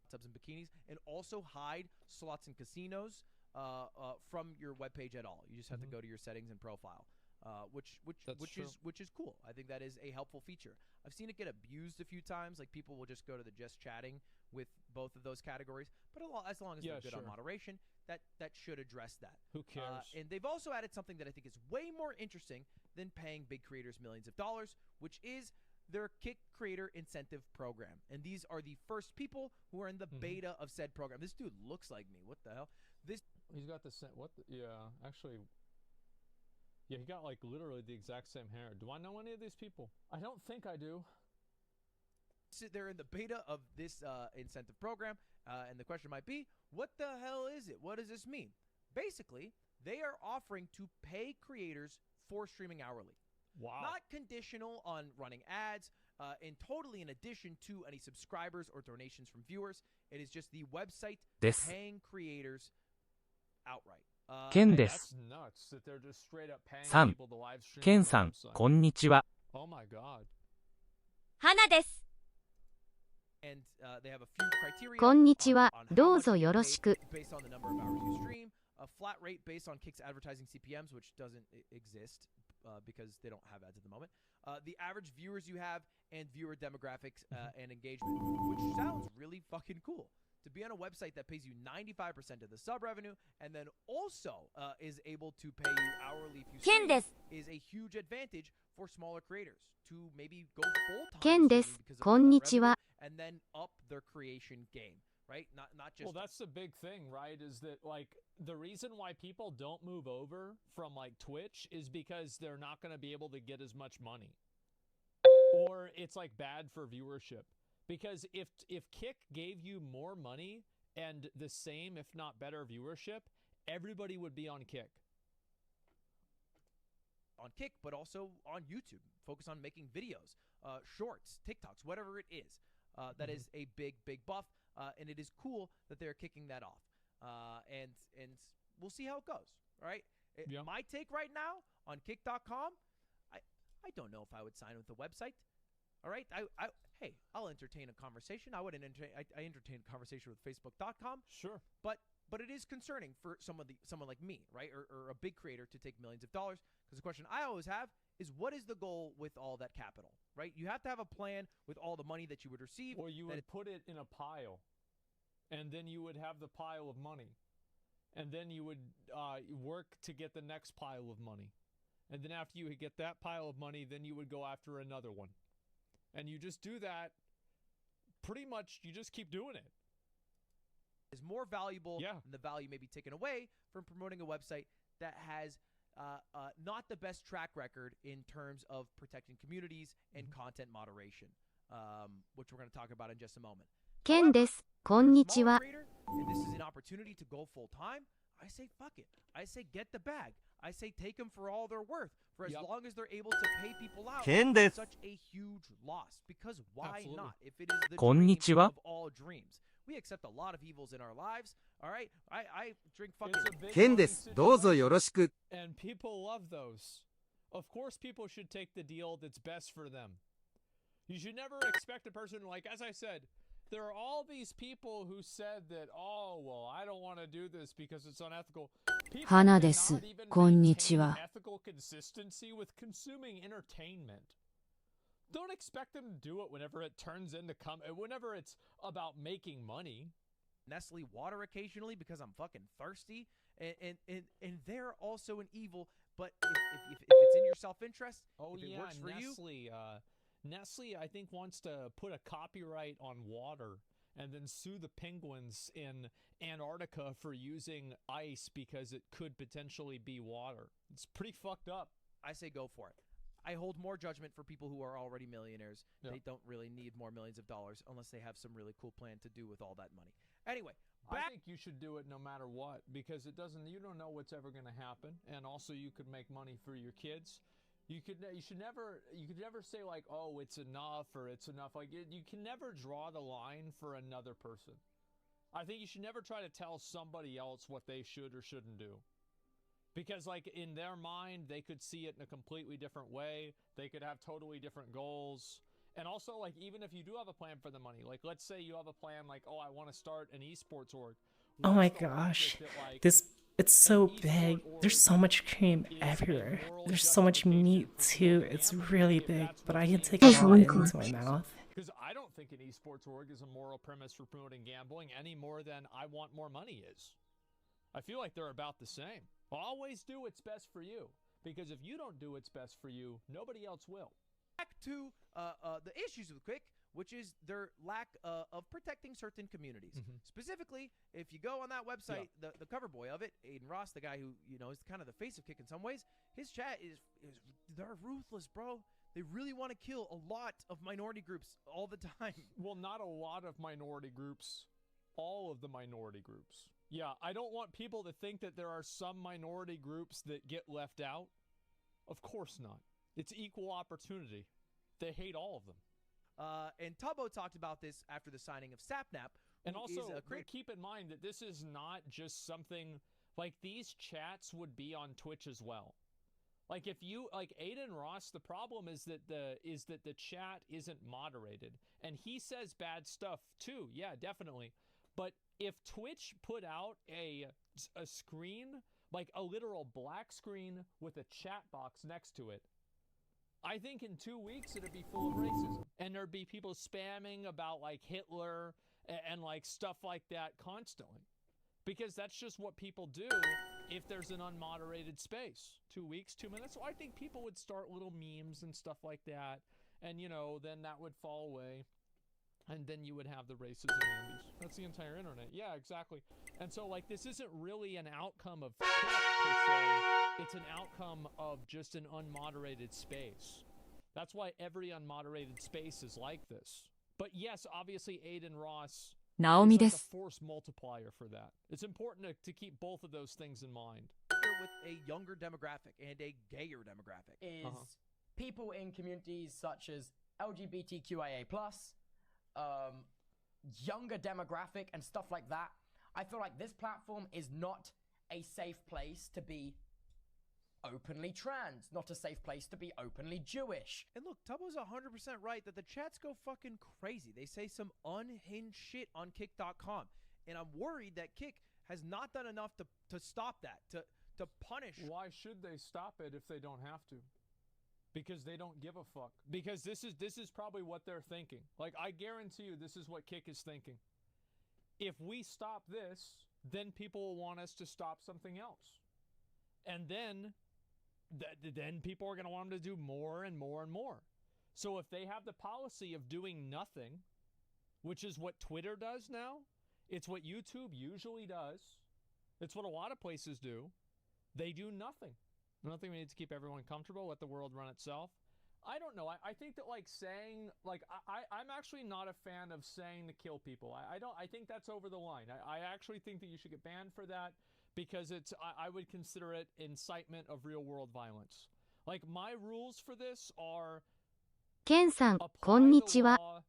S4: Tubs and bikinis, and also hide slots and casinos from your webpage at all. You just have to go to your settings and profile, which is cool. I think that is a helpful feature. I've seen it get abused a few times. Like, people will just go to the just chatting with both of those categories. But as long as they're good on moderation, that should address that.
S3: Who cares?
S4: And they've also added something that I think is way more interesting than paying big creators millions of dollars, which is their Kick Creator Incentive Program. And these are the first people who are in the beta of said program. This dude looks like me. What the hell?
S3: He's got the same. Actually. Yeah, he got like literally the exact same hair. Do I know any of these people? I don't think I do.
S4: They're in the beta of this incentive program, and the question might be, what the hell is it? What does this mean? Basically, they are offering to pay creators for streaming hourly.
S3: Wow.
S4: Not conditional on running ads, and totally in addition to any subscribers or donations from viewers. It is just the website paying creators outright.
S3: ケンです。
S24: さん、ケンさん、こんにちは。
S3: Oh my god.
S24: 花です。
S4: And they have a few criteria
S24: こんにちは。どうぞよろしく。
S4: based on the number of hours you stream, a flat rate based on Kick's advertising CPMs, which doesn't exist because they don't have ads at the moment. The average viewers you have and viewer demographics and engagement, which sounds really fucking cool. To be on a website that pays you 95% of the sub revenue and then also is able to pay you hourly if you stream is a huge advantage for smaller creators to maybe go full-time
S24: ケンです。こんにちは。
S4: and then up their creation game, right? Not just.
S3: Well, that's the big thing, right? Is that like the reason why people don't move over from like Twitch is because they're not going to be able to get as much money, or it's like bad for viewership. Because if Kick gave you more money and the same, if not better, viewership, everybody would be on Kick.
S4: On Kick, but also on YouTube. Focus on making videos, shorts, TikToks, whatever it is. That is a big buff, and it is cool that they're kicking that off. And we'll see how it goes. All right. My take right now on Kick.com, I don't know if I would sign with the website. All right. Hey, I'll entertain a conversation. I entertain a conversation with Facebook.com.
S3: Sure.
S4: But it is concerning for someone like me, right, or a big creator to take millions of dollars. Because the question I always have is, what is the goal with all that capital, right? You have to have a plan with all the money that you would receive.
S3: Or you would put it in a pile, and then you would have the pile of money. And then you would work to get the next pile of money. And then after you get that pile of money, then you would go after another one. And you just do that. Pretty much, you just keep doing it.
S4: Is more valuable, and the value may be taken away from promoting a website that has not the best track record in terms of protecting communities and content moderation, which we're going to talk about in just a moment.
S6: Ken です。こんにちは。
S4: And this is an opportunity to go full time. I say fuck it. I say get the bag. I say take them for all they're worth. For as long as they're able to pay people out, it's such a huge loss. Because why not? If it is the dream of all dreams. We accept a lot of evils in our lives. All right? I drink fucking...
S25: Ken です。どうぞよろしく。
S3: And people love those. Of course people should take the deal that's best for them. You should never expect a person, like, as I said, there are all these people who said that, oh, well, I don't want to do this because it's unethical. People cannot even maintain ethical consistency with consuming entertainment. Don't expect them to do it whenever it turns into whenever it's about making money.
S4: Nestle water occasionally because I'm fucking thirsty, and they're also an evil. But if it's in your self-interest, if it works for you.
S3: Nestle, I think, wants to put a copyright on water and then sue the penguins in Antarctica for using ice because it could potentially be water. It's pretty fucked up.
S4: I say go for it. I hold more judgment for people who are already millionaires. Yeah. They don't really need more millions of dollars unless they have some really cool plan to do with all that money. Anyway,
S3: I think you should do it no matter what, because you don't know what's ever going to happen, and also you could make money for your kids. You could never say like, oh, it's enough or it's enough. Like you can never draw the line for another person. I think you should never try to tell somebody else what they should or shouldn't do. Because like in their mind, they could see it in a completely different way. They could have totally different goals. And also, like, even if you do have a plan for the money, like let's say you have a plan like, oh, I want to start an esports org.
S7: Oh my gosh. It's so big. There's so much cream everywhere. There's so much meat too. It's really big, but I can take it all into my mouth.
S3: Because I don't think an esports org is a moral premise for promoting gambling any more than I want more money is. I feel like they're about the same. Always do what's best for you. Because if you don't do what's best for you, nobody else will.
S4: Back to the issues with Quick, which is their lack of protecting certain communities. Specifically, if you go on that website, the cover boy of it, Aiden Ross, the guy who is kind of the face of Kick in some ways, his chat is they're ruthless, bro. They really want to kill a lot of minority groups all the time.
S3: Well, not a lot of minority groups. All of the minority groups. Yeah, I don't want people to think that there are some minority groups that get left out. Of course not. It's equal opportunity. They hate all of them.
S4: And Tubbo talked about this after the signing of Sapnap.
S3: And also, keep in mind that this is not just something like these chats would be on Twitch as well. Like if you like Aiden Ross, the problem is that the chat isn't moderated, and he says bad stuff too. Yeah, definitely. But if Twitch put out a screen, like a literal black screen with a chat box next to it, I think in 2 weeks it'd be full of racism, and there'd be people spamming about like Hitler and like stuff like that constantly, because that's just what people do if there's an unmoderated space. 2 weeks, 2 minutes. So I think people would start little memes and stuff like that, and then that would fall away, and then you would have the racism ambies. That's the entire internet. Yeah, exactly. And so like this isn't really an outcome of Twitch per se. It's an outcome of just an unmoderated space. That's why every unmoderated space is like this. But yes, obviously Aiden Ross is like a force multiplier for that. It's important to keep both of those things in mind.
S4: With a younger demographic and a gayer demographic.
S8: Is people in communities such as LGBTQIA+, younger demographic and stuff like that. I feel like this platform is not a safe place to be openly trans, not a safe place to be openly Jewish.
S4: And look, Tubbo's 100% right that the chats go fucking crazy. They say some unhinged shit on Kick.com. And I'm worried that Kick has not done enough to stop that, to punish.
S3: Why should they stop it if they don't have to? Because they don't give a fuck. Because this is probably what they're thinking. Like, I guarantee you this is what Kick is thinking. If we stop this, then people will want us to stop something else. And then people are going to want them to do more and more and more. So if they have the policy of doing nothing, which is what Twitter does now, it's what YouTube usually does, it's what a lot of places do, they do nothing. I don't think we need to keep everyone comfortable, let the world run itself. I don't know. I think that saying, I'm actually not a fan of saying to kill people. I think that's over the line. I actually think that you should get banned for that because I would consider it incitement of real world violence. Like, my rules for this are
S6: ケンさん、こんにちは。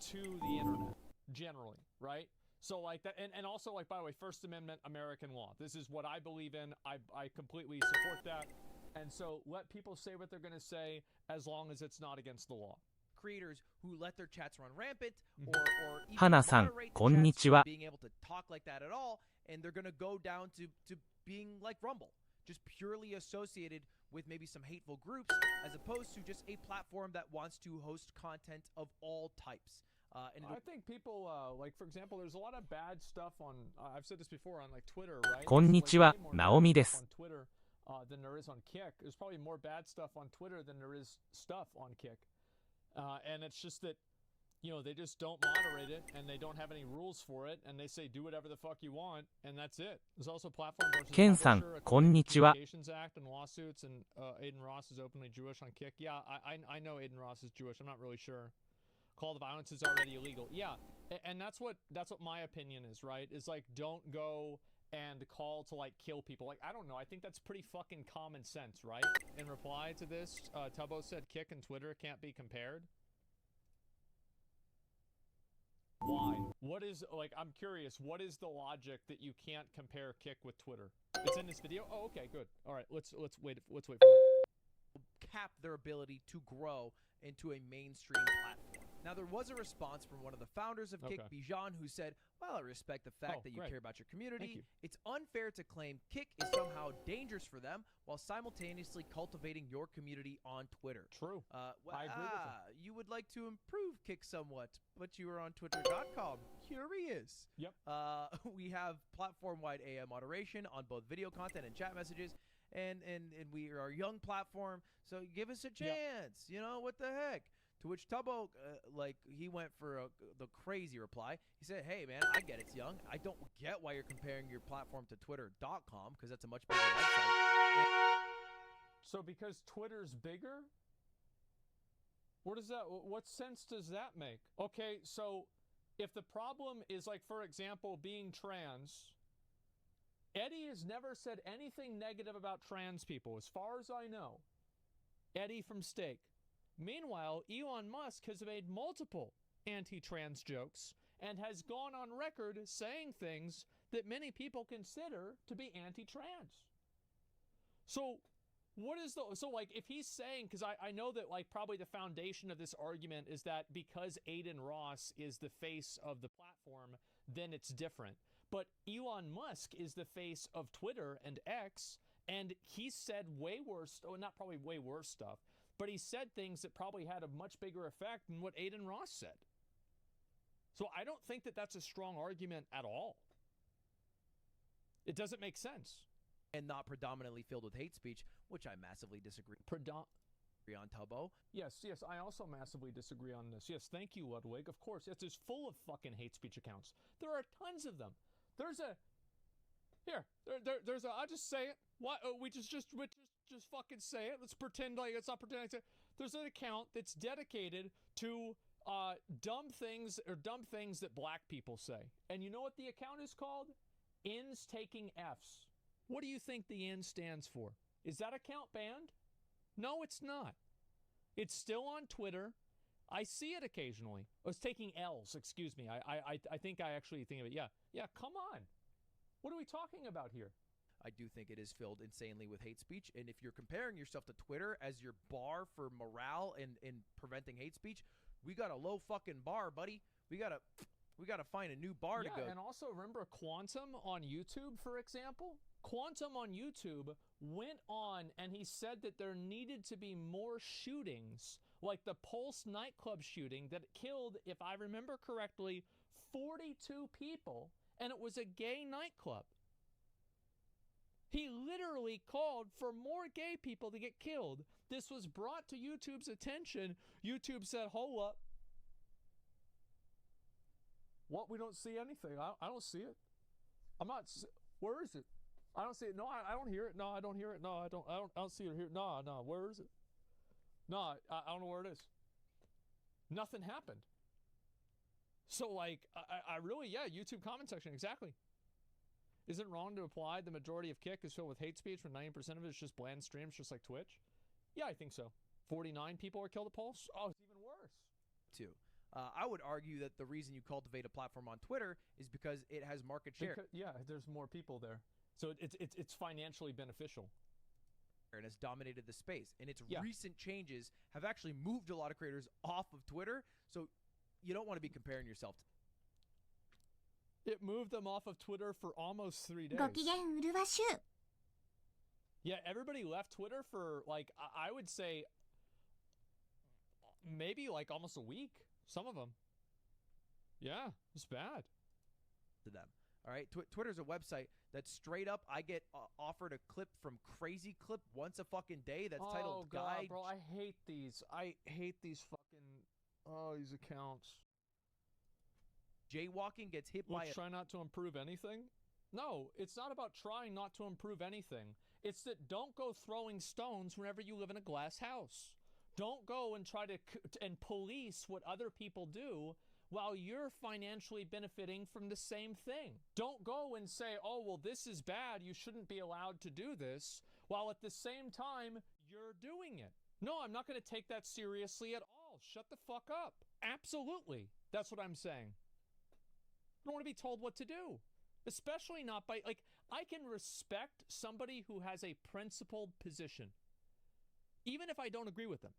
S3: to the internet, generally, right? So like that, and also like, by the way, First Amendment American law. This is what I believe in. I completely support that. And so let people say what they're going to say as long as it's not against the law.
S4: Creators who let their chats run rampant or even
S2: 花さん、
S4: moderate
S2: こん
S4: the
S2: に
S4: chats
S2: ちは。
S4: from being able to talk like that at all, and they're going to go down to being like Rumble, just purely associated with maybe some hateful groups, as opposed to just a platform that wants to host content of all types. And
S3: I think people, like, for example, there's a lot of bad stuff on, I've said this before, on like Twitter, right?
S2: こんにちは、
S3: There's like way more
S2: ナオミ
S3: bad
S2: で
S3: stuff
S2: す。
S3: on Twitter than there is on Kick. There's probably more bad stuff on Twitter than there is stuff on Kick. And it's just that, you know, they just don't moderate it, and they don't have any rules for it, and they say do whatever the fuck you want, and that's it. There's also Platform versus
S2: ケンさん、
S3: Publisher,
S2: こんにちは。
S3: Communications Act and lawsuits, and Aiden Ross is openly Jewish on Kick. Yeah, I know Aiden Ross is Jewish. I'm not really sure. Call to violence is already illegal. Yeah, and that's what my opinion is, right? Is like, don't go and call to like kill people. Like, I don't know. I think that's pretty fucking common sense, right? In reply to this, Tubbo said Kick and Twitter can't be compared. Why? What is, like, I'm curious, what is the logic that you can't compare Kick with Twitter? It's in this video? Oh, okay, good. All right, let's wait for it.
S4: Cap their ability to grow into a mainstream platform. Now, there was a response from one of the founders of Kick, Bijan, who said, "While I respect the fact that you care about your community, it's unfair to claim Kick is somehow dangerous for them while simultaneously cultivating your community on Twitter."
S3: True. I agree with him.
S4: You would like to improve Kick somewhat, but you are on Twitter.com. Curious.
S3: Yep.
S4: We have platform-wide AI moderation on both video content and chat messages. And we are a young platform, so give us a chance. You know, what the heck? To which Tubbo, he went for the crazy reply. He said, "Hey, man, I get it's young. I don't get why you're comparing your platform to Twitter.com, because that's a much bigger website."
S3: So because Twitter's bigger? What sense does that make? Okay, so if the problem is, like, for example, being trans, Eddie has never said anything negative about trans people, as far as I know. Eddie from Stake. Meanwhile, Elon Musk has made multiple anti-trans jokes and has gone on record saying things that many people consider to be anti-trans. So what is if he's saying, because I know that, like, probably the foundation of this argument is that because Aiden Ross is the face of the platform, then it's different. But Elon Musk is the face of Twitter and X, and he said way worse, not probably way worse stuff, but he said things that probably had a much bigger effect than what Aiden Ross said. So I don't think that that's a strong argument at all. It doesn't make sense.
S4: And not predominantly filled with hate speech, which I massively disagree on, Tubbo.
S3: Yes, I also massively disagree on this. Yes, thank you, Ludwig. Of course, it's full of fucking hate speech accounts. There are tons of them. I'll just say it. What? We just fucking say it. Let's pretend like it's not pretending. There's an account that's dedicated to dumb things that black people say. And you know what the account is called? Ins taking Fs. What do you think the N stands for? Is that account banned? No, it's not. It's still on Twitter. I see it occasionally. I was taking L's, excuse me. I think I actually think of it. Yeah, come on. What are we talking about here?
S4: I do think it is filled insanely with hate speech. And if you're comparing yourself to Twitter as your bar for morale and preventing hate speech, we got a low fucking bar, buddy. We gotta find a new bar to go.
S3: And also remember Quantum on YouTube, for example? Quantum on YouTube went on and he said that there needed to be more shootings, like the Pulse nightclub shooting that killed, if I remember correctly, 42 people, and it was a gay nightclub. He literally called for more gay people to get killed. This was brought to YouTube's attention. YouTube said, hold up. What? We don't see anything. I don't see it. I'm not. Where is it? I don't see it. No, I don't hear it. No, I don't hear it. No, I don't see it here. No. Where is it? No, I don't know where it is. Nothing happened. So, like, I really, YouTube comment section, exactly. Is it wrong to apply the majority of Kick is filled with hate speech when 90% of it is just bland streams, just like Twitch? Yeah, I think so. 49 people were killed at Pulse? Oh, it's even worse.
S4: Too. I would argue that the reason you cultivate a platform on Twitter is because it has market share.
S3: There's more people there. So it's financially beneficial.
S4: And has dominated the space. And its recent changes have actually moved a lot of creators off of Twitter. So you don't want to be comparing yourself to.
S3: It moved them off of Twitter for almost 3 days. Yeah, everybody left Twitter for, like, I would say maybe like almost a week. Some of them. Yeah, it's bad.
S4: To them. All right, Twitter's a website that straight up I get offered a clip from Crazy Clip once a fucking day that's titled Guide.
S3: Bro, I hate these. I hate these fucking these accounts.
S4: Jaywalking gets hit by
S3: try not to improve anything? No, it's not about trying not to improve anything. It's that don't go throwing stones whenever you live in a glass house. Don't go and try to and police what other people do while you're financially benefiting from the same thing. Don't go and say, oh, well, this is bad, you shouldn't be allowed to do this, while at the same time, you're doing it. No, I'm not going to take that seriously at all. Shut the fuck up. Absolutely. That's what I'm saying. I don't want to be told what to do. Especially not by, like, I can respect somebody who has a principled position, even if I don't agree with them.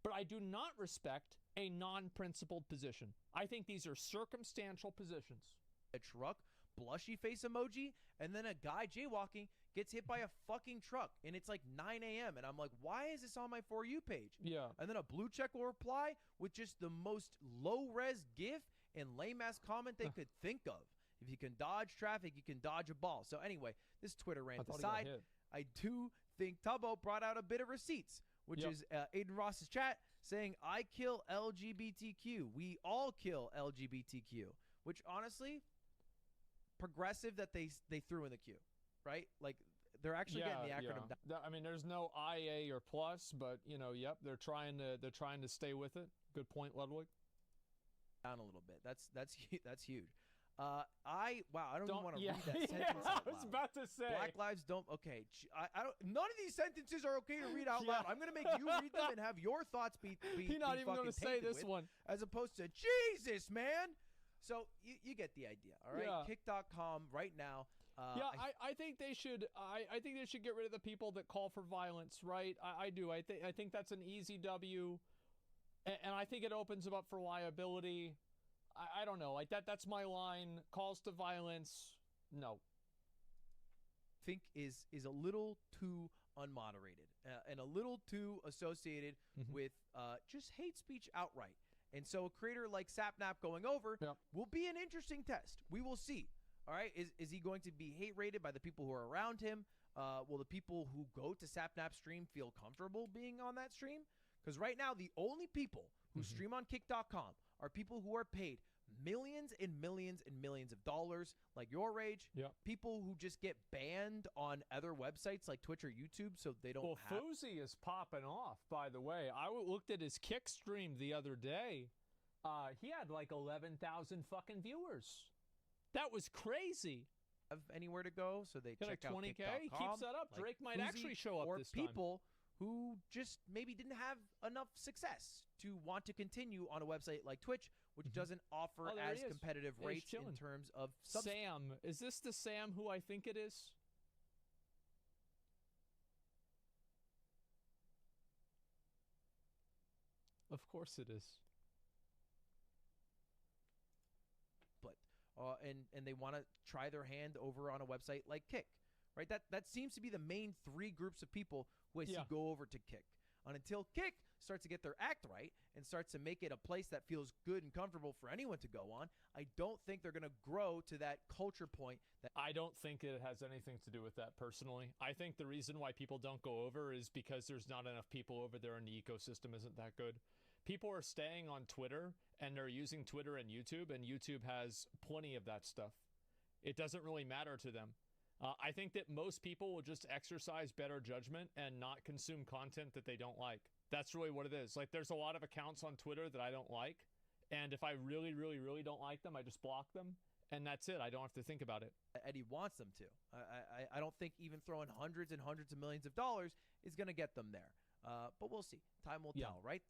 S3: But I do not respect a non-principled position. I think these are circumstantial positions.
S4: A truck, blushy face emoji, and then a guy jaywalking gets hit by a fucking truck, and it's like 9 a.m., and I'm like, why is this on my For You page?
S3: Yeah.
S4: And then a blue check will reply with just the most low-res gif and lame-ass comment they could think of. If you can dodge traffic, you can dodge a ball. So anyway, this Twitter rant aside, I do think Tubbo brought out a bit of receipts, which is Aiden Ross's chat saying, I kill LGBTQ. We all kill LGBTQ. Which, honestly, progressive that they threw in the queue, right? Like, they're actually getting the acronym down.
S3: I mean, there's no IA or plus, but, you know, they're trying to stay with it. Good point, Ludwig.
S4: Down a little bit. That's huge. I don't even want to read that sentence out
S3: I was about to say.
S4: Black lives don't. Okay, I don't. None of these sentences are okay to read out loud. I'm gonna make you read them and have your thoughts be
S3: He's not even gonna say this one,
S4: as opposed to Jesus, man. So you get the idea, all right? Kick.com right now.
S3: I think they should. I think they should get rid of the people that call for violence. Right? I do. I think that's an easy W, and I think it opens them up for liability. I don't know, like that's my line. Calls to violence, no.
S4: Think is a little too unmoderated and a little too associated with just hate speech outright. And so a creator like Sapnap going over will be an interesting test. We will see. All right, is he going to be hate rated by the people who are around him? Will the people who go to Sapnap stream feel comfortable being on that stream? Because right now, the only people who stream on Kick.com are people who are paid millions and millions and millions of dollars, like Your Rage. People who just get banned on other websites like Twitch or YouTube, so they don't.
S3: Well, Fousey is popping off. By the way, I looked at his Kick stream the other day. He had like 11,000 fucking viewers. That was crazy.
S4: Have anywhere to go, so they check
S3: like 20K.
S4: out Kick.com.
S3: Keeps that up.
S4: Like
S3: Drake might
S4: Fousey
S3: actually show up
S4: or
S3: this time.
S4: People who just maybe didn't have enough success to want to continue on a website like Twitch, which doesn't offer as competitive rates in terms of
S3: Sam. Is this the Sam who I think it is? Of course it is.
S4: But and they want to try their hand over on a website like Kick, right? That seems to be the main three groups of people who I see go over to Kick. And until Kick starts to get their act right and starts to make it a place that feels good and comfortable for anyone to go on, I don't think they're going to grow to that culture point.
S3: I don't think it has anything to do with that personally. I think the reason why people don't go over is because there's not enough people over there and the ecosystem isn't that good. People are staying on Twitter and they're using Twitter and YouTube has plenty of that stuff. It doesn't really matter to them. I think that most people will just exercise better judgment and not consume content that they don't like. That's really what it is. Like, there's a lot of accounts on Twitter that I don't like, and if I really, really, really don't like them, I just block them, and that's it. I don't have to think about it.
S4: Eddie wants them to. I don't think even throwing hundreds and hundreds of millions of dollars is going to get them there. But we'll see. Time will tell, right?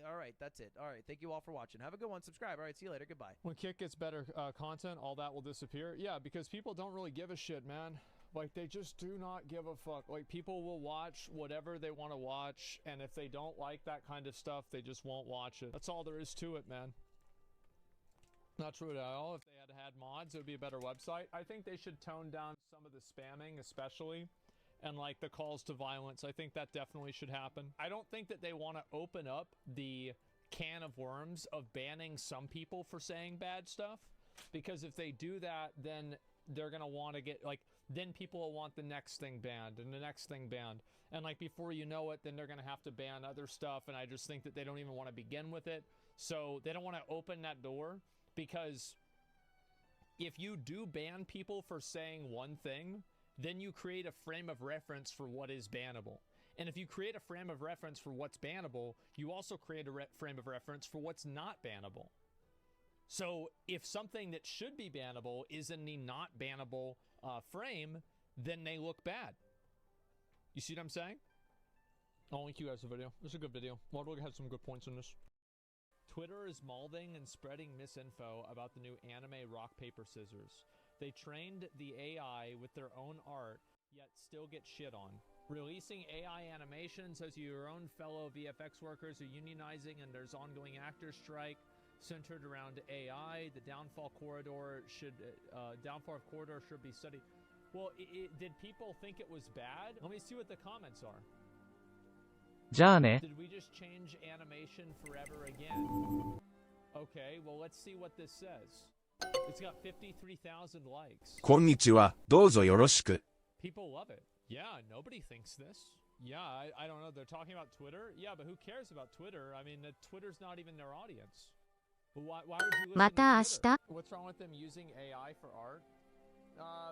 S4: All right, that's it. All right, thank you all for watching. Have a good one. Subscribe. All right, see you later. Goodbye.
S3: When Kick gets better content, all that will disappear. Yeah, because people don't really give a shit, man. Like, they just do not give a fuck. Like, people will watch whatever they want to watch, and if they don't like that kind of stuff, they just won't watch it. That's all there is to it, man. Not true at all. If they had mods, it would be a better website. I think they should tone down some of the spamming, especially, and like the calls to violence. I think that definitely should happen. I don't think that they want to open up the can of worms of banning some people for saying bad stuff, because if they do that, then they're gonna want to get, like, then people will want the next thing banned and the next thing banned, and like before you know it, then they're gonna have to ban other stuff, and I just think that they don't even want to begin with it. So they don't want to open that door, because if you do ban people for saying one thing, then you create a frame of reference for what is bannable. And if you create a frame of reference for what's bannable, you also create a frame of reference for what's not bannable. So if something that should be bannable is in the not bannable frame, then they look bad. You see what I'm saying? I'll link you guys the video. It's a good video. Ludwig had some good points in this. Twitter is molding and spreading misinfo about the new anime rock, paper, scissors. They trained the AI with their own art, yet still get shit on. Releasing AI animations as your own fellow VFX workers are unionizing, and there's ongoing actor strike centered around AI. The downfall of Corridor should be studied. Well, did people think it was bad? Let me see what the comments are.
S2: じゃあね。
S3: Did we just change animation forever again? Okay, well, let's see what this says. It's got 53,000 likes.
S25: こんにちは。どうぞよろしく。
S3: People love it. Yeah, nobody thinks this. Yeah, I don't know. They're talking about Twitter? Yeah, but who cares about Twitter? I mean, Twitter's not even their audience. Why would you listen
S6: また明
S3: to
S6: 日
S3: Twitter? What's wrong with them using AI for art?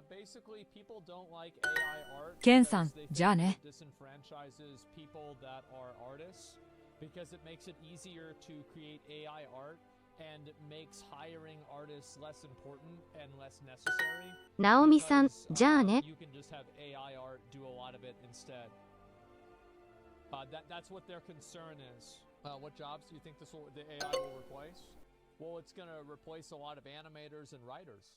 S3: Basically, people don't like AI art
S9: ケンさん、
S3: because they
S9: じゃあ
S3: think
S9: ね。
S3: it disenfranchises people that are artists, because it makes it easier to create AI art and makes hiring artists less important and less necessary.
S6: ナオミさん、じゃあね。
S3: You can just have AI art do a lot of it instead. That's what their concern is. What jobs do you think the AI will replace? Well, it's going to replace a lot of animators and writers.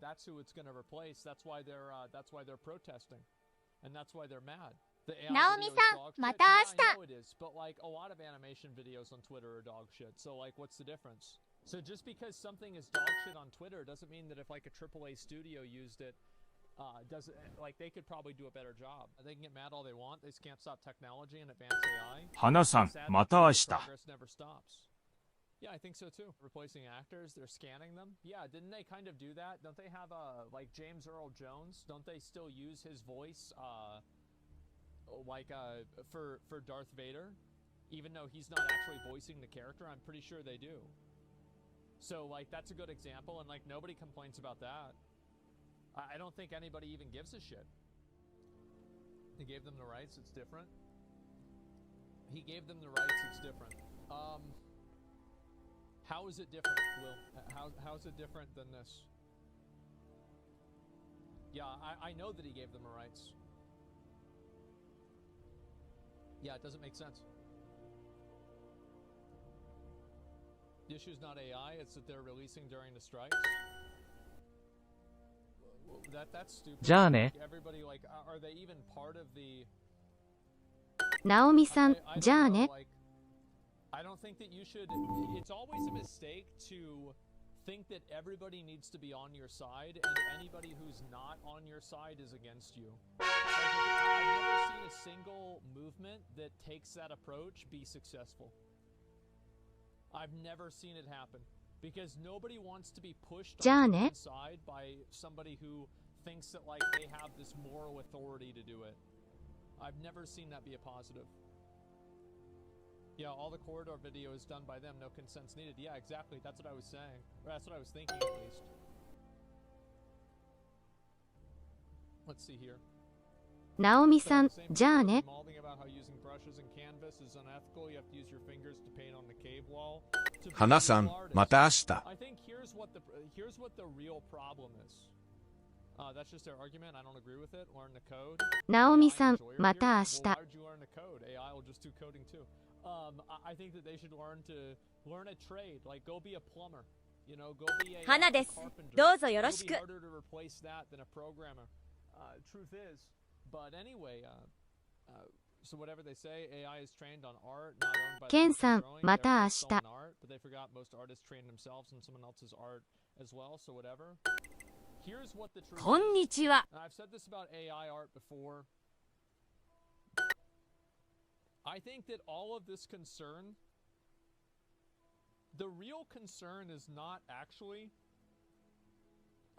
S3: That's who it's going to replace. That's why they're protesting, and that's why they're mad. The AI
S6: ナオミ
S3: video is
S6: さ
S3: dog
S6: ん、ま
S3: shit.
S6: た
S3: Yeah, I
S6: 明
S3: know it is, but like a lot of animation videos on Twitter are dog shit. So like, what's the difference? So just because something is dog shit on Twitter doesn't mean that if like a AAA studio used it, doesn't, like, they could probably do a better job. They can get mad all they want. They just can't stop technology and advanced AI.
S2: 花さん、
S3: Sad
S2: また明日。
S3: progress never stops. Yeah, I think so too. Replacing actors, they're scanning them. Yeah, didn't they kind of do that? Don't they have like James Earl Jones? Don't they still use his voice for Darth Vader, even though he's not actually voicing the character? I'm pretty sure they do. So like, that's a good example, and like, nobody complains about that. I don't think anybody even gives a shit. He gave them the rights, it's different. He gave them the rights, it's different. How is it different, Will? How is it different than this? Yeah, I know that he gave them the rights. Yeah, it doesn't make sense. The issue is not AI, it's that they're releasing during the strikes. That's stupid.
S2: じゃあね。
S3: Everybody, like, are they even part of the...
S6: ナオミさん、じゃあね。
S3: I don't think that you should... It's always a mistake to think that everybody needs to be on your side and anybody who's not on your side is against you. Like, I've never seen a single movement that takes that approach be successful. I've never seen it happen. Because nobody wants to be pushed on one side by somebody who thinks that, like, they have this moral authority to do it. I've never seen that be a positive. Yeah, all the corridor video is done by them, no consent's needed. Yeah, exactly, that's what I was saying. Or that's what I was thinking, at least. Let's see here.
S6: ナオミさん、じゃあね。
S3: Molding about how using brushes and canvas is unethical. You have to use your fingers to paint on the cave wall.
S25: 花さん、また明日。
S3: I think here's what the real problem is. That's just their argument. I don't agree with it. Learn the code.
S6: ナオミさん、また明日。
S3: Well, why would you learn the code? AI will just do coding too. I think that they should learn a trade. Like, go be a plumber. You know, go be a
S9: 花です。
S3: carpenter.
S9: どうぞよろしく。
S3: It'll be harder to replace that than a programmer. Truth is, but anyway, so whatever they say, AI is trained on art, not owned by the
S6: ケンさん、
S3: drawing,
S6: また明
S3: therefore
S6: 日。
S3: stolen art, but they forgot most artists train themselves in someone else's art as well, so whatever. Here's what the truth
S9: こんにちは。
S3: is. I've said this about AI art before. I think that all of this concern, the real concern is not actually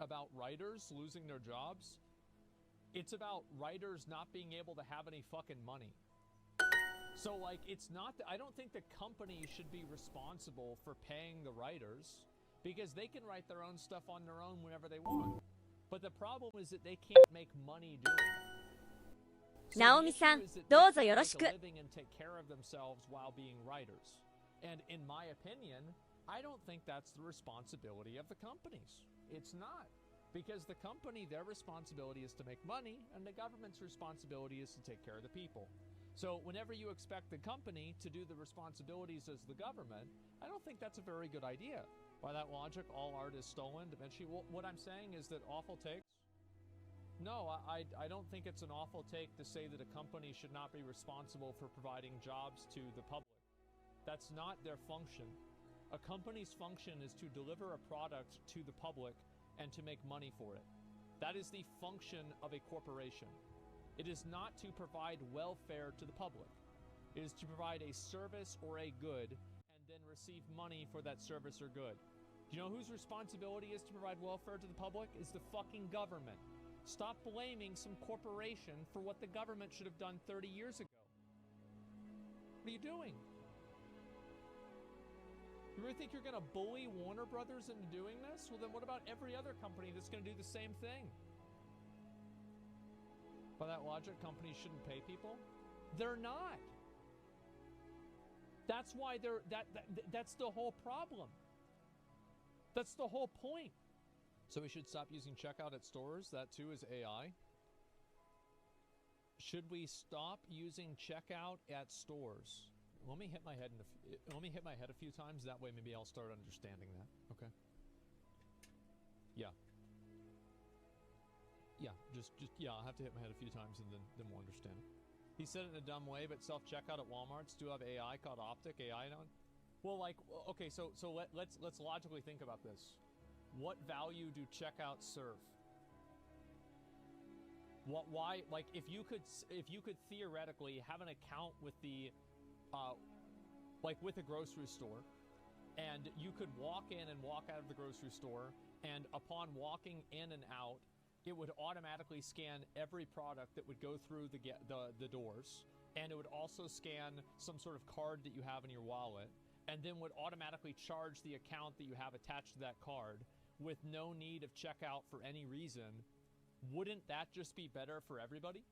S3: about writers losing their jobs. It's about writers not being able to have any fucking money. So, like, it's not... I don't think the company should be responsible for paying the writers, because they can write their own stuff on their own whenever they want. But the problem is that they can't make money doing it.
S9: ナオミさん、どうぞよろしく。
S3: Living and take care of themselves while being writers. And in my opinion, I don't think that's the responsibility of the companies. It's not. Because the company, their responsibility is to make money, and the government's responsibility is to take care of the people. So whenever you expect the company to do the responsibilities as the government, I don't think that's a very good idea. By that logic, all art is stolen. Eventually, what I'm saying is that awful takes. No, I don't think it's an awful take to say that a company should not be responsible for providing jobs to the public. That's not their function. A company's function is to deliver a product to the public and to make money for it. That is the function of a corporation. It is not to provide welfare to the public. It is to provide a service or a good and then receive money for that service or good. Do you know whose responsibility is to provide welfare to the public? Is the fucking government. Stop blaming some corporation for what the government should have done 30 years ago. What are you doing? You really think you're going to bully Warner Brothers into doing this? Well, then what about every other company that's going to do the same thing? By that logic, companies shouldn't pay people? They're not. That's why that's the whole problem. That's the whole point. So we should stop using checkout at stores. That too is AI. Should we stop using checkout at stores? Let me hit my head a few times. That way, maybe I'll start understanding that. Okay. Yeah. Yeah. Just yeah. I'll have to hit my head a few times and then we'll understand it. He said it in a dumb way, but self-checkout at Walmart's do have AI called Optic AI on. Well, like, okay, so let's logically think about this. What value do checkouts serve? Why, like, if you could theoretically have an account with the, like with a grocery store, and you could walk in and walk out of the grocery store, and upon walking in and out, it would automatically scan every product that would go through the doors, and it would also scan some sort of card that you have in your wallet, and then would automatically charge the account that you have attached to that card with no need of checkout for any reason. Wouldn't that just be better for everybody?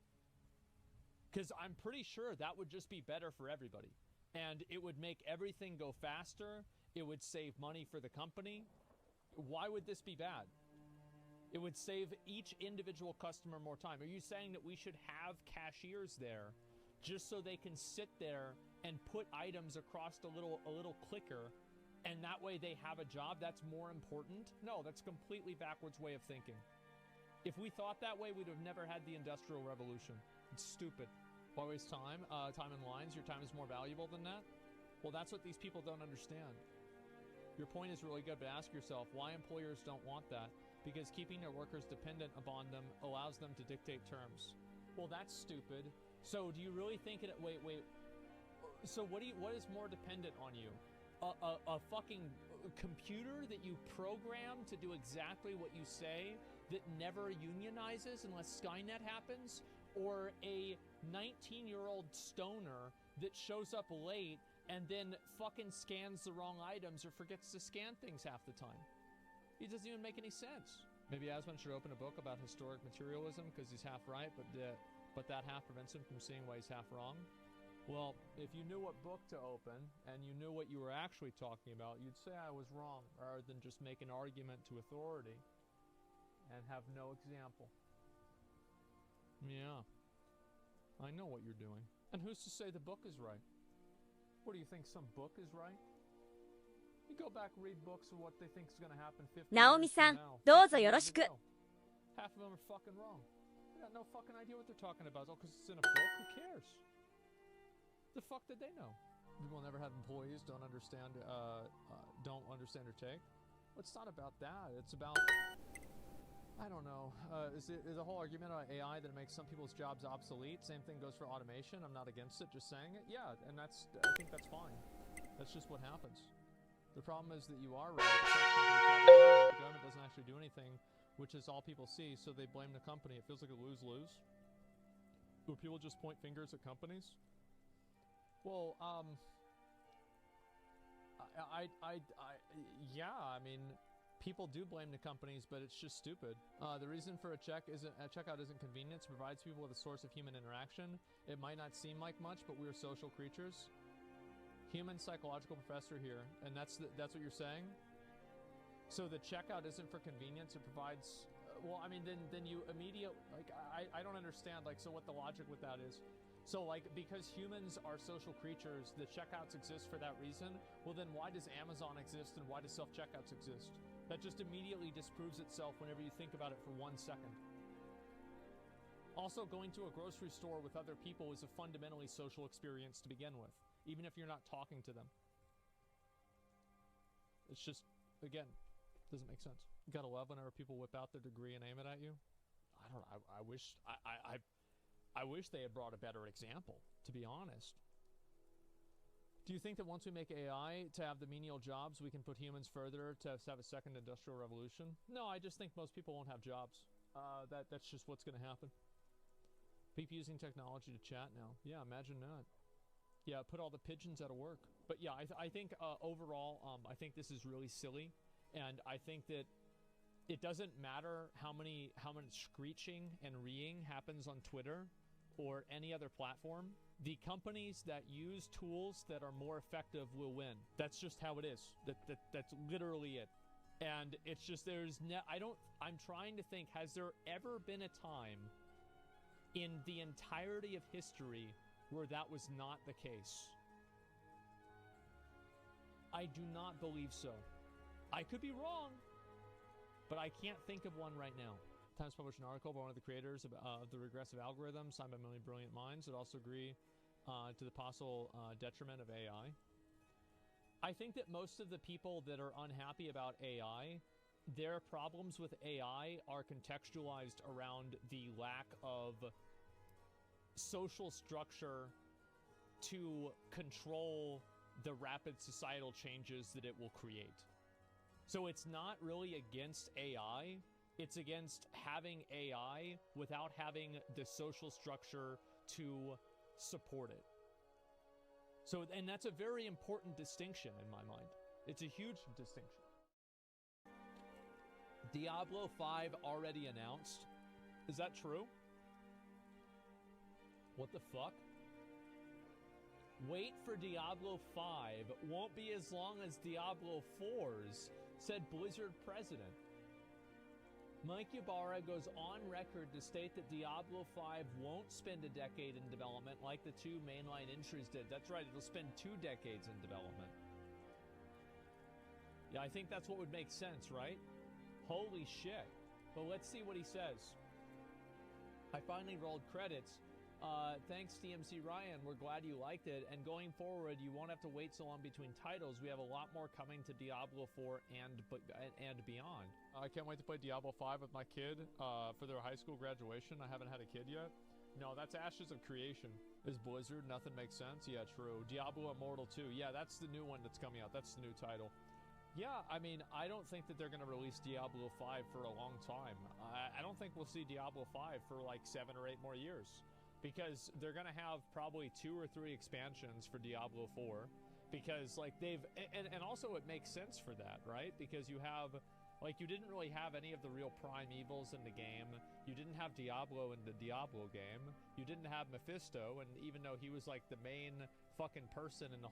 S3: Because I'm pretty sure that would just be better for everybody. And it would make everything go faster. It would save money for the company. Why would this be bad? It would save each individual customer more time. Are you saying that we should have cashiers there just so they can sit there and put items across a little clicker, and that way they have a job that's more important? No, that's a completely backwards way of thinking. If we thought that way, we'd have never had the Industrial Revolution. It's stupid. Why waste time? Time in lines? Your time is more valuable than that? Well, that's what these people don't understand. Your point is really good, but ask yourself why employers don't want that. Because keeping their workers dependent upon them allows them to dictate terms. Well, that's stupid. So do you really think it... Wait. So what is more dependent on you? A fucking computer that you program to do exactly what you say that never unionizes unless Skynet happens? Or a 19-year-old stoner that shows up late and then fucking scans the wrong items or forgets to scan things half the time? It doesn't even make any sense. Maybe Asman should open a book about historic materialism because he's half right, but that half prevents him from seeing why he's half wrong. Well, if you knew what book to open and you knew what you were actually talking about, you'd say I was wrong rather than just make an argument to authority and have no example. Yeah, I know what you're doing. And who's to say the book is right? What do you think, some book is right? You go back, read books of what they think is going to happen 50
S9: Naomi
S3: years from
S9: san,
S3: now.
S9: どうぞよろしく。
S3: Half of them are fucking wrong. They got no fucking idea what they're talking about. It's all because it's in a book. Who cares? The fuck did they know? We will never have employees don't understand or take. Well, it's not about that. It's about, I don't know. Is the whole argument about AI that it makes some people's jobs obsolete? Same thing goes for automation. I'm not against it. Just saying it. Yeah, and I think that's fine. That's just what happens. The problem is that you are right. The government doesn't actually do anything, which is all people see, so they blame the company. It feels like a lose-lose. Where people just point fingers at companies. Well, yeah, I mean, people do blame the companies, but it's just stupid. The reason for a checkout isn't convenience. It provides people with a source of human interaction. It might not seem like much, but we're social creatures. Human psychological professor here, and that's what you're saying? So the checkout isn't for convenience, it provides, well, I mean, then you immediately, like, I don't understand, like, so what the logic with that is. So, like, because humans are social creatures, the checkouts exist for that reason, well then why does Amazon exist and why does self-checkouts exist? That just immediately disproves itself whenever you think about it for 1 second. Also, going to a grocery store with other people is a fundamentally social experience to begin with, even if you're not talking to them. It's just, again, doesn't make sense. You gotta love whenever people whip out their degree and aim it at you. I don't know, I wish they had brought a better example, to be honest. Do you think that once we make AI to have the menial jobs, we can put humans further to have a second industrial revolution? No, I just think most people won't have jobs. That's just what's gonna happen. People using technology to chat now. Yeah, imagine that. Yeah, put all the pigeons out of work. But yeah, I think overall, I think this is really silly, and I think that it doesn't matter how much screeching and reeing happens on Twitter or any other platform. The companies that use tools that are more effective will win. That's just how it is. That's literally it. And it's just I'm trying to think, has there ever been a time in the entirety of history where that was not the case? I do not believe so. I could be wrong, but I can't think of one right now. Times published an article by one of the creators of the regressive algorithm, signed by many brilliant minds that also agree to the possible detriment of AI. I think that most of the people that are unhappy about AI, their problems with AI are contextualized around the lack of social structure to control the rapid societal changes that it will create. So it's not really against AI, it's against having AI without having the social structure to support it. So, and that's a very important distinction in my mind. It's a huge distinction. Diablo 5 already announced. Is that true? What the fuck? Wait for Diablo 5. Won't be as long as Diablo 4's, said Blizzard president. Mike Ybarra goes on record to state that Diablo 5 won't spend a decade in development like the two mainline entries did. That's right, it'll spend 2 decades in development. Yeah, I think that's what would make sense, right? Holy shit. But let's see what he says. I finally rolled credits. Thanks, DMC Ryan. We're glad you liked it. And going forward, you won't have to wait so long between titles. We have a lot more coming to Diablo 4 and beyond. I can't wait to play Diablo 5 with my kid for their high school graduation. I haven't had a kid yet. No, that's Ashes of Creation. Is Blizzard? Nothing makes sense? Yeah, true. Diablo Immortal 2. Yeah, that's the new one that's coming out. That's the new title. Yeah, I mean, I don't think that they're going to release Diablo 5 for a long time. I don't think we'll see Diablo 5 for like 7 or 8 more years. Because they're going to have probably 2 or 3 expansions for Diablo 4. Because, like, and also it makes sense for that, right? Because you have, like, you didn't really have any of the real primevals in the game. You didn't have Diablo in the Diablo game. You didn't have Mephisto, and even though he was, like, the main fucking person in the